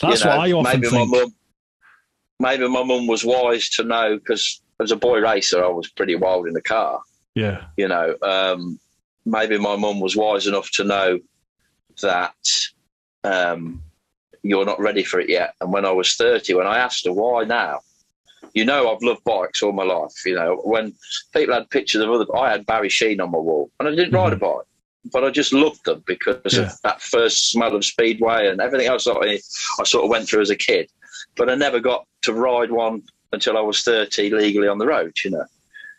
That's what I often think. Maybe my mum was wise to know, because as a boy racer, I was pretty wild in the car. Yeah. Maybe my mum was wise enough to know that you're not ready for it yet. And when I was 30, when I asked her why now, I've loved bikes all my life. When people had pictures of I had Barry Sheen on my wall, and I didn't ride a bike. But I just loved them because of that first smell of speedway and everything else I sort of went through as a kid. But I never got to ride one until I was 30 legally on the road,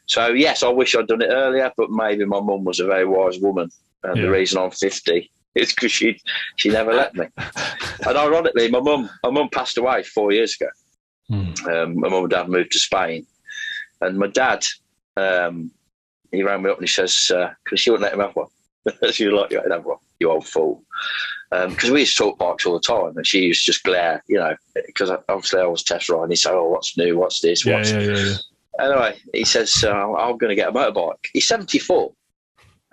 So, yes, I wish I'd done it earlier, but maybe my mum was a very wise woman. And the reason I'm 50 is because she never let me. And ironically, my mum passed away 4 years ago. My mum and dad moved to Spain. And my dad, he rang me up and he says, because she wouldn't let him have one. She was like, you have one, you old fool. because we used to talk bikes all the time, and she used to just glare, because obviously I was test riding. He'd say, "Oh, what's new? What's this? What's..." Yeah. Anyway, he says, "I'm going to get a motorbike." He's 74.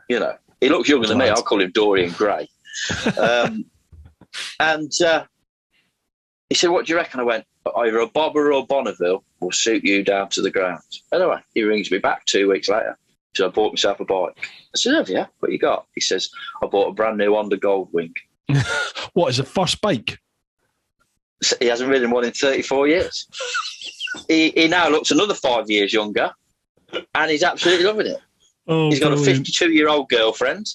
He looks younger than me. I'll call him Dorian Gray. And he said, "What do you reckon?" I went, "Either a Bobber or Bonneville will suit you down to the ground." Anyway, he rings me back 2 weeks later. So I bought myself a bike. I said, "Have you? What you got?" He says, "I bought a brand new Honda Goldwing." What is the first bike? He hasn't ridden one in 34 years. He now looks another 5 years younger, and he's absolutely loving it. Oh, he's got brilliant. a 52-year-old girlfriend,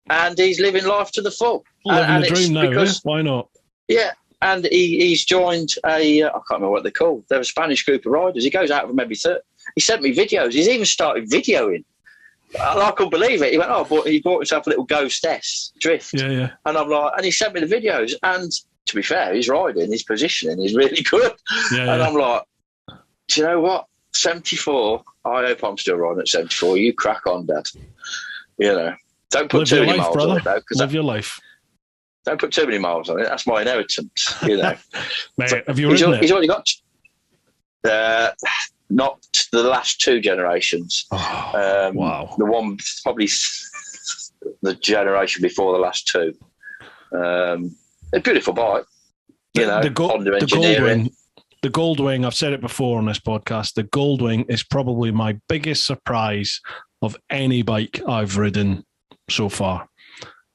and he's living life to the full. Living the dream now, because, why not? Yeah, and he's joined I can't remember what they're called. They're a Spanish group of riders. He goes out with them every third. He sent me videos. He's even started videoing. I couldn't believe it. He went, he bought himself a little Ghost S Drift. Yeah. And I'm like, and he sent me the videos. And to be fair, his riding, his positioning is really good. And I'm like, do you know what? 74. I hope I'm still riding at 74. You crack on, Dad. Don't put too many miles on it, though. Live your life. Don't put too many miles on it. That's my inheritance. Mate, have you ridden it? He's already got. Not the last two generations. Wow. The one, probably the generation before the last two. A beautiful bike. Honda engineering. The Goldwing, I've said it before on this podcast, the Goldwing is probably my biggest surprise of any bike I've ridden so far.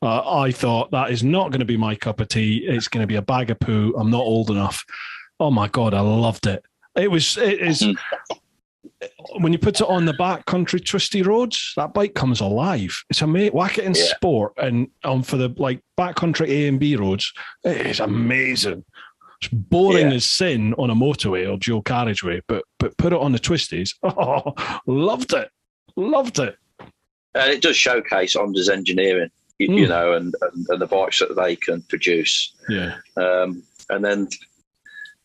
I thought that is not going to be my cup of tea. It's going to be a bag of poo. I'm not old enough. Oh my God, I loved it. It is when you put it on the backcountry twisty roads, that bike comes alive. It's amazing. Whack it in sport and for the backcountry A and B roads, it is amazing. It's boring as sin on a motorway or dual carriageway, but put it on the twisties. Oh, loved it. And it does showcase Honda's engineering, and the bikes that they can produce. Yeah. And then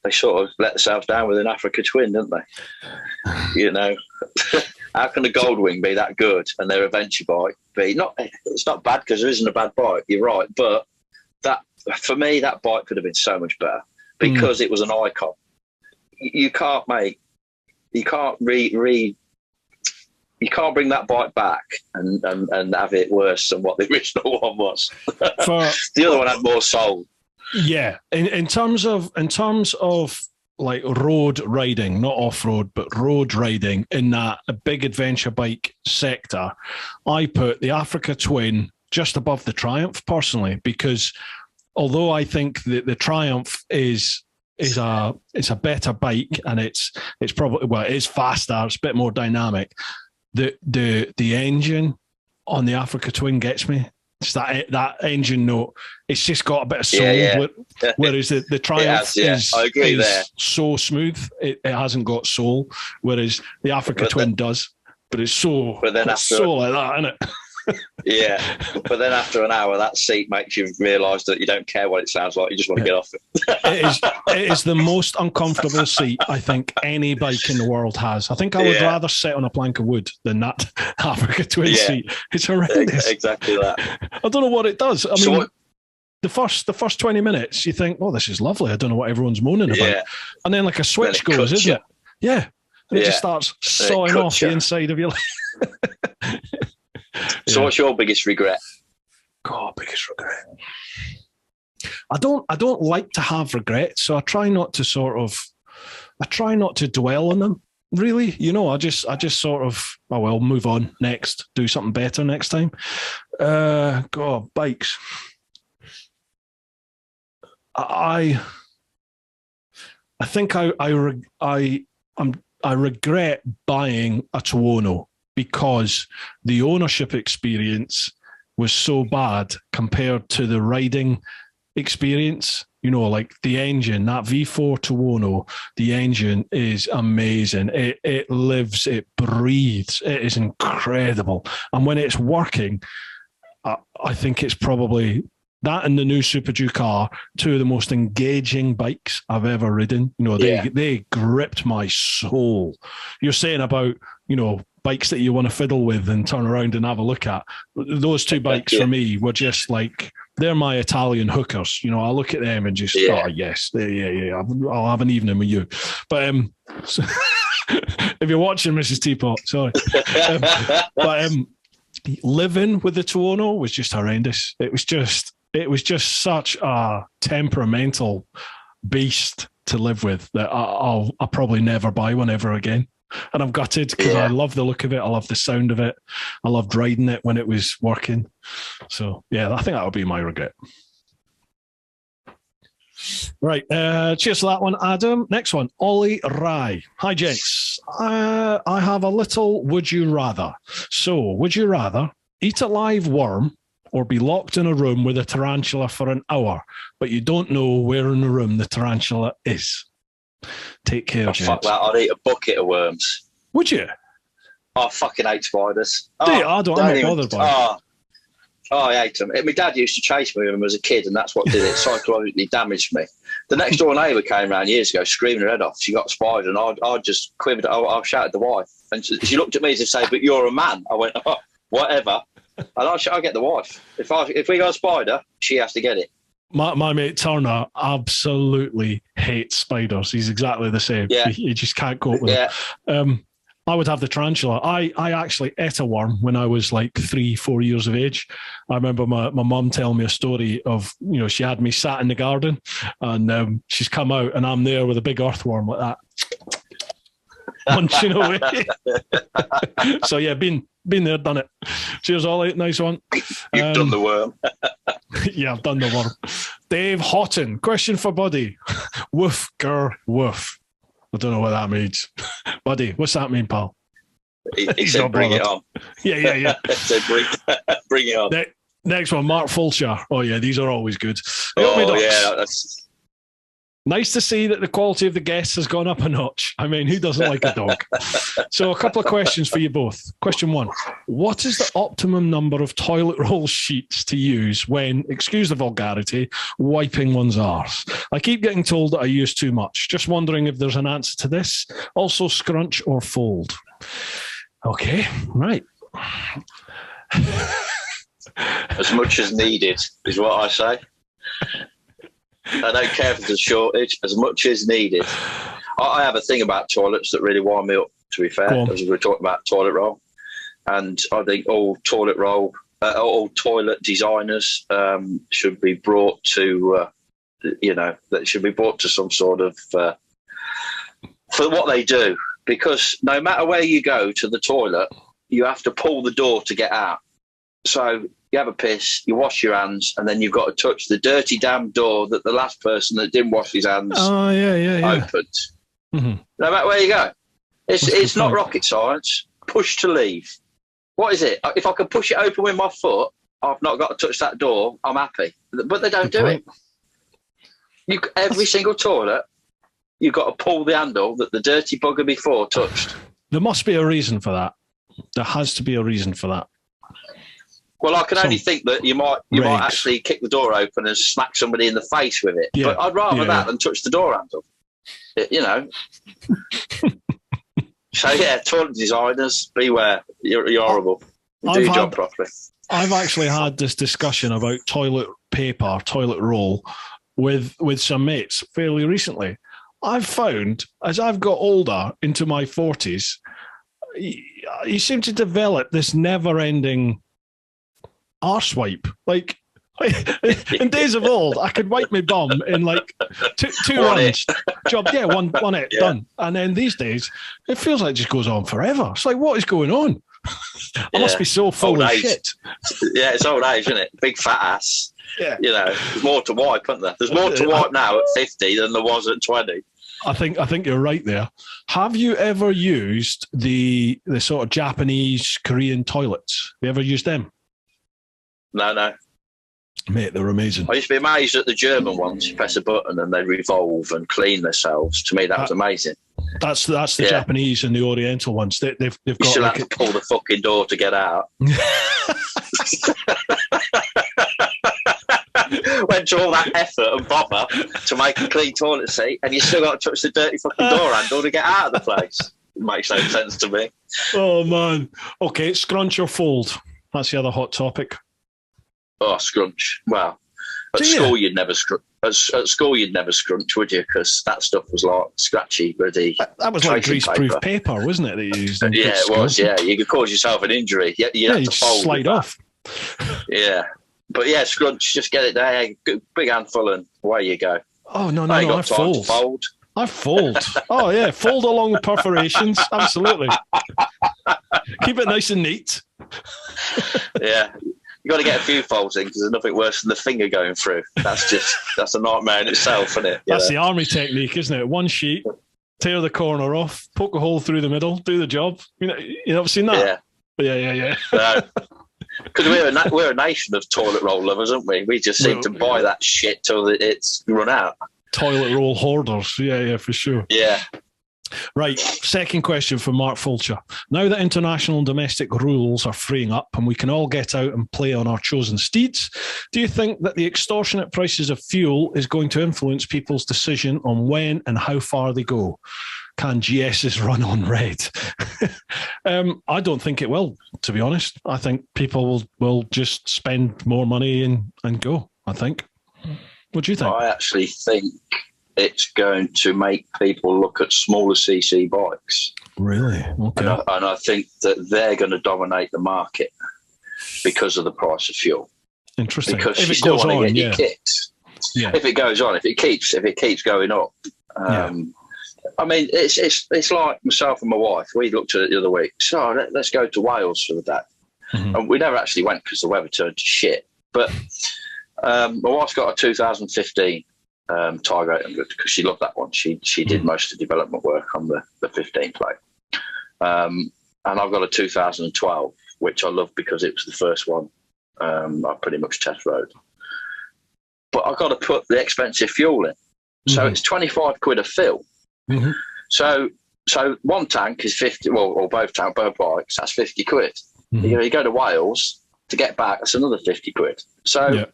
they sort of let themselves down with an Africa Twin, don't they? How can the Goldwing be that good and their adventure bike be not? It's not bad because there isn't a bad bike. You're right, but that for me, that bike could have been so much better because it was an icon. You can't you can't bring that bike back and have it worse than what the original one was. The other one had more soul. Yeah, in terms of like road riding, not off-road, but road riding in that a big adventure bike sector, I put the Africa Twin just above the Triumph personally, because although I think that the Triumph is a better bike and it's probably, it is faster, it's a bit more dynamic. The engine on the Africa Twin gets me. It's that engine note. It's just got a bit of soul. Whereas the Triumph is so smooth. It hasn't got soul. Whereas the Africa Twin does. But it's so. But then after soul like that, isn't it? Yeah, but then after an hour, that seat makes you realise that you don't care what it sounds like. You just want to get off it. It is the most uncomfortable seat I think any bike in the world has. I think I would rather sit on a plank of wood than that Africa Twin seat. It's horrendous. Exactly that. I don't know what it does. I mean, the first 20 minutes, you think, "Oh, this is lovely. I don't know what everyone's moaning about." Yeah. And then like a switch goes, isn't it? Yeah. And it just starts sawing off the inside of your life. So what's your biggest regret? God, biggest regret. I don't like to have regrets, so I try not to dwell on them. Really, I just sort of, move on next, do something better next time. God, bikes. I think I regret buying a Tuono, because the ownership experience was so bad compared to the riding experience. Like the engine, that V4 Tuono, the engine is amazing. It lives, it breathes. It is incredible. And when it's working, I think it's probably that and the new Super Duke are two of the most engaging bikes I've ever ridden. They gripped my soul. You're saying about, bikes that you want to fiddle with and turn around and have a look at. Those two bikes for me were just like they're my Italian hookers. You know, I look at them and just, oh yes, yeah. I'll have an evening with you. But so, if you're watching, Mrs. Teapot, sorry. But living with the Tuono was just horrendous. It was just such a temperamental beast to live with that I'll probably never buy one ever again. And I'm gutted because I love the look of it. I love the sound of it. I loved riding it when it was working. So, yeah, I think that would be my regret. Right. Cheers for that one, Adam. Next one, Ollie Rye. Hi, gents. I have a little would you rather. So, would you rather eat a live worm or be locked in a room with a tarantula for an hour, but you don't know where in the room the tarantula is? Take care, gents. Fuck that. I'd eat a bucket of worms. Would you? I fucking hate spiders. I'm not bothered by it. I hate them. My dad used to chase me when I was a kid, and that's what did it. Psychologically damaged me. The next door neighbour came around years ago, screaming her head off. She got a spider, and I just quivered. I shouted at the wife, and she looked at me as if to say, "But you're a man." I went, "Oh, whatever." And I'll get the wife. If we got a spider, she has to get it. My mate Turner absolutely hates spiders. He's exactly the same. Yeah. He just can't cope with them. I would have the tarantula. I actually ate a worm when I was like 3-4 years of age. I remember my mum telling me a story of, you know, she had me sat in the garden and she's come out and I'm there with a big earthworm like that. Munching away. So yeah, been there, done it. Cheers, Ollie. Nice one. You've done the worm. Yeah, I've done the worm. Dave Houghton. Question for Buddy. Woof, grr, woof. I don't know what that means. Buddy, what's that mean, pal? He said bring it on. Yeah. He said bring it on. Next one, Mark Fulcher. Oh, yeah, these are always good. That's... Nice to see that the quality of the guests has gone up a notch. I mean, who doesn't like a dog? So a couple of questions for you both. Question one, what is the optimum number of toilet roll sheets to use when, excuse the vulgarity, wiping one's arse? I keep getting told that I use too much. Just wondering if there's an answer to this. Also, scrunch or fold? Okay, right. As much as needed is what I say. I don't care if there's a shortage, as much as needed. I have a thing about toilets that really wind me up, to be fair, as we were talking about toilet roll. And I think all toilet designers should be brought to, that should be brought to some sort of, for what they do. Because no matter where you go to the toilet, you have to pull the door to get out. So you have a piss, you wash your hands, and then you've got to touch the dirty damn door that the last person that didn't wash his hands opened. Mm-hmm. No matter where you go. It's not rocket science. Push to leave. What is it? If I can push it open with my foot, I've not got to touch that door, I'm happy. But they don't do it. Every single toilet, you've got to pull the handle that the dirty bugger before touched. There must be a reason for that. There has to be a reason for that. Well, I can only think that you might actually kick the door open and smack somebody in the face with it. Yeah, but I'd rather that than touch the door handle. You know. So yeah, toilet designers, beware. You're horrible. Do your job properly. I've actually had this discussion about toilet paper, toilet roll, with some mates fairly recently. I've found as I've got older into my 40s, you seem to develop this never-ending arsewipe. Like in days of old, I could wipe my bum in like two runs. Job, one hit, done. And then these days, it feels like it just goes on forever. It's like, what is going on? I must be so full of shit. Yeah, it's old age, isn't it? Big fat ass. Yeah. You know, there's more to wipe, isn't there? There's more to wipe now at 50 than there was at 20. I think you're right there. Have you ever used the sort of Japanese, Korean toilets? Have you ever used them? No. Mate, they're amazing. I used to be amazed at the German ones. You press a button and they revolve and clean themselves. To me, that was amazing. That's the Japanese and the Oriental ones. They've got. You still have to pull the fucking door to get out. Went to all that effort and bother to make a clean toilet seat, and you still got to touch the dirty fucking door handle to get out of the place. It makes no sense to me. Oh man. Okay, scrunch or fold? That's the other hot topic. Oh, scrunch. Well, At school, you'd never scrunch, would you? Because that stuff was like scratchy, bloody. That was like greaseproof paper, wasn't it? That you used yeah, it was. Yeah, you could cause yourself an injury. You had to fold slide off. Yeah, but yeah, scrunch. Just get it there, big handful, and away you go. Oh no, I fold. I fold. Oh yeah, fold along the perforations. Absolutely. Keep it nice and neat. Yeah. You got to get a few folds in because there's nothing worse than the finger going through. That's a nightmare in itself, isn't it? That's the army technique, isn't it? One sheet, tear the corner off, poke a hole through the middle, do the job. You ever seen that? Yeah. Because we're a nation of toilet roll lovers, aren't we? We just seem to buy that shit till it's run out. Toilet roll hoarders. Yeah, for sure. Yeah. Right, second question from Mark Fulcher. Now that international and domestic rules are freeing up and we can all get out and play on our chosen steeds, do you think that the extortionate prices of fuel is going to influence people's decision on when and how far they go? Can GSs run on red? I don't think it will, to be honest. I think people will just spend more money and go, I think. What do you think? I actually think it's going to make people look at smaller CC bikes. Really? Okay. And I think that they're going to dominate the market because of the price of fuel. Interesting. Because if you still want to get your kicks. Yeah. If it goes on, if it keeps going up. I mean, it's like myself and my wife. We looked at it the other week. So let's go to Wales for the day. Mm-hmm. And we never actually went because the weather turned to shit. But my wife's got a 2015 Tiger 800 because she loved that one. She did most of the development work on the 15 plate. And I've got a 2012, which I love because it was the first one I pretty much test rode. But I've got to put the expensive fuel in. So it's 25 quid a fill. Mm-hmm. So one tank is 50, or both bikes, that's 50 quid. Mm-hmm. You go to Wales to get back, that's another 50 quid. So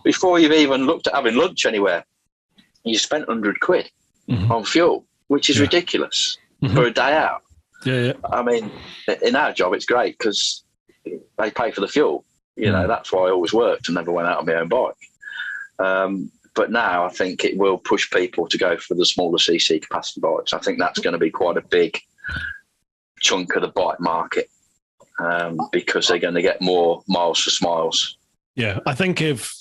before you've even looked at having lunch anywhere, you spent 100 quid on fuel, which is ridiculous for a day out. Yeah. I mean, in our job, it's great because they pay for the fuel. You know, that's why I always worked and never went out on my own bike. But now I think it will push people to go for the smaller CC capacity bikes. I think that's going to be quite a big chunk of the bike market because they're going to get more miles for smiles. Yeah, I think if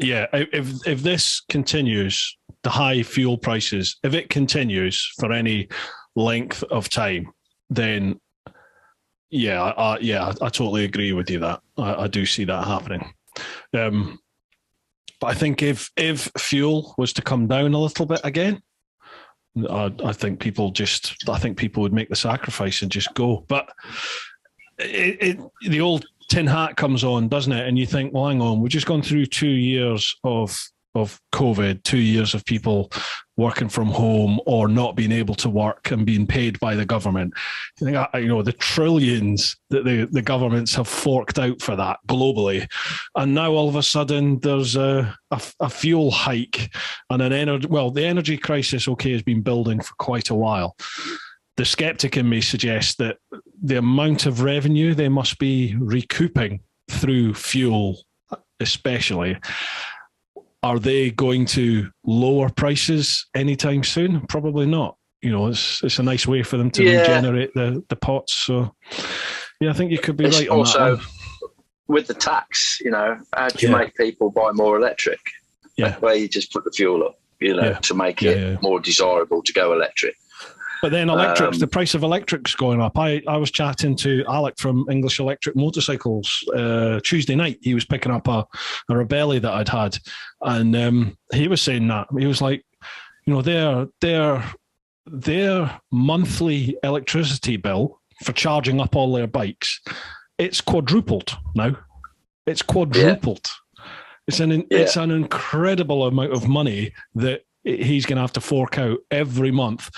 this continues, the high fuel prices, if it continues for any length of time, then I totally agree with you that I do see that happening. But I think if fuel was to come down a little bit again, I think people would make the sacrifice and just go. But the old tin hat comes on, doesn't it? And you think, well, hang on, we've just gone through 2 years of COVID, 2 years of people working from home or not being able to work and being paid by the government. You think, the trillions that the governments have forked out for that globally. And now all of a sudden there's a fuel hike and the energy crisis, has been building for quite a while. The skeptic in me suggests that the amount of revenue they must be recouping through fuel, especially, are they going to lower prices anytime soon? Probably not. It's a nice way for them to regenerate the pots. So, I think you could be right on that one. Also, with the tax, how do you make people buy more electric? Yeah. Where you just put the fuel up, to make it more desirable to go electric. But then the price of electric's going up. I was chatting to Alec from English Electric Motorcycles Tuesday night. He was picking up a Rebelli that I'd had. And he was saying that. He was like, their monthly electricity bill for charging up all their bikes, it's quadrupled now. It's quadrupled. Yeah. It's an incredible amount of money that he's going to have to fork out every month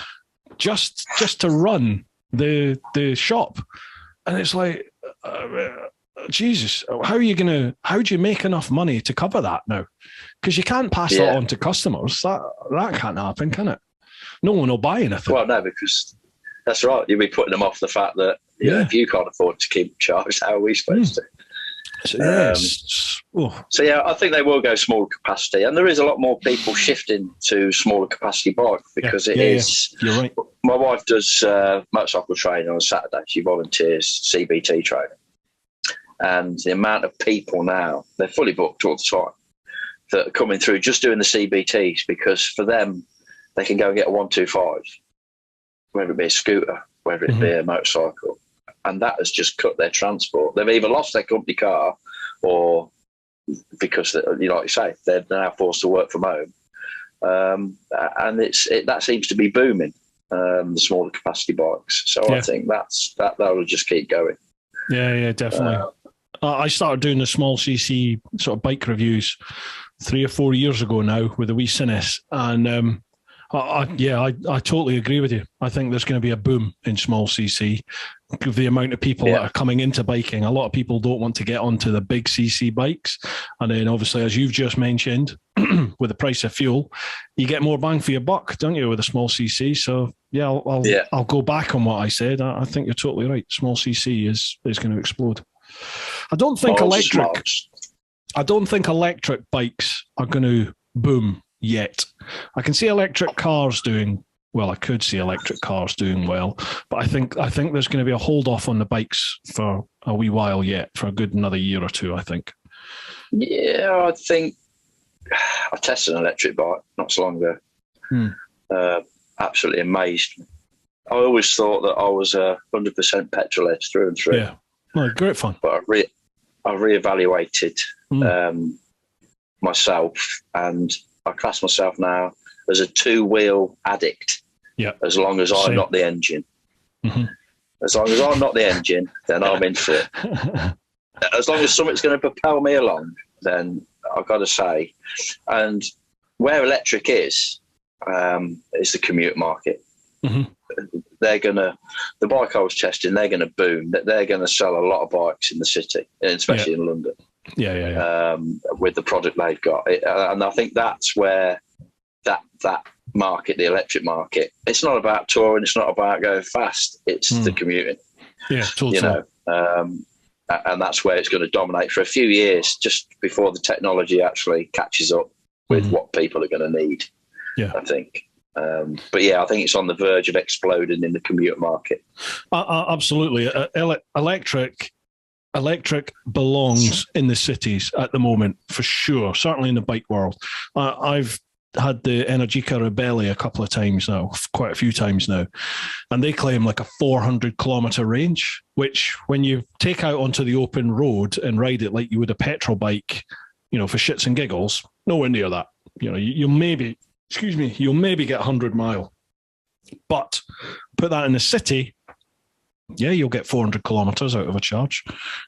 just to run the shop. And it's like, Jesus, how do you make enough money to cover that now? Because you can't pass that on to customers. That can't happen, can it? No one will buy anything. Well, no, because that's right. You'll be putting them off the fact that if you can't afford to keep charged, how are we supposed to? So, yes. So yeah, I think they will go smaller capacity, and there is a lot more people shifting to smaller capacity bikes because it is. Yeah. You're right. My wife does motorcycle training on Saturday. She volunteers CBT training, and the amount of people now, they're fully booked all the time, that are coming through just doing the CBTs, because for them they can go and get a 125, whether it be a scooter, whether it be a motorcycle, and that has just cut their transport. They've either lost their company car, or because, like you say, they're now forced to work from home, and that seems to be booming, the smaller capacity bikes. So I think that will just keep going. Yeah, definitely. I started doing the small CC sort of bike reviews 3 or 4 years ago now with the wee Sinus, and I totally agree with you. I think there's going to be a boom in small CC. The amount of people that are coming into biking, a lot of people don't want to get onto the big CC bikes, and then obviously, as you've just mentioned, with the price of fuel, you get more bang for your buck, don't you, with a small CC? So I'll go back on what I said. I think you're totally right. Small CC is going to explode. I don't think electric bikes are going to boom yet. I can see electric cars doing well. I could see electric cars doing well, but I think there's going to be a hold off on the bikes for a wee while yet, for a good another year or two, I think. Yeah, I think I tested an electric bike not so long ago. Absolutely amazed me. I always thought that I was 100% petrol head through and through. Yeah, well, great fun. But I reevaluated myself, and I class myself now as a two-wheel addict. Yeah. As long as I'm not the engine. As long as I'm not the engine, then I'm in for it. As long as something's going to propel me along, then I've got to say. And where electric is the commute market. They're going to, the bike I was testing, they're going to boom. They're going to sell a lot of bikes in the city, especially in London. With the product they've got. And I think that's where that market, the electric market, it's not about touring, it's not about going fast, it's the commuting. Yeah, totally. You know, and that's where it's going to dominate for a few years, just before the technology actually catches up with what people are going to need. Yeah, I think. But yeah, I think it's on the verge of exploding in the commute market. Absolutely. Electric belongs in the cities at the moment, for sure, certainly in the bike world. I've had the Energica Rebelle a couple of times now, quite a few times now, and they claim like a 400-kilometre range, which when you take out onto the open road and ride it like you would a petrol bike, you know, for shits and giggles, nowhere near that. You know, you'll maybe get 100 mile, but put that in the city, you'll get 400 kilometres out of a charge.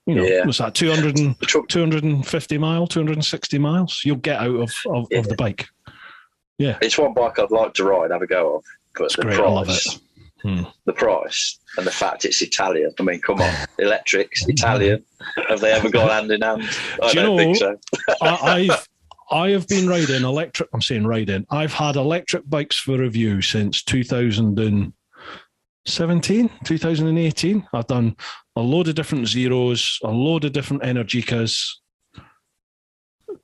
You know, what's that, 250 miles, 260 miles you'll get out of the bike. Yeah, it's one bike I'd like to ride, have a go of, but the price, I love it. The price and the fact it's Italian. I mean, come on, electrics, Italian. Have they ever gone hand in hand? I don't think so. I have been riding electric. I'm saying riding. I've had electric bikes for review since 2017, 2018. I've done a load of different Zeros, a load of different Energicas,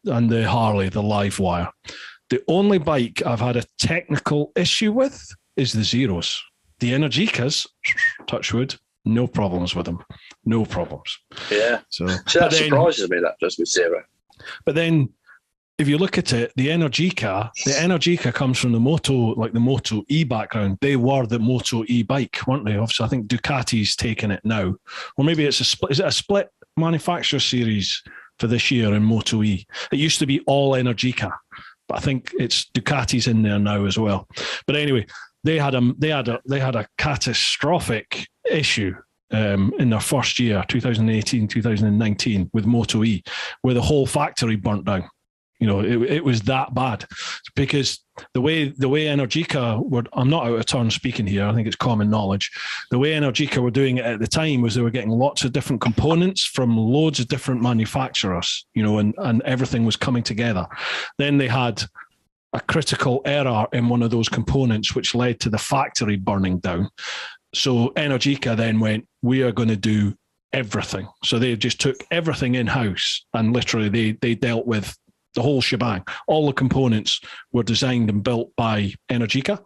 and the Harley, the Livewire. The only bike I've had a technical issue with is the Zeros. The Energicas, touch wood, no problems with them. No problems. Yeah. So that surprises me, that does with Zero. But then, if you look at it, the Energica comes from the Moto E background. They were the Moto E bike, weren't they? Obviously, I think Ducati's taken it now. Or maybe it's is it a split manufacturer series for this year in Moto E? It used to be all Energica, but I think it's Ducati's in there now as well. But anyway, they had a catastrophic issue in their first year, 2018, 2019, with Moto E, where the whole factory burnt down. You know, it was that bad, because the way Energica were, I'm not out of turn speaking here, I think it's common knowledge, the way Energica were doing it at the time was they were getting lots of different components from loads of different manufacturers, you know, and everything was coming together. Then they had a critical error in one of those components, which led to the factory burning down. So Energica then went, we are going to do everything. So they just took everything in-house, and literally they dealt with the whole shebang. All the components were designed and built by Energica.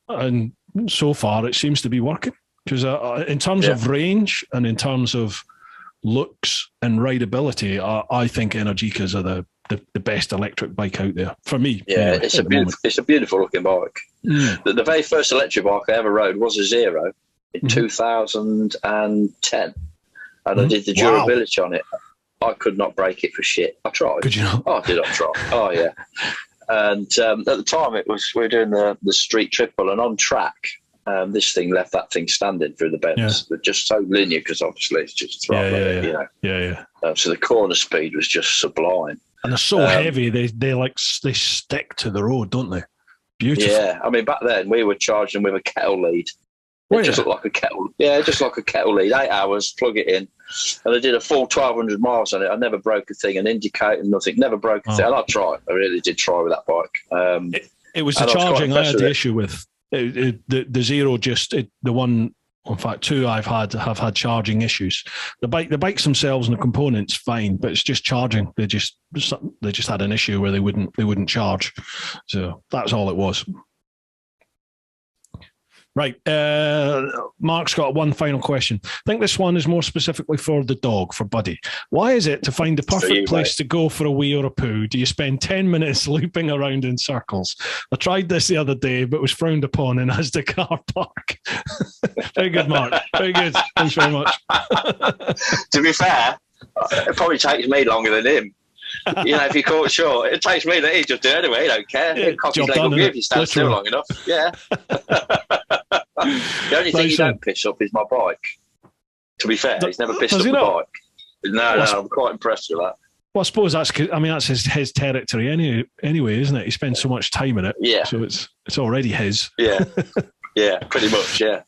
And so far, it seems to be working. Because in terms of range and in terms of looks and rideability, I think Energicas are the best electric bike out there for me. Yeah, anyway, it's a beautiful looking bike. The very first electric bike I ever rode was a Zero in 2010, and I did the durability on it. I could not break it for shit. I tried. Could you not? Oh, did I try? Oh yeah. And at the time, we were doing the street triple, and on track, this thing left that thing standing through the bends. But just so linear, because obviously it's just throttle, you know. So the corner speed was just sublime. And they're so heavy, they stick to the road, don't they? Beautiful. Yeah, I mean, back then we were charging with a kettle lead. It just looked like a kettle. Yeah, just like a kettle lead. 8 hours, plug it in, and I did a full 1,200 miles on it. I never broke a thing, an indicator, nothing. Never broke a thing. And I tried. I really did try with that bike. It was the charging I had the issue with. The Zero, the one. In fact, two have had charging issues. The bikes themselves and the components fine, but it's just charging. They just had an issue where they wouldn't charge. So that's all it was. Right. Mark's got one final question. I think this one is more specifically for the dog, for Buddy. Why is it to find the perfect place to go for a wee or a poo, do you spend 10 minutes looping around in circles? I tried this the other day, but was frowned upon in Asda car park. Very good, Mark. Very good. Thanks very much. To be fair, it probably takes me longer than him. You know, if you caught short, it takes me that he just do it anyway. He don't care. He'll cock his leg up if you stand still long enough. Yeah. The only thing he don't piss up is my bike. To be fair, he's never pissed up the bike. No, I'm quite impressed with that. Well, I suppose that's his territory anyway, isn't it? He spends so much time in it. Yeah. So it's already his. Yeah. Yeah, pretty much, yeah.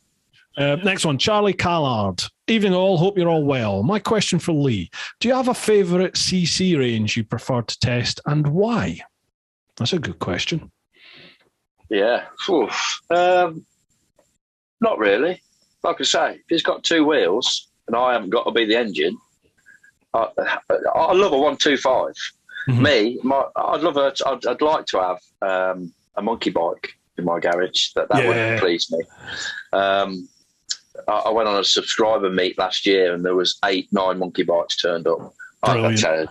Next one, Charlie Callard. Evening all, hope you're all well. My question for Lee, do you have a favourite CC range you prefer to test and why? That's a good question. Yeah. Not really. Like I say, if he's got two wheels and I haven't got to be the engine, I love a 125. Me, I'd like to have a monkey bike in my garage. That would please me. I went on a subscriber meet last year and there was 8-9 monkey bikes turned up. I'd tell you,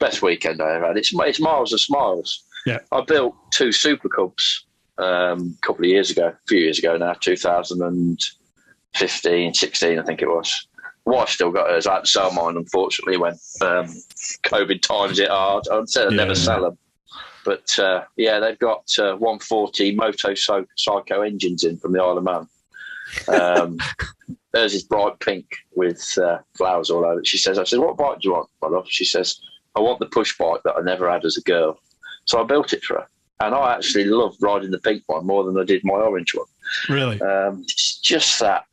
best weekend I ever had. It's miles and smiles. Yeah. I built 2 Super Cubs a few years ago now, 2015, 16, I think it was. Wife still got hers. I had to sell mine, unfortunately, when COVID times it hard. I'd say I'd never sell them. But, they've got 140 Moto Psycho engines in from the Isle of Man. There's this bright pink with flowers all over it. I said, what bike do you want, my love? She says, I want the push bike that I never had as a girl. So I built it for her. And I actually loved riding the pink one more than I did my orange one. Really? It's just that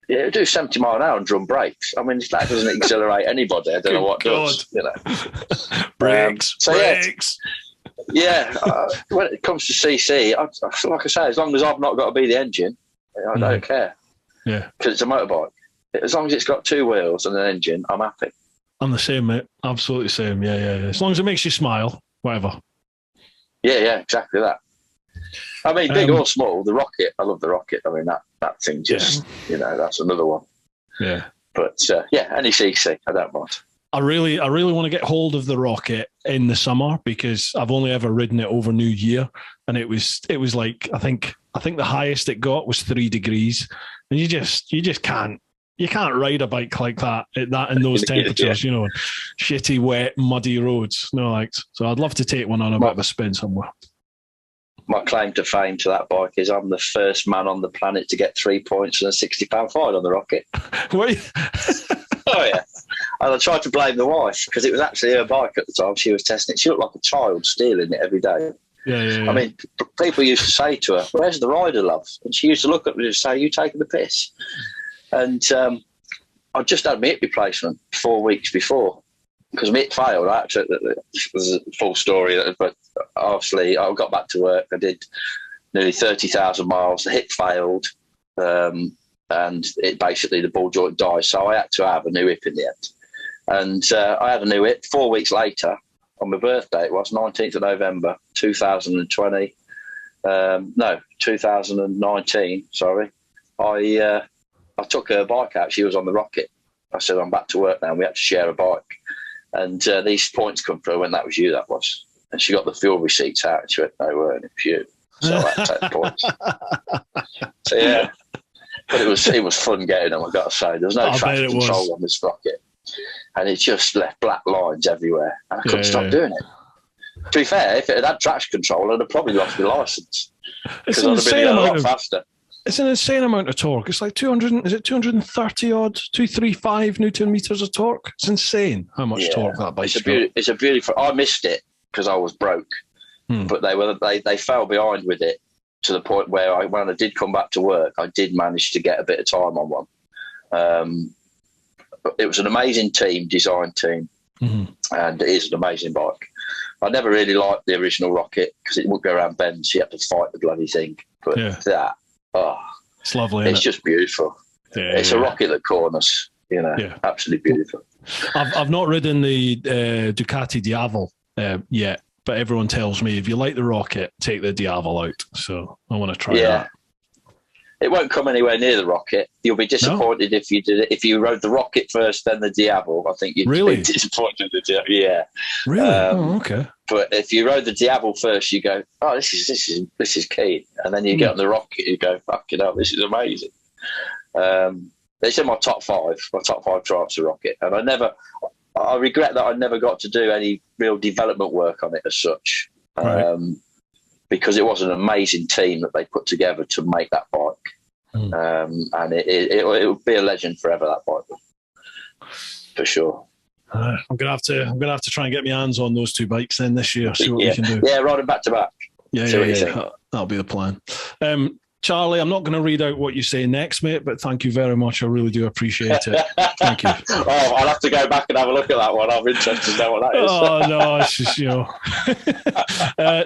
it'll do 70 mile an hour on drum brakes. I mean, if that doesn't exhilarate anybody, I don't know what does. You know, brakes. Yeah. When it comes to CC, like I say, as long as I've not got to be the engine, I don't care. Yeah, because it's a motorbike. As long as it's got 2 wheels and an engine, I'm happy. I'm the same, mate. Absolutely same. Yeah. As long as it makes you smile, whatever. Yeah, exactly that. I mean, big or small, the Rocket. I love the Rocket. I mean, that thing just, that's another one. Yeah. But any CC, I don't mind. I really want to get hold of the Rocket in the summer because I've only ever ridden it over New Year, and it was like I think the highest it got was 3 degrees, and you just can't ride a bike like that in those temperatures, shitty, wet, muddy roads. So I'd love to take one on a bit of a spin somewhere. My claim to fame to that bike is I'm the first man on the planet to get 3 points and a £60 fine on the Rocket. What? Oh, yeah. And I tried to blame the wife because it was actually her bike at the time. She was testing it. She looked like a child stealing it every day. Yeah. I mean, people used to say to her, "Where's the rider, love?" And she used to look at me and say, "Are you taking the piss?" And I just had my hip replacement 4 weeks before because my hip failed. It was a full story, but obviously I got back to work. I did nearly 30,000 miles. The hip failed. and it basically the ball joint dies. So I had to have a new hip in the end. And I had a new hip 4 weeks later on my birthday. It was 19th of November, 2020. 2019, sorry. I took her bike out. She was on the Rocket. I said, I'm back to work now. We had to share a bike. And these points come through when that was you, that was. And she got the fuel receipts out and she went, no, weren't it was you. So I had to take the points. So, yeah. But it was fun getting them, I've got to say. There was no traction control on this Rocket. And it just left black lines everywhere. And I couldn't stop doing it. To be fair, if it had traction control, I'd have probably lost my licence. Because I'd have been a lot faster. It's an insane amount of torque. It's like 230 odd, 235 Newton meters of torque. It's insane how much torque that bike's got. It's a beautiful. I missed it because I was broke, but they fell behind with it to the point where when I did come back to work, I did manage to get a bit of time on one. But it was an amazing design team, and it is an amazing bike. I never really liked the original Rocket because it wouldn't go around bends. You had to fight the bloody thing. But that. Oh, it's lovely. It's just beautiful. Yeah, it's a Rocket that corners, absolutely beautiful. I've not ridden the Ducati Diavel yet, but everyone tells me if you like the Rocket, take the Diavel out. So I want to try that. It won't come anywhere near the Rocket. You'll be disappointed if you did it. If you rode the Rocket first, then the Diavel. I think you'd be disappointed. Yeah. Really? Okay. But if you rode the Diavel first, you go, oh, this is key. And then you get on the Rocket, you go, fucking hell, this is amazing. It's in my top five. My top five triumphs of Rocket, and I regret that I never got to do any real development work on it as such. Right. Because it was an amazing team that they put together to make that bike. And it would be a legend forever, that bike. For sure. I'm gonna have to try and get my hands on those two bikes then this year. See what we can do. Yeah, ride them back to back. Yeah. That'll be the plan. Charlie, I'm not going to read out what you say next, mate, but thank you very much. I really do appreciate it. Thank you. Oh, I'll have to go back and have a look at that one. I'm interested to know what that is. Oh, no, it's just,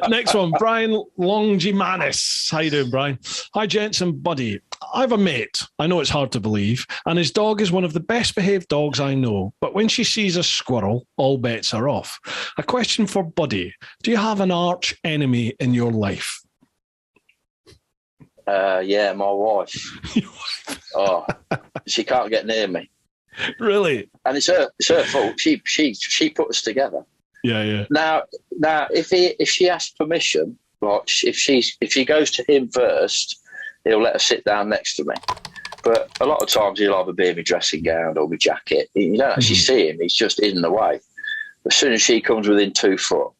next one, Brian Longimanis. How you doing, Brian? Hi, gents and buddy. I have a mate, I know it's hard to believe, and his dog is one of the best behaved dogs I know, but when she sees a squirrel, all bets are off. A question for Buddy. Do you have an arch enemy in your life? Yeah, my wife. Oh, she can't get near me. Really? And it's her fault. She put us together. Yeah. Now, if she asks permission, like if she goes to him first, he'll let her sit down next to me. But a lot of times he'll either be in my dressing gown or my jacket. You don't actually see him. He's just in the way. As soon as she comes within 2 foot,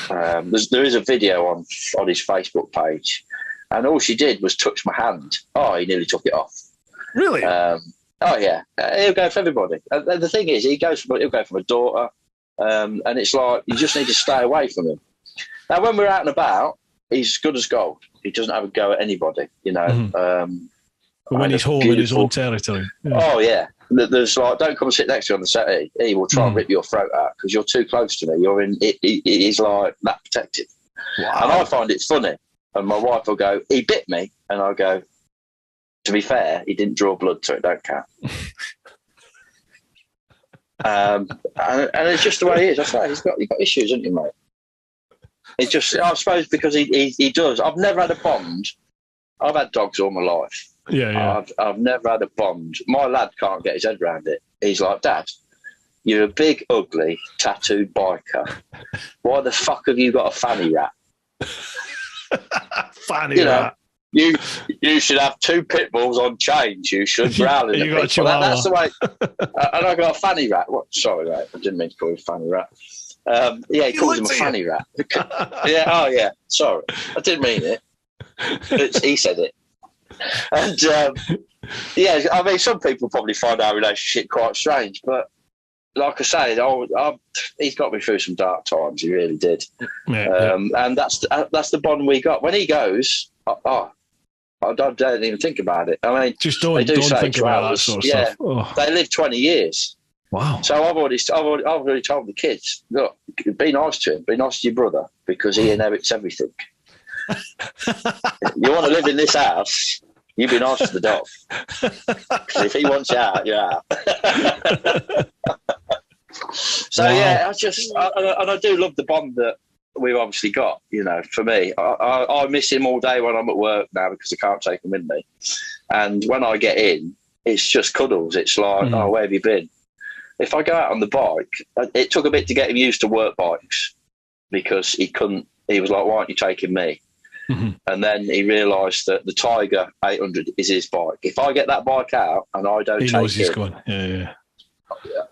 there is a video on his Facebook page. And all she did was touch my hand. Oh, he nearly took it off. Really? Oh, yeah. He'll go for everybody. And the thing is, he'll go for a daughter. And it's like, you just need to stay away from him. Now, when we're out and about, he's good as gold. He doesn't have a go at anybody, But when he's home in his own territory. Yeah. Oh, yeah. There's like, don't come and sit next to you on the settee. He will try and rip your throat out because you're too close to me. He's like that protective. Wow. And I find it funny. And my wife will go, he bit me. And I'll go, to be fair, he didn't draw blood, so it don't count. And it's just the way he is. I say, he's got issues, hasn't he, mate? It's just, I suppose, because he does. I've never had a bond. I've had dogs all my life. Yeah. I've never had a bond. My lad can't get his head around it. He's like, Dad, you're a big, ugly, tattooed biker. Why the fuck have you got a fanny rat? Fanny rat. You should have 2 pit bulls on chains. You should growling. You got a chihuahua. That's the way. And I got a fanny rat. What? Sorry, mate. I didn't mean to call him a fanny rat. Yeah, he calls him a fanny rat. Yeah. Oh, yeah. Sorry, I didn't mean it. He said it. And yeah, I mean, some people probably find our relationship quite strange, but like I say, he's got me through some dark times. He really did. Yeah. And that's the bond we got. When he goes, I don't even think about it. I mean, just don't think about that sort of stuff. Oh. They live 20 years. Wow. So I've already told the kids, look, be nice to him, be nice to your brother, because he inherits everything. You want to live in this house, You be nice to the dog. Because if he wants you out, you're out. So, yeah, I do love the bond that we've obviously got, you know, for me. I miss him all day when I'm at work now because I can't take him with me. And when I get in, it's just cuddles. It's like, oh, where have you been? If I go out on the bike, it took a bit to get him used to work bikes because he was like, why aren't you taking me? Mm-hmm. And then he realised that the Tiger 800 is his bike. If I get that bike out and I don't take him, he's gone. Yeah.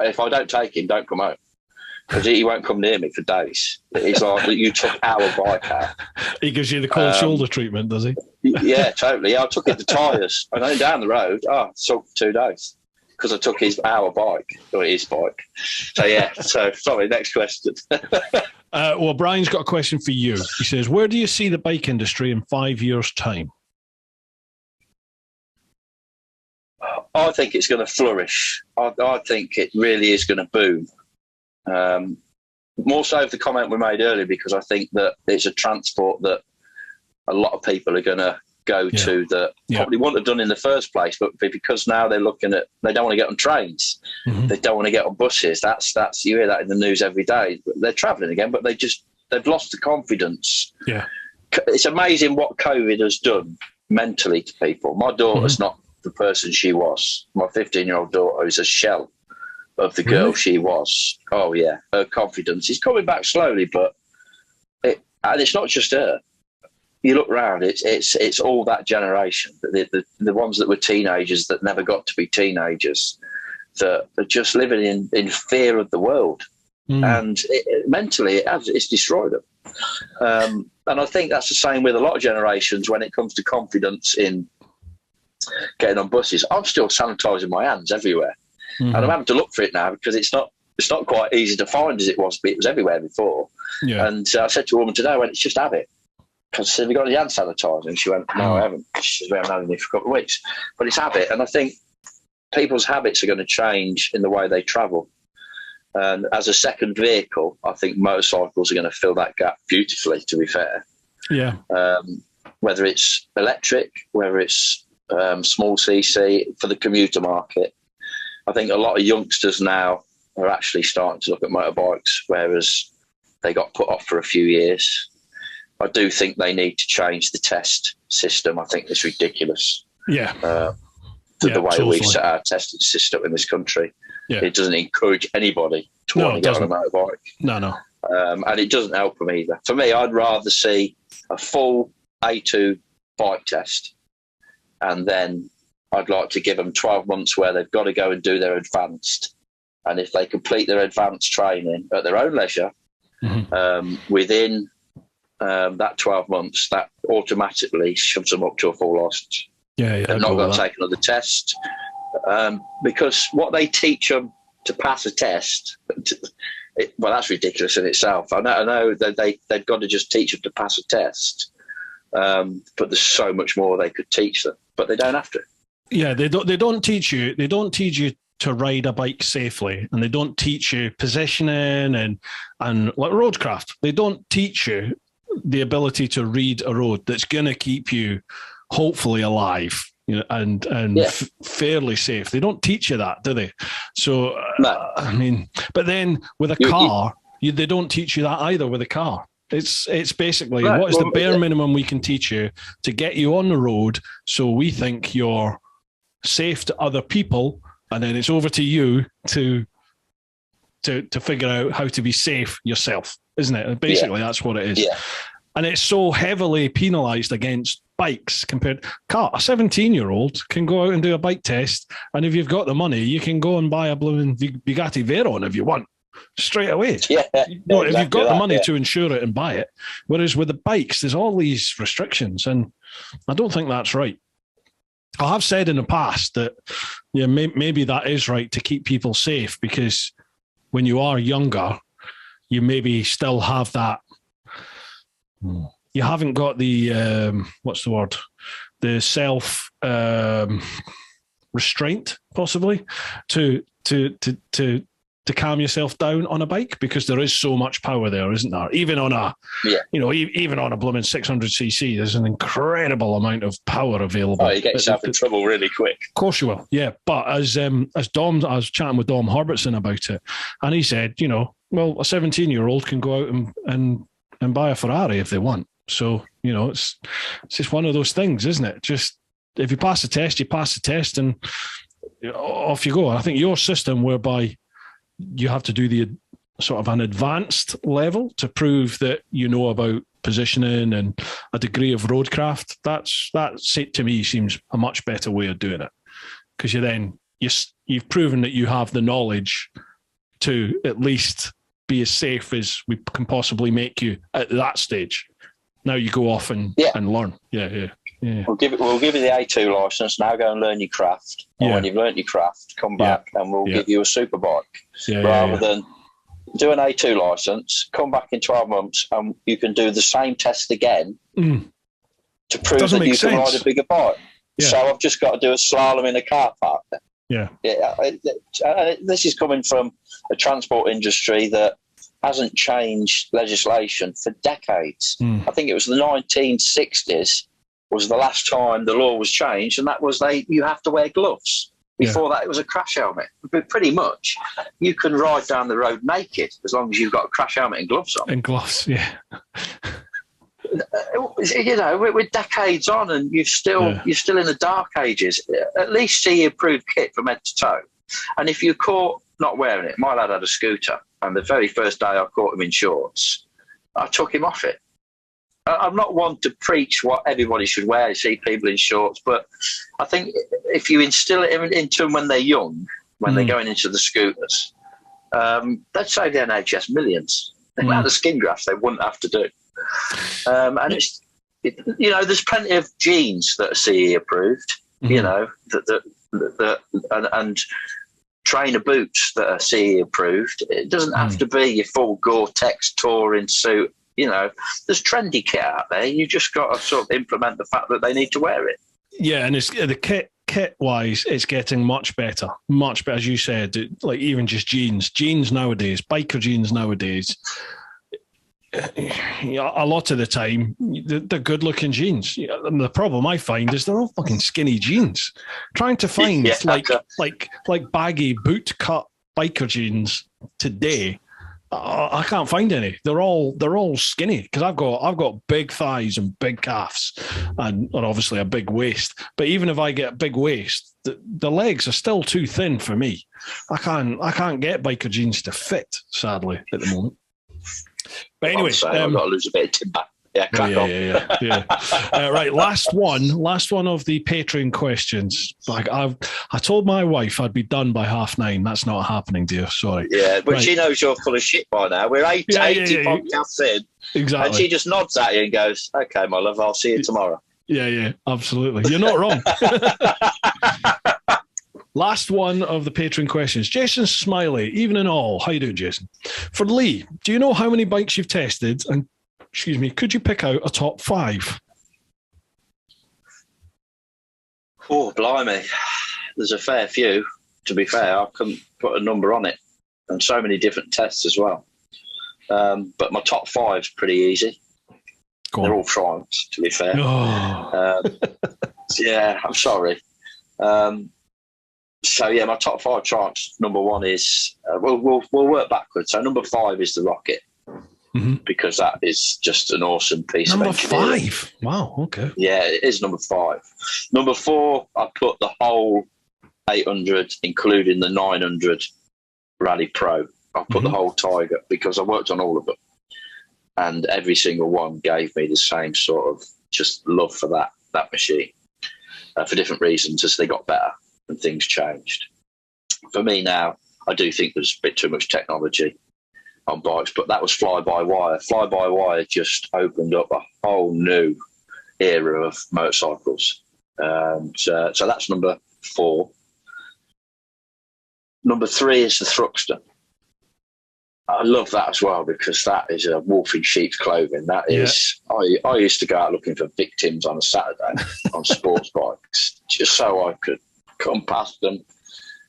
If I don't take him, don't come home. Because he won't come near me for days. He's like, you took our bike out. He gives you the cold shoulder treatment, does he? Yeah, totally. I took it to tyres. And then down the road, took 2 days. Because I took our bike, or his bike. So, yeah. So, sorry, next question. Well, Brian's got a question for you. He says, where do you see the bike industry in 5 years' time? I think it's going to flourish. I think it really is going to boom. More so the comment we made earlier, because I think that it's a transport that a lot of people are going to go to that probably wouldn't have done in the first place, but because now they're looking at, they don't want to get on trains, they don't want to get on buses. That's you hear that in the news every day. They're travelling again, but they've lost the confidence. Yeah, it's amazing what COVID has done mentally to people. My daughter's not the person she was. My 15-year-old daughter is a shell of the girl she was. Oh yeah, her confidence is coming back slowly, but and it's not just her. You look round, it's all that generation, the ones that were teenagers that never got to be teenagers, that are just living in fear of the world, and mentally it's destroyed them. And I think that's the same with a lot of generations when it comes to confidence in getting on buses. I'm still sanitising my hands everywhere. And I'm having to look for it now because it's not quite easy to find as it was, but it was everywhere before. Yeah. And I said to a woman today, it's just have it. Because I said, have you got any hand sanitizer? And she went, no, I haven't. She said, we haven't had any for a couple of weeks. But it's habit. And I think people's habits are going to change in the way they travel. And as a second vehicle, I think motorcycles are going to fill that gap beautifully, to be fair. Yeah. Whether it's electric, whether it's small CC for the commuter market. I think a lot of youngsters now are actually starting to look at motorbikes, whereas they got put off for a few years. I do think they need to change the test system. I think it's ridiculous. Yeah. The way we've set our testing system in this country. Yeah. It doesn't encourage anybody to want to get on a motorbike. No. And it doesn't help them either. For me, I'd rather see a full A2 bike test, and then I'd like to give them 12 months where they've got to go and do their advanced. And if they complete their advanced training at their own leisure, within that 12 months, that automatically shoves them up to a full license. Yeah, they've not got to take another test. Because what they teach them to pass a test, that's ridiculous in itself. I know that they've got to just teach them to pass a test, but there's so much more they could teach them, but they don't have to. Yeah, they don't teach you to ride a bike safely, and they don't teach you positioning and like roadcraft. They don't teach you the ability to read a road that's going to keep you hopefully alive, and fairly safe. They don't teach you that, do they? So, no. I mean, but then with a car, they don't teach you that either with a car. It's basically, what is the bare minimum we can teach you to get you on the road so we think you're safe to other people, and then it's over to you to figure out how to be safe yourself, isn't it? Basically, that's what it is. Yeah. And it's so heavily penalised against bikes compared to car. A 17-year-old can go out and do a bike test, and if you've got the money, you can go and buy a blooming Bugatti Veyron if you want, straight away. Yeah, if you've got the money to insure it and buy it. Whereas with the bikes, there's all these restrictions, and I don't think that's right. I have said in the past that maybe that is right to keep people safe, because when you are younger, you maybe still have that. You haven't got the what's the word? The self restraint, possibly, to to calm yourself down on a bike, because there is so much power there, isn't there? Even on a, even on a blooming 600cc, there's an incredible amount of power available. Oh, you get yourself in trouble really quick. Of course you will, yeah. But as Dom, I was chatting with Dom Herbertson about it, and he said, well, a 17-year-old can go out and buy a Ferrari if they want. So, it's just one of those things, isn't it? Just if you pass the test, you pass the test, and off you go. I think your system, whereby you have to do the sort of an advanced level to prove that you know about positioning and a degree of roadcraft, that to me seems a much better way of doing it, because you've proven that you have the knowledge to at least be as safe as we can possibly make you at that stage. Now you go off and learn. Yeah. We'll give you the A2 license. Now go and learn your craft. And when you've learned your craft, come back and we'll give you a super bike. Rather than do an A2 license, come back in 12 months and you can do the same test again to prove that you can ride a bigger bike. So I've just got to do a slalom in a car park. This is coming from a transport industry that hasn't changed legislation for decades. I think it was the 1960s was the last time the law was changed, and that was you have to wear gloves. Before that, it was a crash helmet. But pretty much, you can ride down the road naked as long as you've got a crash helmet and gloves on. And gloves, yeah. We're decades on, and you're still in the dark ages. At least see approved kit from head to toe. And if you're caught not wearing it, my lad had a scooter, and the very first day I caught him in shorts, I took him off it. I'm not one to preach what everybody should wear. You see people in shorts, but I think if you instill it into them when they're young, when they're going into the scooters, they'd save the NHS millions. The amount of skin grafts they wouldn't have to do. And there's plenty of jeans that are CE approved. And trainer boots that are CE approved. It doesn't have to be your full Gore-Tex touring suit. There's trendy kit out there. You just got to sort of implement the fact that they need to wear it. Yeah, and it's the kit wise, it's getting much better, as you said. Like even just jeans nowadays, biker jeans nowadays. A lot of the time, they're good looking jeans. And the problem I find is they're all fucking skinny jeans. Trying to find like baggy boot cut biker jeans today. I can't find any. They're all skinny, because I've got big thighs and big calves, and obviously a big waist. But even if I get a big waist, the legs are still too thin for me. I can't get biker jeans to fit, sadly, at the moment. But anyway, I've got to lose a bit of timber. Yeah, crack on. Right, last one of the Patreon questions. Like I told my wife I'd be done by 9:30. That's not happening, dear. Sorry. Yeah, but she knows you're full of shit by now. We're 80 podcasts in. Exactly. And she just nods at you and goes, "Okay, my love, I'll see you tomorrow." Yeah, absolutely. You're not wrong. Last one of the Patreon questions. Jason Smiley, even in all. How you doing, Jason? For Lee, do you know how many bikes you've tested? And could you pick out a top 5? Oh, blimey. There's a fair few, to be fair. I couldn't put a number on it. And so many different tests as well. But my top 5's pretty easy. They're all triumphs, to be fair. Oh. Yeah, I'm sorry. My top 5 triumphs. Number 1 is, we'll work backwards. So number 5 is the Rocket. Because that is just an awesome piece of engineering. Number 5? Wow, okay. Yeah, it is number 5. Number 4, I put the whole 800, including the 900 Rally Pro. I put the whole Tiger, because I worked on all of them. And every single one gave me the same sort of just love for that machine. For different reasons, as they got better and things changed. For me now, I do think there's a bit too much technology on bikes, but that was fly-by-wire. Fly-by-wire just opened up a whole new era of motorcycles. So that's number 4. Number 3 is the Thruxton. I love that as well, because that is a wolf in sheep's clothing. That is, I used to go out looking for victims on a Saturday on sports bikes, just so I could come past them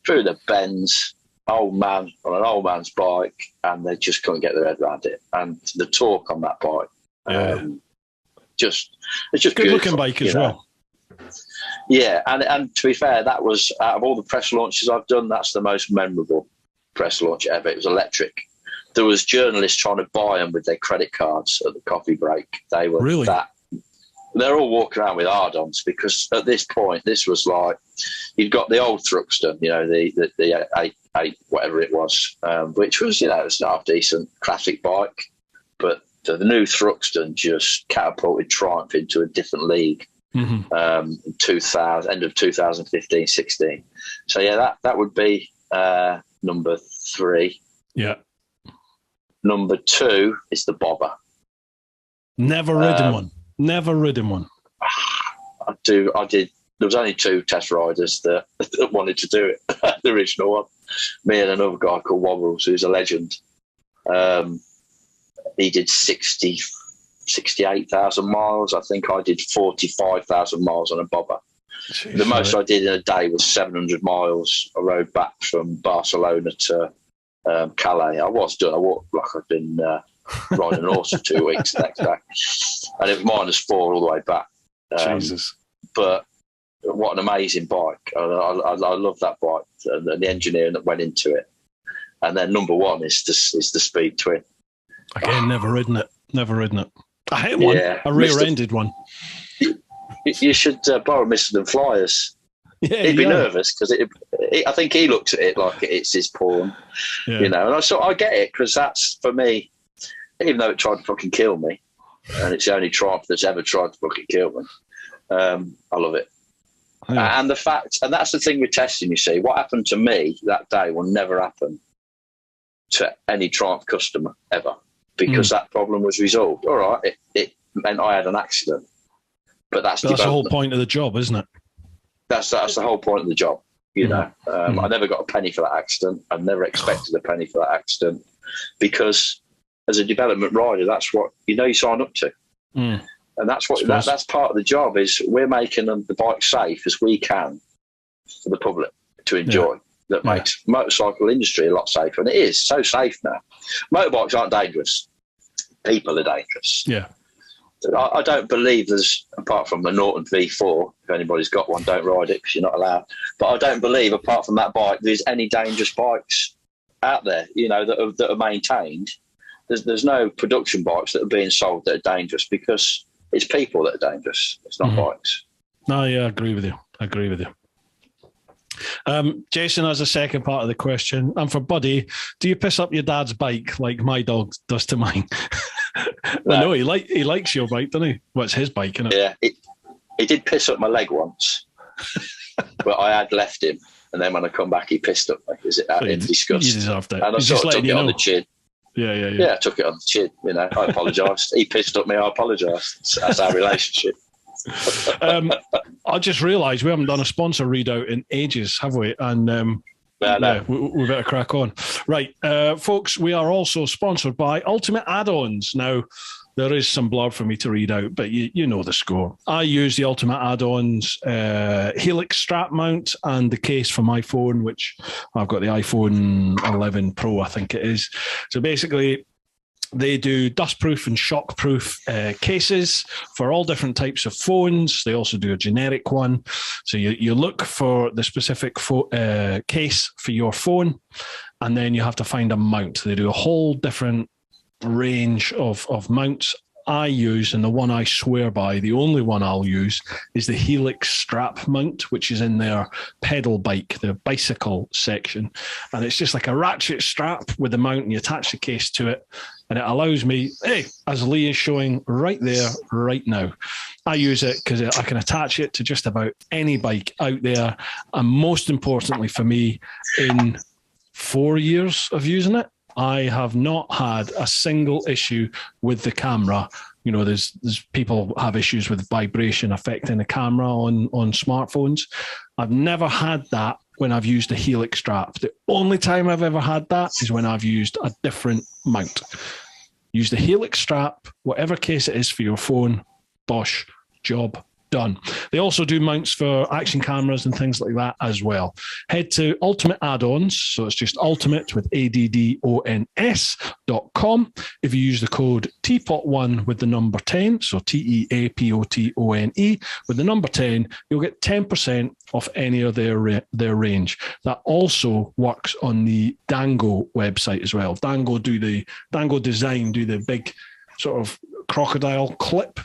through the bends, old man on an old man's bike, and they just couldn't get their head around it. And the torque on that bike, it's just good looking bike as well. Yeah, and to be fair, that was, out of all the press launches I've done, that's the most memorable press launch ever. It was electric. There was journalists trying to buy them with their credit cards at the coffee break. They were really that. They're all walking around with hard-ons, because at this point, this was like, you've got the old Thruxton, the 8 whatever it was, which was, it was a half-decent classic bike. But the new Thruxton just catapulted Triumph into a different league. In 2000, end of 2015, 16. So yeah, that would be number 3. Yeah. Number 2 is the Bobber. Never ridden one. Never ridden one. I did. There was only 2 test riders that wanted to do it. The original one, me and another guy called Wobbles, who's a legend. He did 68,000 miles. I think I did 45,000 miles on a Bobber. Jeez, the most I did in a day was 700 miles. I rode back from Barcelona to Calais. I was done. I walked like I'd been riding an horse for 2 weeks the next day. And it was -4 all the way back. Jesus. But what an amazing bike. I love that bike and the engineering that went into it. And then number 1 is the Speed Twin. Again, never ridden it. I hit one. Yeah, a rear-ended one. You should borrow Mr. Flyers. Yeah, he'd be nervous, because I think he looks at it like it's his porn. Yeah. And I get it, because that's, for me, even though it tried to fucking kill me, and it's the only Triumph that's ever tried to fucking kill me, I love it. Yeah. And that's the thing with testing, you see. What happened to me that day will never happen to any Triumph customer ever, because that problem was resolved. All right, it meant I had an accident, but that's the whole point of the job, isn't it? That's the whole point of the job. I never got a penny for that accident. I never expected a penny for that accident, because as a development rider, that's what you sign up to, and that's what that's part of the job. Is we're making the bike safe as we can for the public to enjoy. That makes motorcycle industry a lot safer, and it is so safe now. Motorbikes aren't dangerous. People are dangerous. Yeah. I don't believe there's, apart from the Norton V4, if anybody's got one, don't ride it because you're not allowed. But I don't believe, apart from that bike, there's any dangerous bikes out there, that are maintained. There's no production bikes that are being sold that are dangerous, because it's people that are dangerous. It's not bikes. No, yeah, I agree with you. Jason has a second part of the question. And for Buddy, do you piss up your dad's bike like my dog does to mine? No, he likes your bike, doesn't he? Well, it's his bike, isn't it? Yeah, he did piss up my leg once, but I had left him, and then when I come back, he pissed up me. Is it out in disgust? You deserved it. And I sort of took it on the chin. Yeah, I took it on the chin. I apologised. He pissed up me. I apologised. That's our relationship. I just realised we haven't done a sponsor readout in ages, have we? And no. We better crack on. Right, folks, we are also sponsored by Ultimate Add-ons. Now, there is some blurb for me to read out, but you know the score. I use the Ultimate Add-ons Helix strap mount and the case for my phone, which I've got the iPhone 11 Pro, I think it is. So basically, they do dustproof and shockproof cases for all different types of phones. They also do a generic one. So you look for the specific case for your phone, and then you have to find a mount. They do a whole different range of mounts. I use, and the one I swear by, the only one I'll use, is the Helix strap mount, which is in their pedal bike, the bicycle section. And it's just like a ratchet strap with a mount, and you attach the case to it. And it allows me, as Lee is showing right there, right now, I use it because I can attach it to just about any bike out there. And most importantly for me, in 4 years of using it, I have not had a single issue with the camera. There's people have issues with vibration affecting the camera on smartphones. I've never had that when I've used a Helix strap. The only time I've ever had that is when I've used a different mount. Use the Helix strap, whatever case it is for your phone, bosh, job done. They also do mounts for action cameras and things like that as well. Head to Ultimate Add-ons, so it's just ultimate with ADDONS.com. If you use the code TeapotOne with the number 10, so TEAPOTONE with the number 10, you'll get 10% off any of their range. That also works on the Dango website as well. Dango Design do the big sort of crocodile clip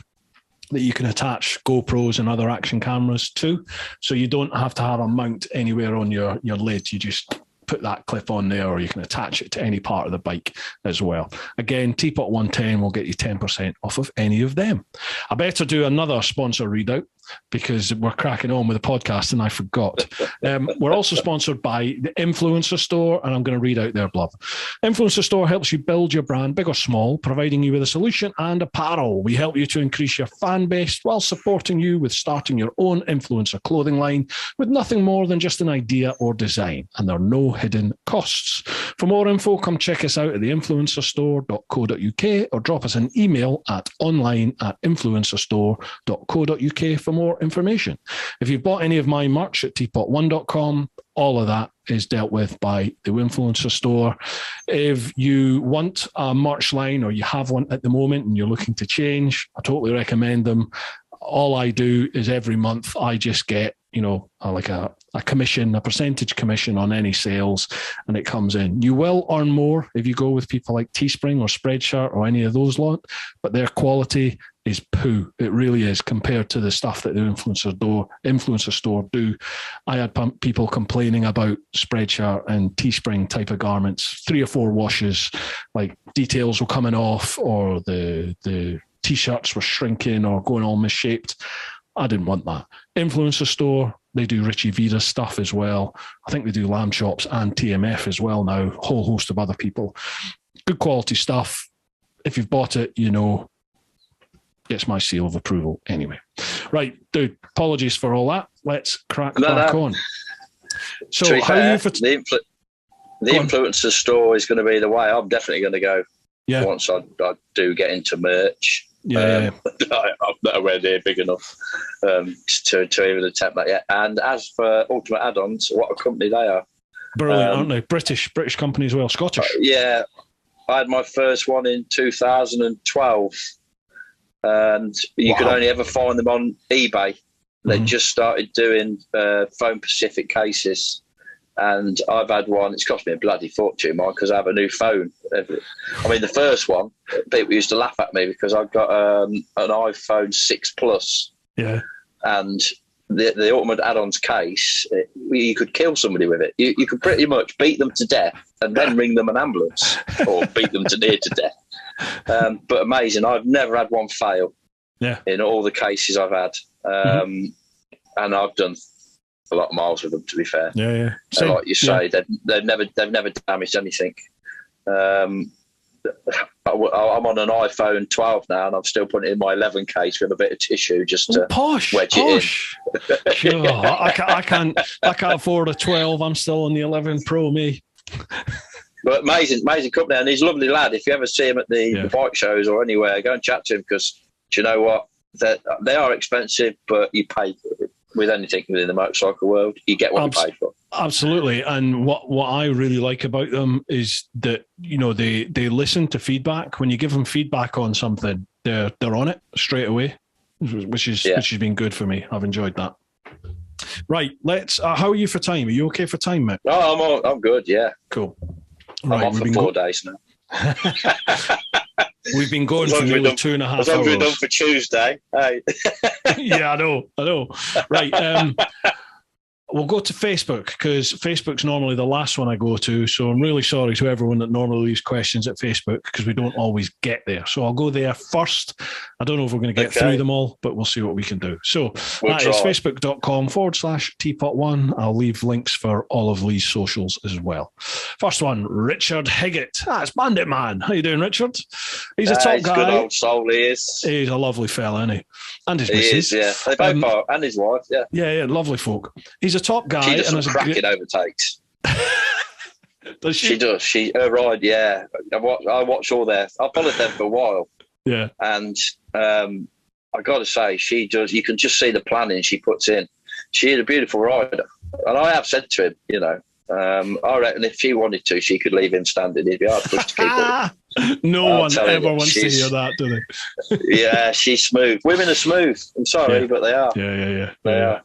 that you can attach GoPros and other action cameras to. So you don't have to have a mount anywhere on your lid. You just put that clip on there, or you can attach it to any part of the bike as well. Again, Teapot 110 will get you 10% off of any of them. I better do another sponsor readout because we're cracking on with the podcast and I forgot. We're also sponsored by the Influencer Store, and I'm going to read out their blurb. Influencer Store helps you build your brand, big or small, providing you with a solution and apparel. We help you to increase your fan base while supporting you with starting your own influencer clothing line with nothing more than just an idea or design, and there are no hidden costs. For more info, come check us out at theinfluencerstore.co.uk or drop us an email at online@influencerstore.co.uk for more information. If you've bought any of my merch at TeapotOne.com, all of that is dealt with by the Influencer Store. If you want a merch line or you have one at the moment and you're looking to change, I totally recommend them. All I do is every month I just get, like a commission, a percentage commission on any sales, and it comes in. You will earn more if you go with people like Teespring or Spreadshirt or any of those lot, but their quality is poo. It really is, compared to the stuff that the Influencer Store do. I had people complaining about Spreadshirt and Teespring type of garments, 3 or 4 washes, like details were coming off, or the T-shirts were shrinking or going all misshaped. I didn't want that. Influencer Store, they do Richie Vita's stuff as well. I think they do Lamb Chops and TMF as well now, a whole host of other people. Good quality stuff. If you've bought it, gets my seal of approval anyway. Right, dude, apologies for all that. Let's crack back on. So how are you for... The Influencer Store is going to be the way I'm definitely going to go once I do get into merch. I'm nowhere near big enough to even attempt that yet. And as for Ultimate Add-ons, what a company they are. Brilliant, aren't they? British company as well, Scottish. Yeah, I had my first one in 2012, and you could only ever find them on eBay. They just started doing Phone Pacific cases. And I've had one, it's cost me a bloody fortune, Mike, because I have a new phone. I mean, the first one, people used to laugh at me because I've got an iPhone 6 Plus. Yeah. And the Ultimate Add-ons case, you could kill somebody with it. You could pretty much beat them to death and then ring them an ambulance, or beat them to near to death. But amazing, I've never had one fail in all the cases I've had. And I've done a lot of miles with them, to be fair. Yeah. And like you say, they've never damaged anything. I'm on an iPhone 12 now, and I'm still putting it in my 11 case with a bit of tissue just to wedge it in. Sure, I can't afford a 12. I'm still on the 11 Pro, me. But amazing company, and he's a lovely lad. If you ever see him at the bike shows or anywhere, go and chat to him, because do you know what? They are expensive, but you pay for it. With anything within the motorcycle world, you get what you pay for. Absolutely. And what I really like about them is that, they listen to feedback. When you give them feedback on something, they're on it straight away, which has been good for me. I've enjoyed that. Right. Let's, how are you for time? Are you okay for time, mate? Oh, I'm good. Yeah. Cool. Right. I'm off for 4 days now. We've been going for nearly 2.5 hours. As long as we're done for Tuesday. Hey. Yeah, I know. Right. We'll go to Facebook, because Facebook's normally the last one I go to. So I'm really sorry to everyone that normally leaves questions at Facebook, because we don't always get there. So I'll go there first. I don't know if we're going to get through them all, but we'll see what we can do. So that is facebook.com/TeapotOne. I'll leave links for all of Lee's socials as well. First one, Richard Higgett. It's Bandit Man. How you doing, Richard? He's a top guy. Good old soul, he is. He's a lovely fella, isn't he? And his missus. Yeah. They both are, and his wife, Yeah, lovely folk. He's a top guy. She does some cracking overtakes. Does she? She does. Her ride, I watch all their... I followed them for a while. Yeah. And I got to say, she does. You can just see the planning she puts in. She is a beautiful rider, and I have said to him, you know, I reckon if she wanted to, she could leave him standing. He'd be hard pushed to keep up. No one ever wants to hear that, do they? Yeah, she's smooth. Women are smooth. I'm sorry, but they are. Yeah. They are.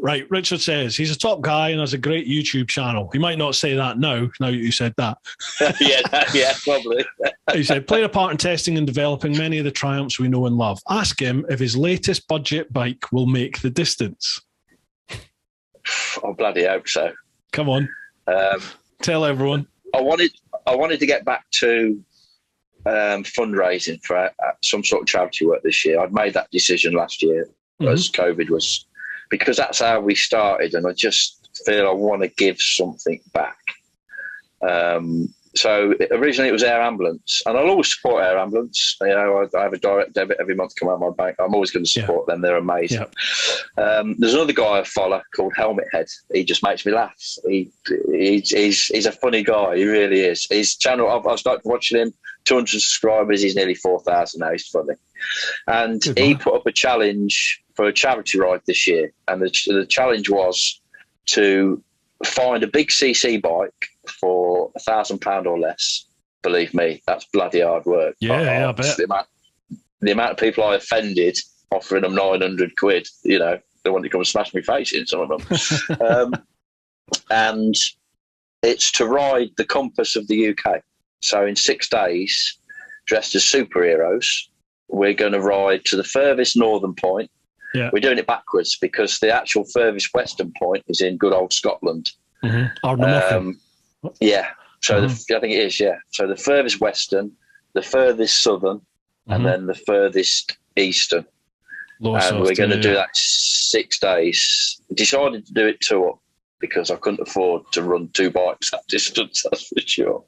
Right, Richard says he's a top guy and has a great YouTube channel. He might not say that now you said that. yeah, probably. He said, played a part in testing and developing many of the triumphs we know and love. Ask him if his latest budget bike will make the distance. I bloody hope so. Come on. Tell everyone. I wanted to get back to fundraising for some sort of charity work this year. I'd made that decision last year as COVID was, because that's how we started, and I just feel I want to give something back. So originally it was air ambulance, and I'll always support air ambulance. You know, I have a direct debit every month come out of my bank. I'm always going to support them. They're amazing. There's another guy I follow called Helmet Head. He just makes me laugh. He's a funny guy. He really is. His channel, I've started watching him. 200 subscribers. He's nearly 4,000 now. He's funny. And he put up a challenge for a charity ride this year, and the challenge was to find a big CC bike for £1,000 or less. Believe me, that's bloody hard work. Yeah, I bet. The amount of people I offended offering them 900 quid, you know, they wanted to come and smash my face in, some of them. And it's to ride the compass of the UK. So in 6 days, dressed as superheroes, we're going to ride to the furthest northern point. Yeah. We're doing it backwards because the actual furthest western point is in good old Scotland. Yeah. So I think it is, yeah. So the furthest western, the furthest southern, and then the furthest eastern. And we're going to do that 6 days. Decided to do it 2 up because I couldn't afford to run 2 bikes that distance, that's for sure.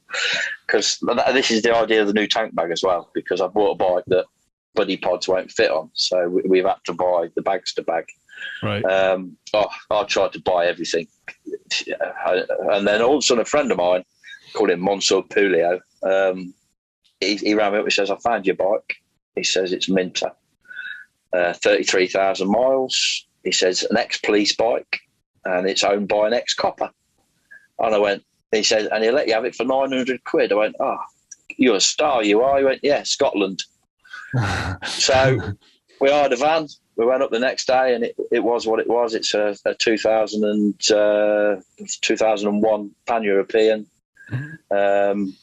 Because this is the idea of the new tank bag as well, because I bought a bike that buddy pods won't fit on. So we've had to buy the Bagster bag. Right. I tried to buy everything. And then all of a sudden a friend of mine, called him Monsieur Pulio, he ran me up and says, I found your bike. He says it's Minter. 33,000 miles. He says an ex-police bike and it's owned by an ex-copper. And I went, he said, and he'll let you have it for 900 quid. I went, oh, you're a star, you are. He went, yeah, Scotland. So we hired a van. We went up the next day and it was what it was. It's a 2001 Pan-European. And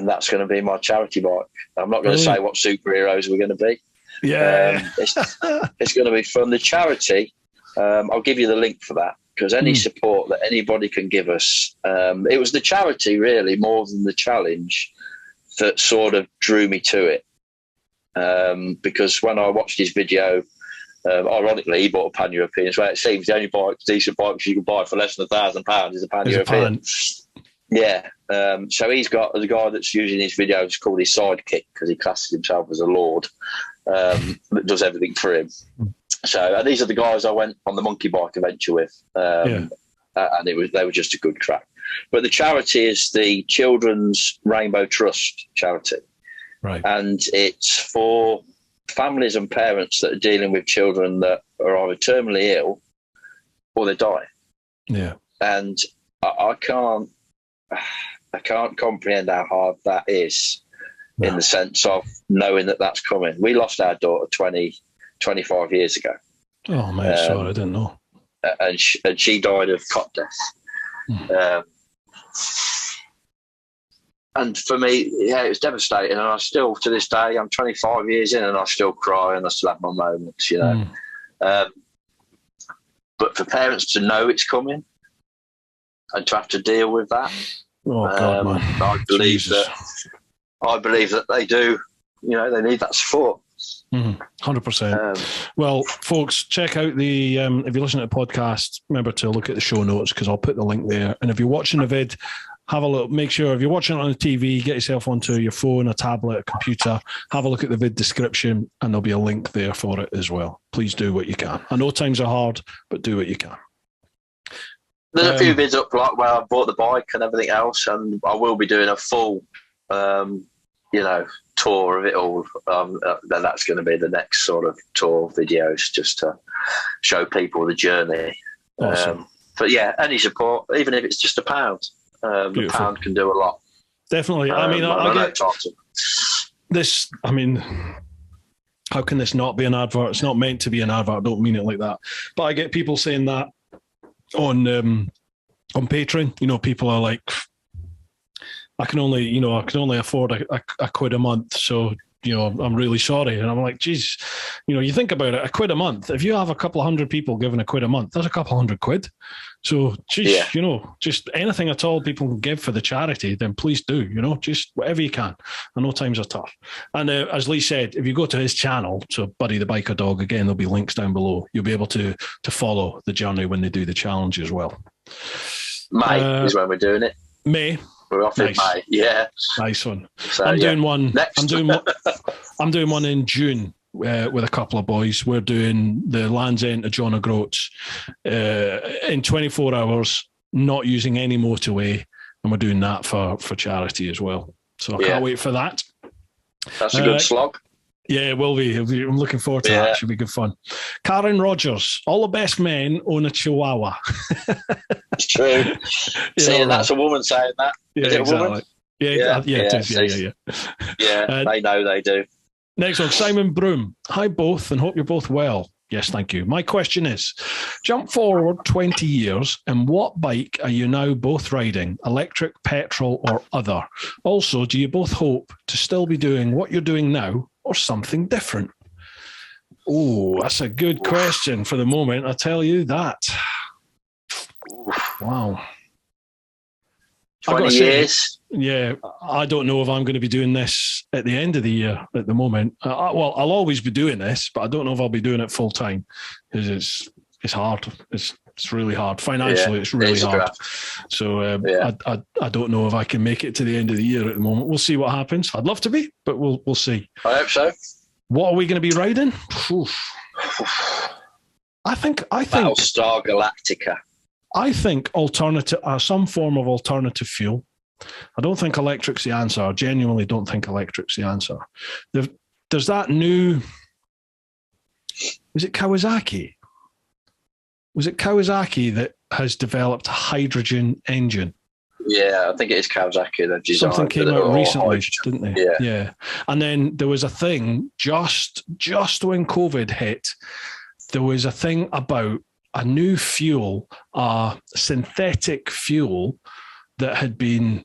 that's going to be my charity bike. I'm not going to say what superheroes we're going to be. Yeah. It's going to be fun. The charity, I'll give you the link for that, because any support that anybody can give us, it was the charity really more than the challenge that sort of drew me to it. Because when I watched his video, ironically, he bought a Pan-European. So it seems the only decent bikes you can buy for less than £1,000 is a Pan-European. Yeah. So he's got the guy that's using his videos called his sidekick, because he classes himself as a lord that does everything for him. So these are the guys I went on the monkey bike adventure with, and they were just a good crack. But the charity is the Children's Rainbow Trust charity. Right. And it's for families and parents that are dealing with children that are either terminally ill or they die. Yeah. And I can't comprehend how hard that is in the sense of knowing that that's coming. We lost our daughter 25 years ago. Oh, mate, sorry, I didn't know. And she died of cot death. And for me, yeah, it was devastating. And I still, to this day, I'm 25 years in and I still cry and I still have my moments, you know. But for parents to know it's coming and to have to deal with that, God, man. I believe that they do, you know, they need that support. 100%. Well, folks, check out the, if you listen to the podcast, remember to look at the show notes because I'll put the link there. And if you're watching the vid, have a look, make sure if you're watching it on the TV, get yourself onto your phone, a tablet, a computer, have a look at the vid description and there'll be a link there for it as well. Please do what you can. I know times are hard, but do what you can. There's a few vids up like where I bought the bike and everything else, and I will be doing a full tour of it all. That's going to be the next sort of tour of videos, just to show people the journey. Awesome. But yeah, any support, even if it's just £1, the pound can do a lot. Definitely. I mean, I get this. I mean, how can this not be an advert? It's not meant to be an advert. I don't mean it like that. But I get people saying that on Patreon. People are like, I can only afford a quid a month. So, I'm really sorry. And I'm like, geez, you think about it, a quid a month. If you have a couple of hundred people giving a quid a month, that's a couple hundred quid. So, geez, just anything at all people can give for the charity, then please do, just whatever you can. I know times are tough. And as Lee said, if you go to his channel, so Buddy the Biker Dog, again, there'll be links down below. You'll be able to follow the journey when they do the challenge as well. May is when we're doing it. May. We're off in May. Yeah. Nice one. So, I'm doing one. Next. I'm doing one in June with a couple of boys. We're doing the Land's End to John O'Groats in 24 hours, not using any motorway, and we're doing that for charity as well. So I can't wait for that. That's a good slog. Yeah, it will be. I'm looking forward to that. It should be good fun. Karen Rogers, all the best men own a Chihuahua. It's true. See, that's a woman saying that. Yeah, is it exactly. a woman? Yeah, it is. Yeah. Yeah, they know they do. Next one, Simon Broom. Hi, both, and hope you're both well. Yes, thank you. My question is, jump forward 20 years, and what bike are you now both riding, electric, petrol, or other? Also, do you both hope to still be doing what you're doing now or something different? Oh, that's a good question for the moment. I'll tell you that. Wow. 20 years. Yeah, I don't know if I'm going to be doing this at the end of the year at the moment. Well, I'll always be doing this, but I don't know if I'll be doing it full time because it's hard. It's really hard. Financially, it's really hard. So I don't know if I can make it to the end of the year at the moment. We'll see what happens. I'd love to be, but we'll see. I hope so. What are we going to be riding? I think Battlestar Galactica. I think some form of alternative fuel. I don't think electric's the answer. I genuinely don't think electric's the answer. There's that new, is it Kawasaki? Was it Kawasaki that has developed a hydrogen engine? Yeah, I think it is Kawasaki that designed. Something came out recently, didn't they? Yeah. And then there was a thing just when COVID hit, there was a thing about a new fuel, a synthetic fuel that had been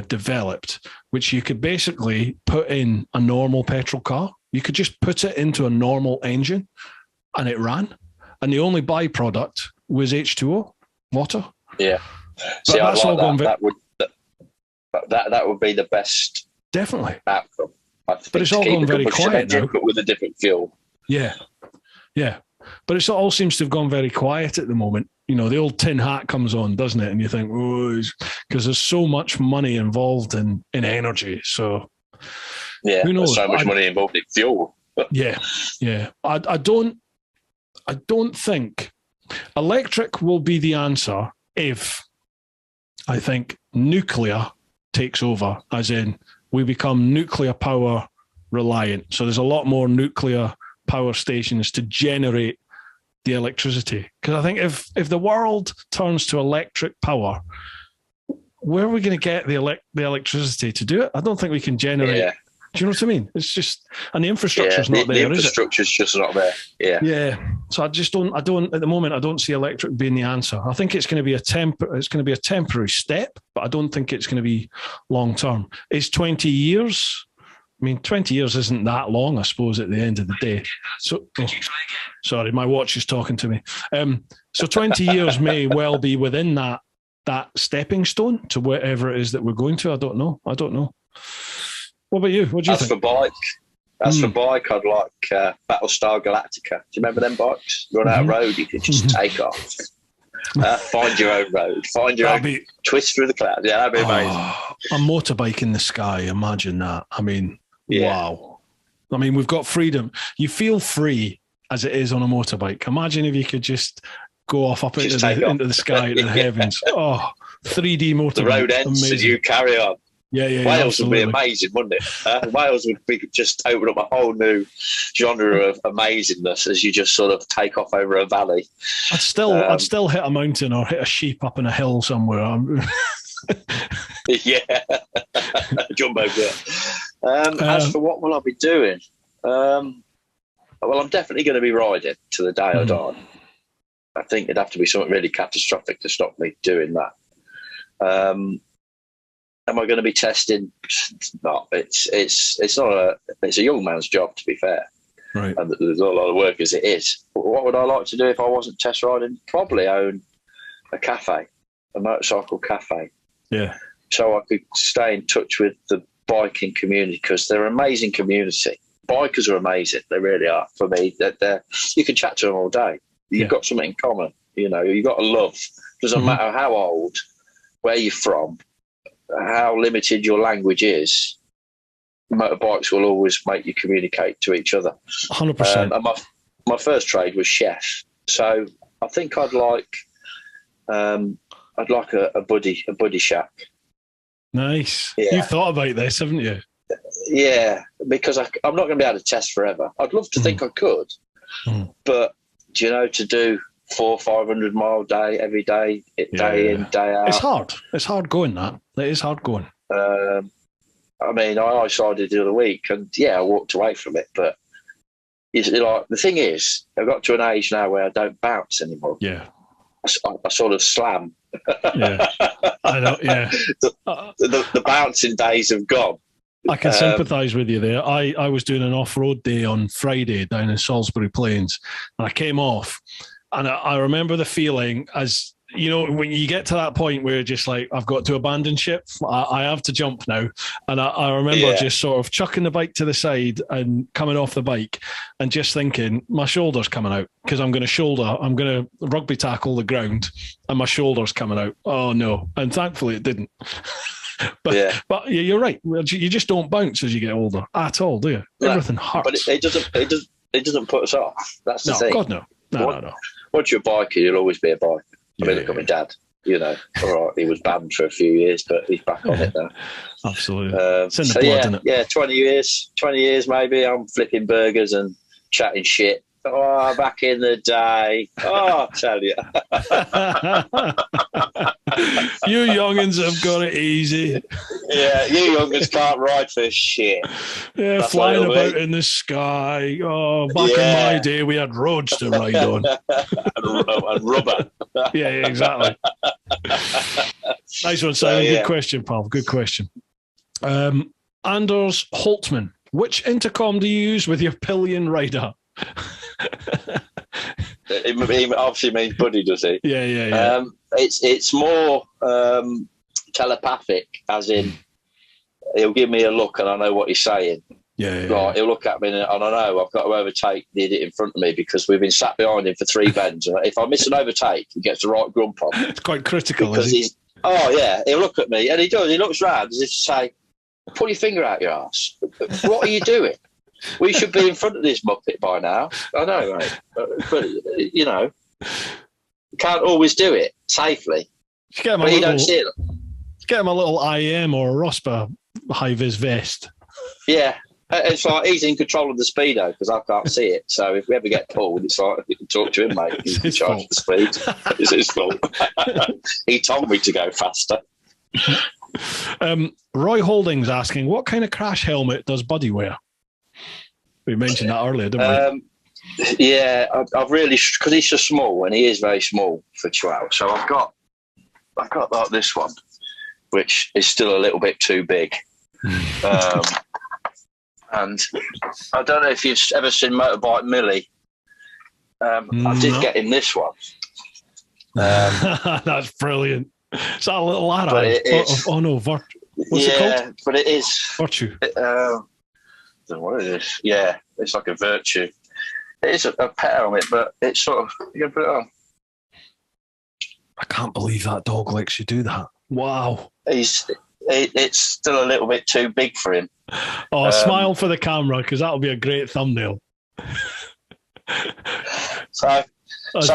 developed, which you could basically put in a normal petrol car. You could just put it into a normal engine and it ran. And the only byproduct was H2O, water. Yeah. See, that's all gone that would be the best definitely outcome. But it's all gone very quiet now. But with a different fuel. Yeah. But it all seems to have gone very quiet at the moment. The old tin hat comes on, doesn't it? And you think, because there's so much money involved in energy. So yeah, who knows? There's so much money involved in fuel. Yeah. I don't think electric will be the answer if I think nuclear takes over, as in we become nuclear power reliant. So there's a lot more nuclear power stations to generate the electricity. Because I think if the world turns to electric power, where are we going to get the electricity to do it? I don't think we can generate. Yeah. Do you know what I mean? It's just, and the infrastructure's not there, is it? The infrastructure's just not there. Yeah. Yeah. So I don't at the moment, I don't see electric being the answer. I think it's going to be a temporary step, but I don't think it's going to be long term. Is 20 years? I mean, 20 years isn't that long, I suppose, at the end of the day. So, sorry, my watch is talking to me. So 20 years may well be within that stepping stone to whatever it is that we're going to. I don't know. What about you? What do you think? As for bike, I'd like Battlestar Galactica. Do you remember them bikes? Run out of road, you could just take off. Find your own road. Find your own twist through the clouds. Yeah, that'd be amazing. A motorbike in the sky. Imagine that. I mean, wow. I mean, we've got freedom. You feel free as it is on a motorbike. Imagine if you could just go off up into the sky, into the heavens. Oh, 3D motorbike. The road ends and you carry on. Wales would be amazing, wouldn't it? Wales would be just open up a whole new genre of amazingness as you just sort of take off over a valley. I'd still hit a mountain or hit a sheep up in a hill somewhere. Yeah, jumbo jet. As for what will I be doing? Well, I'm definitely going to be riding to the day I die. I think it'd have to be something really catastrophic to stop me doing that. Am I going to be testing? No, it's not it's a young man's job, to be fair. Right. And there's not a lot of work as it is. But what would I like to do if I wasn't test riding? Probably own a cafe, a motorcycle cafe. Yeah. So I could stay in touch with the biking community, because they're an amazing community. Bikers are amazing. They really are. For me, you can chat to them all day. You've got something in common. You know, you've got a love. Doesn't matter how old, where you're from, how limited your language is. Motorbikes will always make you communicate to each other. 100%. And my first trade was chef, so I think I'd like a buddy shack. Nice. Yeah. You've thought about this, haven't you? Yeah, because I'm not going to be able to test forever. I'd love to think I could, but do you know, to do 400-500 mile day every day, day in, day out. It's hard. It's hard going, that. It is hard going. I mean, I decided the other week, and I walked away from it. But the thing is, I've got to an age now where I don't bounce anymore. Yeah, I sort of slam. Yeah, I know. Yeah, the bouncing days have gone. I can sympathise with you there. I was doing an off-road day on Friday down in Salisbury Plains, and I came off, and I remember the feeling as, you know, when you get to that point where you're just like, I've got to abandon ship. I have to jump now. And I remember just sort of chucking the bike to the side and coming off the bike and just thinking, my shoulder's coming out, because I'm going to rugby tackle the ground and my shoulder's coming out. Oh, no. And thankfully it didn't. But you're right. You just don't bounce as you get older at all, do you? No, everything hurts. But it doesn't put us off. That's the thing. God, no. No. Once you're a biker, you'll always be a biker. I mean, look at my dad. You know, all right, he was banned for a few years, but he's back on it now. Absolutely. It's in the blood, isn't it? Yeah, 20 years maybe. I'm flipping burgers and chatting shit. Oh, back in the day. Oh, I tell you. You youngins have got it easy. Yeah, you youngins can't ride for shit. Yeah, that's flying about in the sky. Oh, back in my day, we had roads to ride on. and rubber. Yeah, exactly. Nice one, Simon. Good question, pal. Good question. Anders Holtman, which intercom do you use with your pillion rider? He obviously means buddy, does he? Yeah. It's more telepathic, as in he'll give me a look and I know what he's saying. Right, he'll look at me and I know I've got to overtake the idiot in front of me because we've been sat behind him for 3 bends. And if I miss an overtake, he gets the right grump on. It's quite critical, because he's. Oh yeah, he'll look at me and he does. He looks round as if to say, "Pull your finger out your ass. What are you doing? We should be in front of this muppet by now." I know, mate. But you know, you can't always do it safely. You don't see it. Get him a little IM or a ROSPA high-vis vest. Yeah. It's like he's in control of the speedo because I can't see it. So if we ever get pulled, it's like you can talk to him, mate. He's in charge of the speed. It's his fault. He told me to go faster. Roy Holdings asking, what kind of crash helmet does Buddy wear? We mentioned that earlier, didn't we? Yeah, I've really, because he's so small and he is very small for Chihuahua. So I've got like this one, which is still a little bit too big. And I don't know if you've ever seen Motorbike Millie. I did get him this one. That's brilliant. It's that little lad. What's it called? But it is Virtue. I don't know what it is. Yeah, it's like a Virtue. It is a pet helmet, but it's sort of, you can put it on. I can't believe that dog lets you do that. Wow. It's still a little bit too big for him. Oh, smile for the camera because that'll be a great thumbnail. So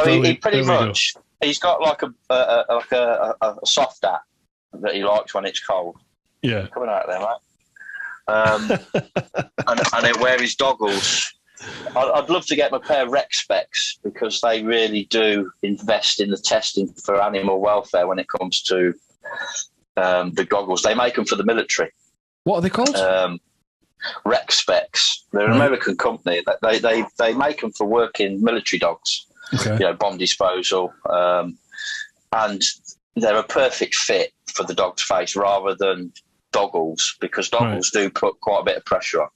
he pretty much, he's got like a soft hat that he likes when it's cold. Yeah. Coming out there, mate. And he'll wear his goggles. I'd love to get him a pair of rec specs because they really do invest in the testing for animal welfare when it comes to the goggles. They make them for the military. What are they called? Rec specs. They're an American company. They make them for working military dogs. Okay. You know, bomb disposal. And they're a perfect fit for the dog's face rather than goggles, because goggles do put quite a bit of pressure on.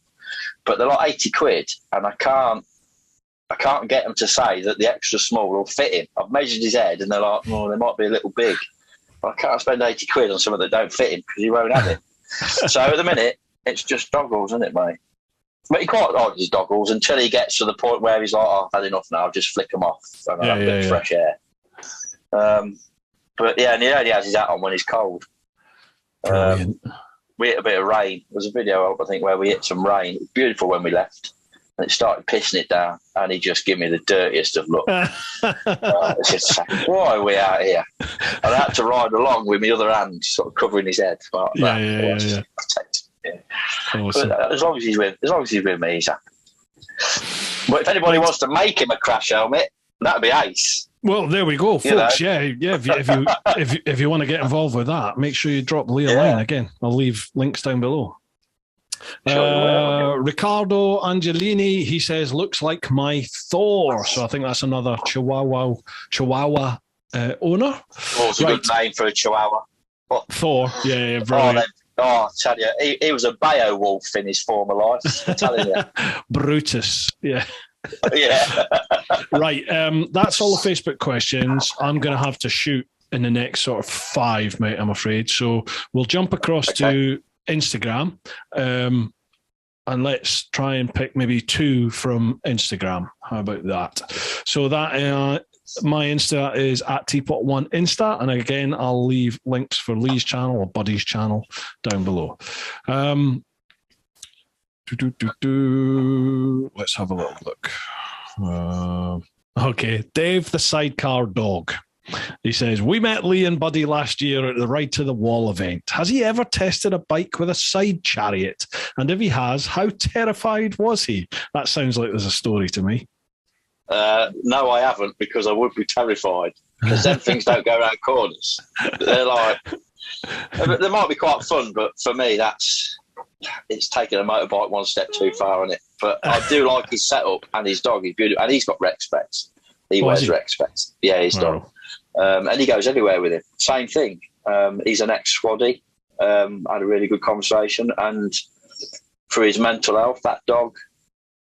But they're like 80 quid, and I can't get them to say that the extra small will fit him. I've measured his head, and they're like, well, they might be a little big. But I can't spend 80 quid on something that don't fit him because he won't have it. So at the minute, it's just goggles, isn't it, mate? But he quite likes his goggles until he gets to the point where he's like, oh, I've had enough now, I'll just flick them off and I'll have a bit of fresh air. But yeah, and he only has his hat on when he's cold. We hit a bit of rain. There was a video, I think, where we hit some rain. It was beautiful when we left. And it started pissing it down. And he just gave me the dirtiest of looks. It's just like, why are we out here? And I had to ride along with my other hand, sort of covering his head. Like that. Awesome. But as long as he's with me, he's happy. But if anybody wants to make him a crash helmet, that'd be ace. Well, there we go, folks. Yeah. If you want to get involved with that, make sure you drop Lee a line again. I'll leave links down below. Riccardo Angelini, he says, looks like my Thor. So I think that's another Chihuahua owner. Thor's a good name for a Chihuahua. Thor, yeah, brilliant. I tell you, he was a Beowulf in his former life. I'm telling you, Brutus, yeah. Yeah. Right. That's all the Facebook questions. I'm going to have to shoot in the next sort of 5, mate, I'm afraid. So we'll jump across to Instagram and let's try and pick maybe 2 from Instagram. How about that? So that my Insta is at TeapotOne Insta. And again, I'll leave links for Lee's channel or Buddy's channel down below. Let's have a little look. Okay, Dave the Sidecar Dog. He says, we met Lee and Buddy last year at the Ride to the Wall event. Has he ever tested a bike with a side chariot? And if he has, how terrified was he? That sounds like there's a story to me. No, I haven't, because I would be terrified. Because them things don't go around corners. They're like, they might be quite fun, but for me, it's taking a motorbike one step too far on it. But I do like his setup, and his dog is beautiful. And he's got rec specs. He wears rec specs. Yeah, his dog. And he goes anywhere with him. Same thing. He's an ex-squaddy. Had a really good conversation. And for his mental health, that dog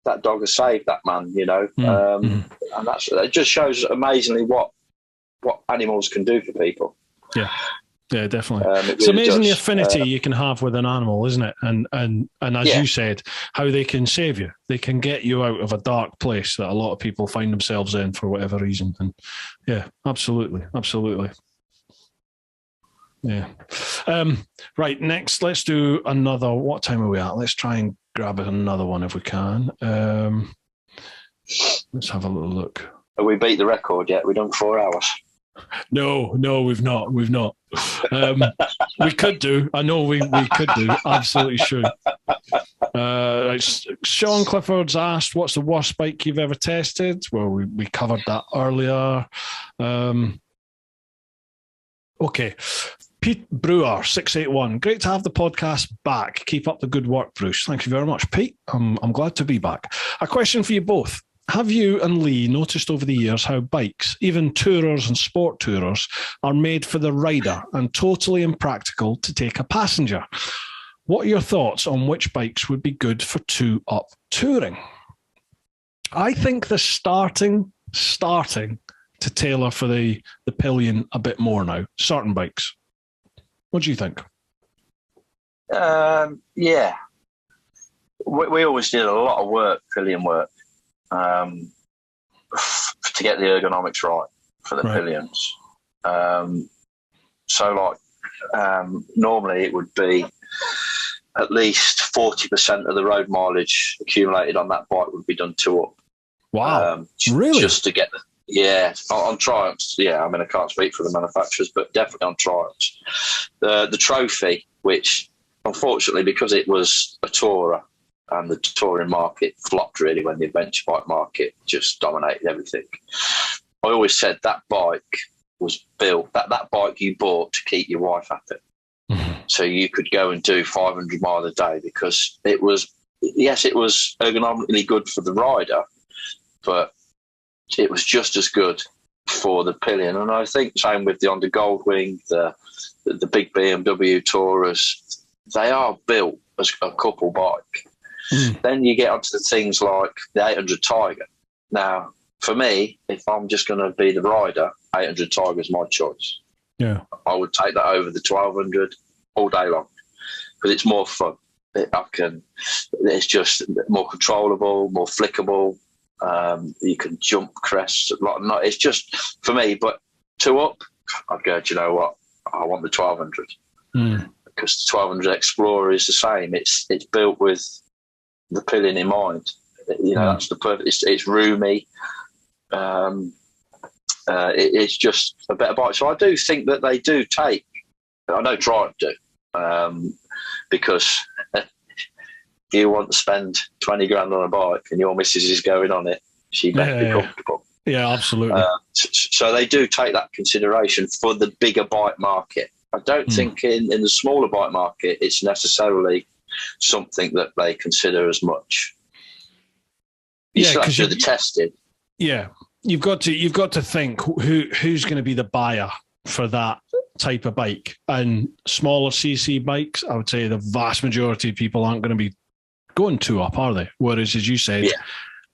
has saved that man, you know. And it just shows amazingly what animals can do for people. Yeah. Yeah, definitely. It's amazing the affinity you can have with an animal, isn't it? And as you said, how they can save you. They can get you out of a dark place that a lot of people find themselves in for whatever reason. And yeah, absolutely. Yeah. Right, next, let's do another. What time are we at? Let's try and grab another one if we can. Let's have a little look. Have we beat the record yet? We've done 4 hours. No, we've not. We could do. I know we could do. Absolutely should. Sean Clifford's asked, what's the worst bike you've ever tested? Well, we covered that earlier. Okay. Pete Brewer, 681. Great to have the podcast back. Keep up the good work, Bruce. Thank you very much, Pete. I'm glad to be back. A question for you both. Have you and Lee noticed over the years how bikes, even tourers and sport tourers, are made for the rider and totally impractical to take a passenger? What are your thoughts on which bikes would be good for 2-up touring? I think they're starting to tailor for the pillion a bit more now, certain bikes. What do you think? Yeah. We always did a lot of work, pillion work. To get the ergonomics right for the pillions. Normally it would be at least 40% of the road mileage accumulated on that bike would be done 2-up. Wow. Really? Just to get on Triumphs. Yeah, I mean, I can't speak for the manufacturers, but definitely on Triumphs. The Trophy, which unfortunately, because it was a tourer and the touring market flopped really when the adventure bike market just dominated everything. I always said that bike was built, that bike you bought to keep your wife happy. So you could go and do 500 miles a day, because it was ergonomically good for the rider, but it was just as good for the pillion. And I think same with the Honda Goldwing, the big BMW Tourers, they are built as a couple bike. Then you get onto the things like the 800 Tiger. Now, for me, if I'm just going to be the rider, 800 Tiger is my choice. Yeah, I would take that over the 1200 all day long, because it's more fun. It's just more controllable, more flickable. You can jump crests. It's just, for me, but two up, I'd go, do you know what? I want the 1200. Because the 1200 Explorer is the same. It's built with the pillion in mind. That's the perfect, it's roomy. It's just a better bike. So I do think that they do take, I know Triumph do, because if you want to spend 20 grand on a bike and your missus is going on it, she better be comfortable. Yeah, absolutely. So they do take that consideration for the bigger bike market. I don't think in the smaller bike market it's necessarily something that they consider as much. You still have to do the testing. Yeah, you've got to think who's going to be the buyer for that type of bike. And smaller CC bikes, I would say the vast majority of people aren't going to be going two up, are they? Whereas, as you said,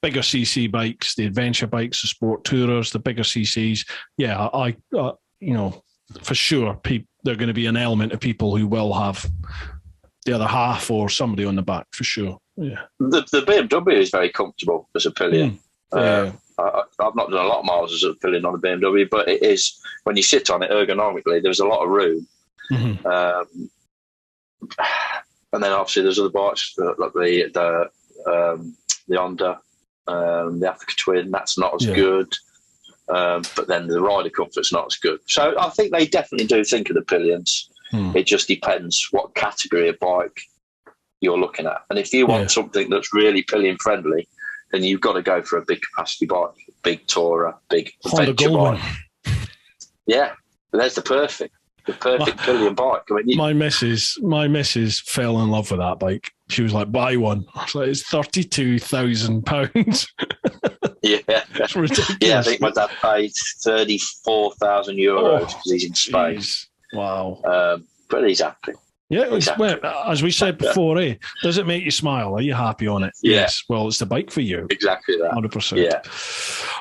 bigger CC bikes, the adventure bikes, the sport tourers, the bigger CCs, I for sure, there are going to be an element of people who will have the other half or somebody on the back, for sure. Yeah, the BMW is very comfortable as a pillion. I've not done a lot of miles as a pillion on a BMW, but it is, when you sit on it ergonomically, there's a lot of room. And then obviously there's other bikes like the Honda, the Africa Twin. That's not as good. But then the rider comfort's not as good. So I think they definitely do think of the pillions. It just depends what category of bike you're looking at. And if you want something that's really pillion friendly, then you've got to go for a big capacity bike, big tourer, big adventure bike. Yeah, but there's the perfect pillion bike. I mean, my missus fell in love with that bike. She was like, buy one. I was like, it's £32,000. Yeah, it's ridiculous. Yeah, I think my dad paid €34,000 because he's in Spain. Wow. But he's happy. Yeah, well, as we said before, does it make you smile? Are you happy on it? Yeah. Yes. Well, it's the bike for you. Exactly that. 100%. Yeah.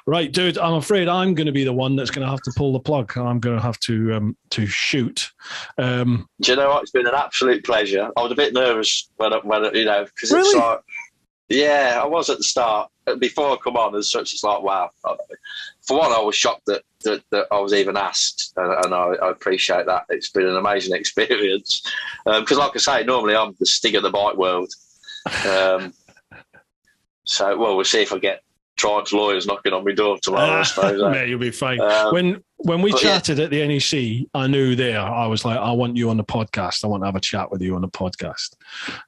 Right, dude, I'm afraid I'm going to be the one that's going to have to pull the plug. I'm going to have to shoot. Do you know what? It's been an absolute pleasure. I was a bit nervous when because really? It's like, yeah, I was at the start. Before I come on, it's like, wow. For one, I was shocked that I was even asked, and I appreciate that. It's been an amazing experience. Because, like I say, normally I'm the stig of the bike world. So, we'll see if I get Triumph's lawyers knocking on my door tomorrow, I suppose. Mate, you'll be fine. When we chatted at the NEC, I knew I was like, I want you on the podcast. I want to have a chat with you on the podcast.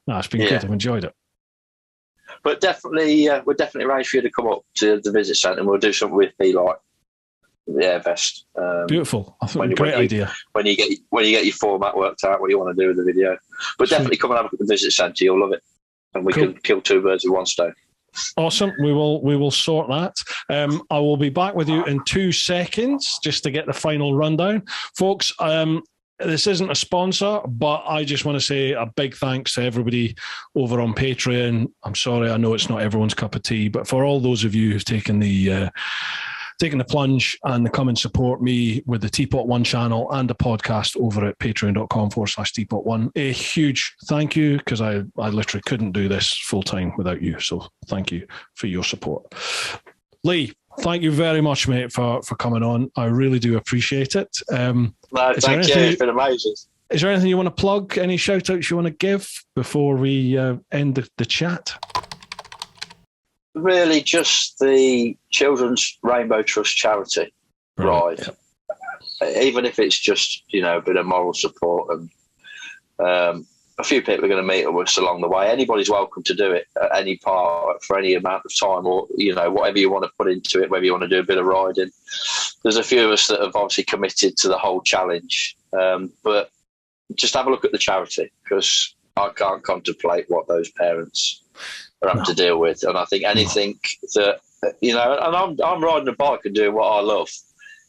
No, it's been good. I've enjoyed it. But definitely, we'll definitely arrange for you to come up to the visit centre, and we'll do something with me, like the air vest. Beautiful. I think great idea. When you get your format worked out, what you want to do with the video. But definitely come and have a look at the visit centre. You'll love it, and we can kill two birds with one stone. Awesome. We will sort that. I will be back with you in 2 seconds just to get the final rundown, folks. This isn't a sponsor, but I just want to say a big thanks to everybody over on Patreon. I'm sorry, I know it's not everyone's cup of tea, but for all those of you who've taken the plunge and come and support me with the TeapotOne channel and the podcast over at patreon.com/TeapotOne, a huge thank you, because I literally couldn't do this full time without you. So thank you for your support. Lee, thank you very much, mate, for coming on. I really do appreciate it. No, thank you. It's been amazing. Is there anything you want to plug? Any shout outs you want to give before we end the chat? Really, just the Children's Rainbow Trust charity ride. Even if it's just, a bit of moral support. And a few people are going to meet us along the way. Anybody's welcome to do it at any part for any amount of time, or whatever you want to put into it. Whether you want to do a bit of riding, there's a few of us that have obviously committed to the whole challenge. But just have a look at the charity, because I can't contemplate what those parents are having to deal with. And I think anything that and I'm riding a bike and doing what I love,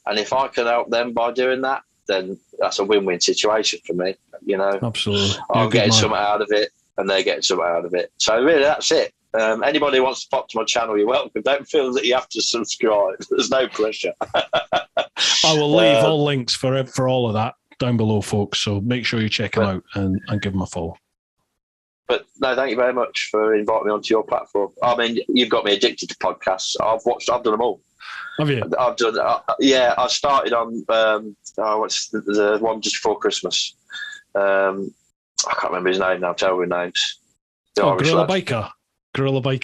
and if I can help them by doing that, then that's a win-win situation for me. Absolutely. I'm getting something out of it, and they're getting something out of it. So really, that's it. Anybody who wants to pop to my channel, you're welcome. Don't feel that you have to subscribe. There's no pressure. I will leave all links for all of that down below, folks. So make sure you check them out and give them a follow. But no, thank you very much for inviting me onto your platform. I mean, you've got me addicted to podcasts. I've done them all. Have you? I've done. I started on what's the one just before Christmas. I can't remember his name now. Terrible names. Gorilla Biker.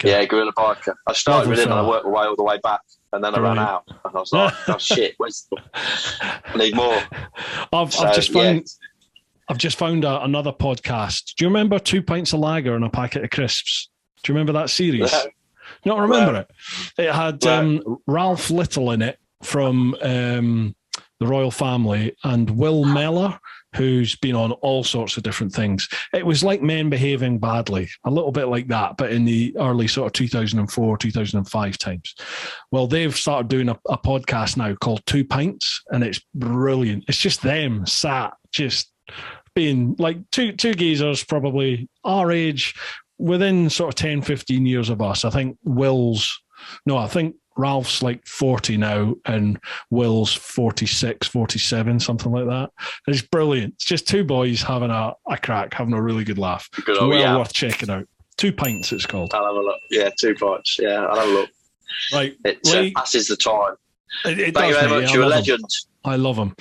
Yeah, Gorilla Biker. I started with him and I worked my way all the way back, and then I ran out. And I was like, "Oh shit, I need more." I've just found another podcast. Do you remember 2 pints of lager and a packet of crisps? Do you remember that series? No. Not remember it. It had Ralph Little in it from the royal family, and Will Mellor, who's been on all sorts of different things. It was like Men Behaving Badly, a little bit like that, but in the early sort of 2004, 2005 times. Well, they've started doing a podcast now called 2 Pints, and it's brilliant. It's just them sat, just being like two geezers, probably our age, within sort of 10, 15 years of us. I think Ralph's like 40 now and Will's 46, 47, something like that. It's brilliant. It's just two boys having a crack, having a really good laugh. It's worth checking out. 2 Pints, it's called. I'll have a look. Yeah, 2 Pints. Yeah, I'll have a look. Right. It passes the time. Thank you very much. You're a legend. I love him.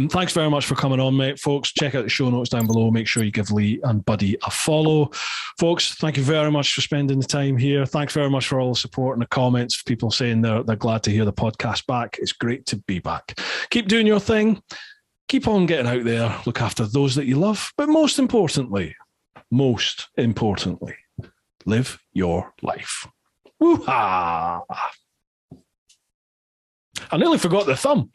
Thanks very much for coming on, mate. Folks, check out the show notes down below. Make sure you give Lee and Buddy a follow. Folks, thank you very much for spending the time here. Thanks very much for all the support and the comments. People saying they're glad to hear the podcast back. It's great to be back. Keep doing your thing. Keep on getting out there. Look after those that you love. But most importantly, live your life. Woo-ha! I nearly forgot the thumb.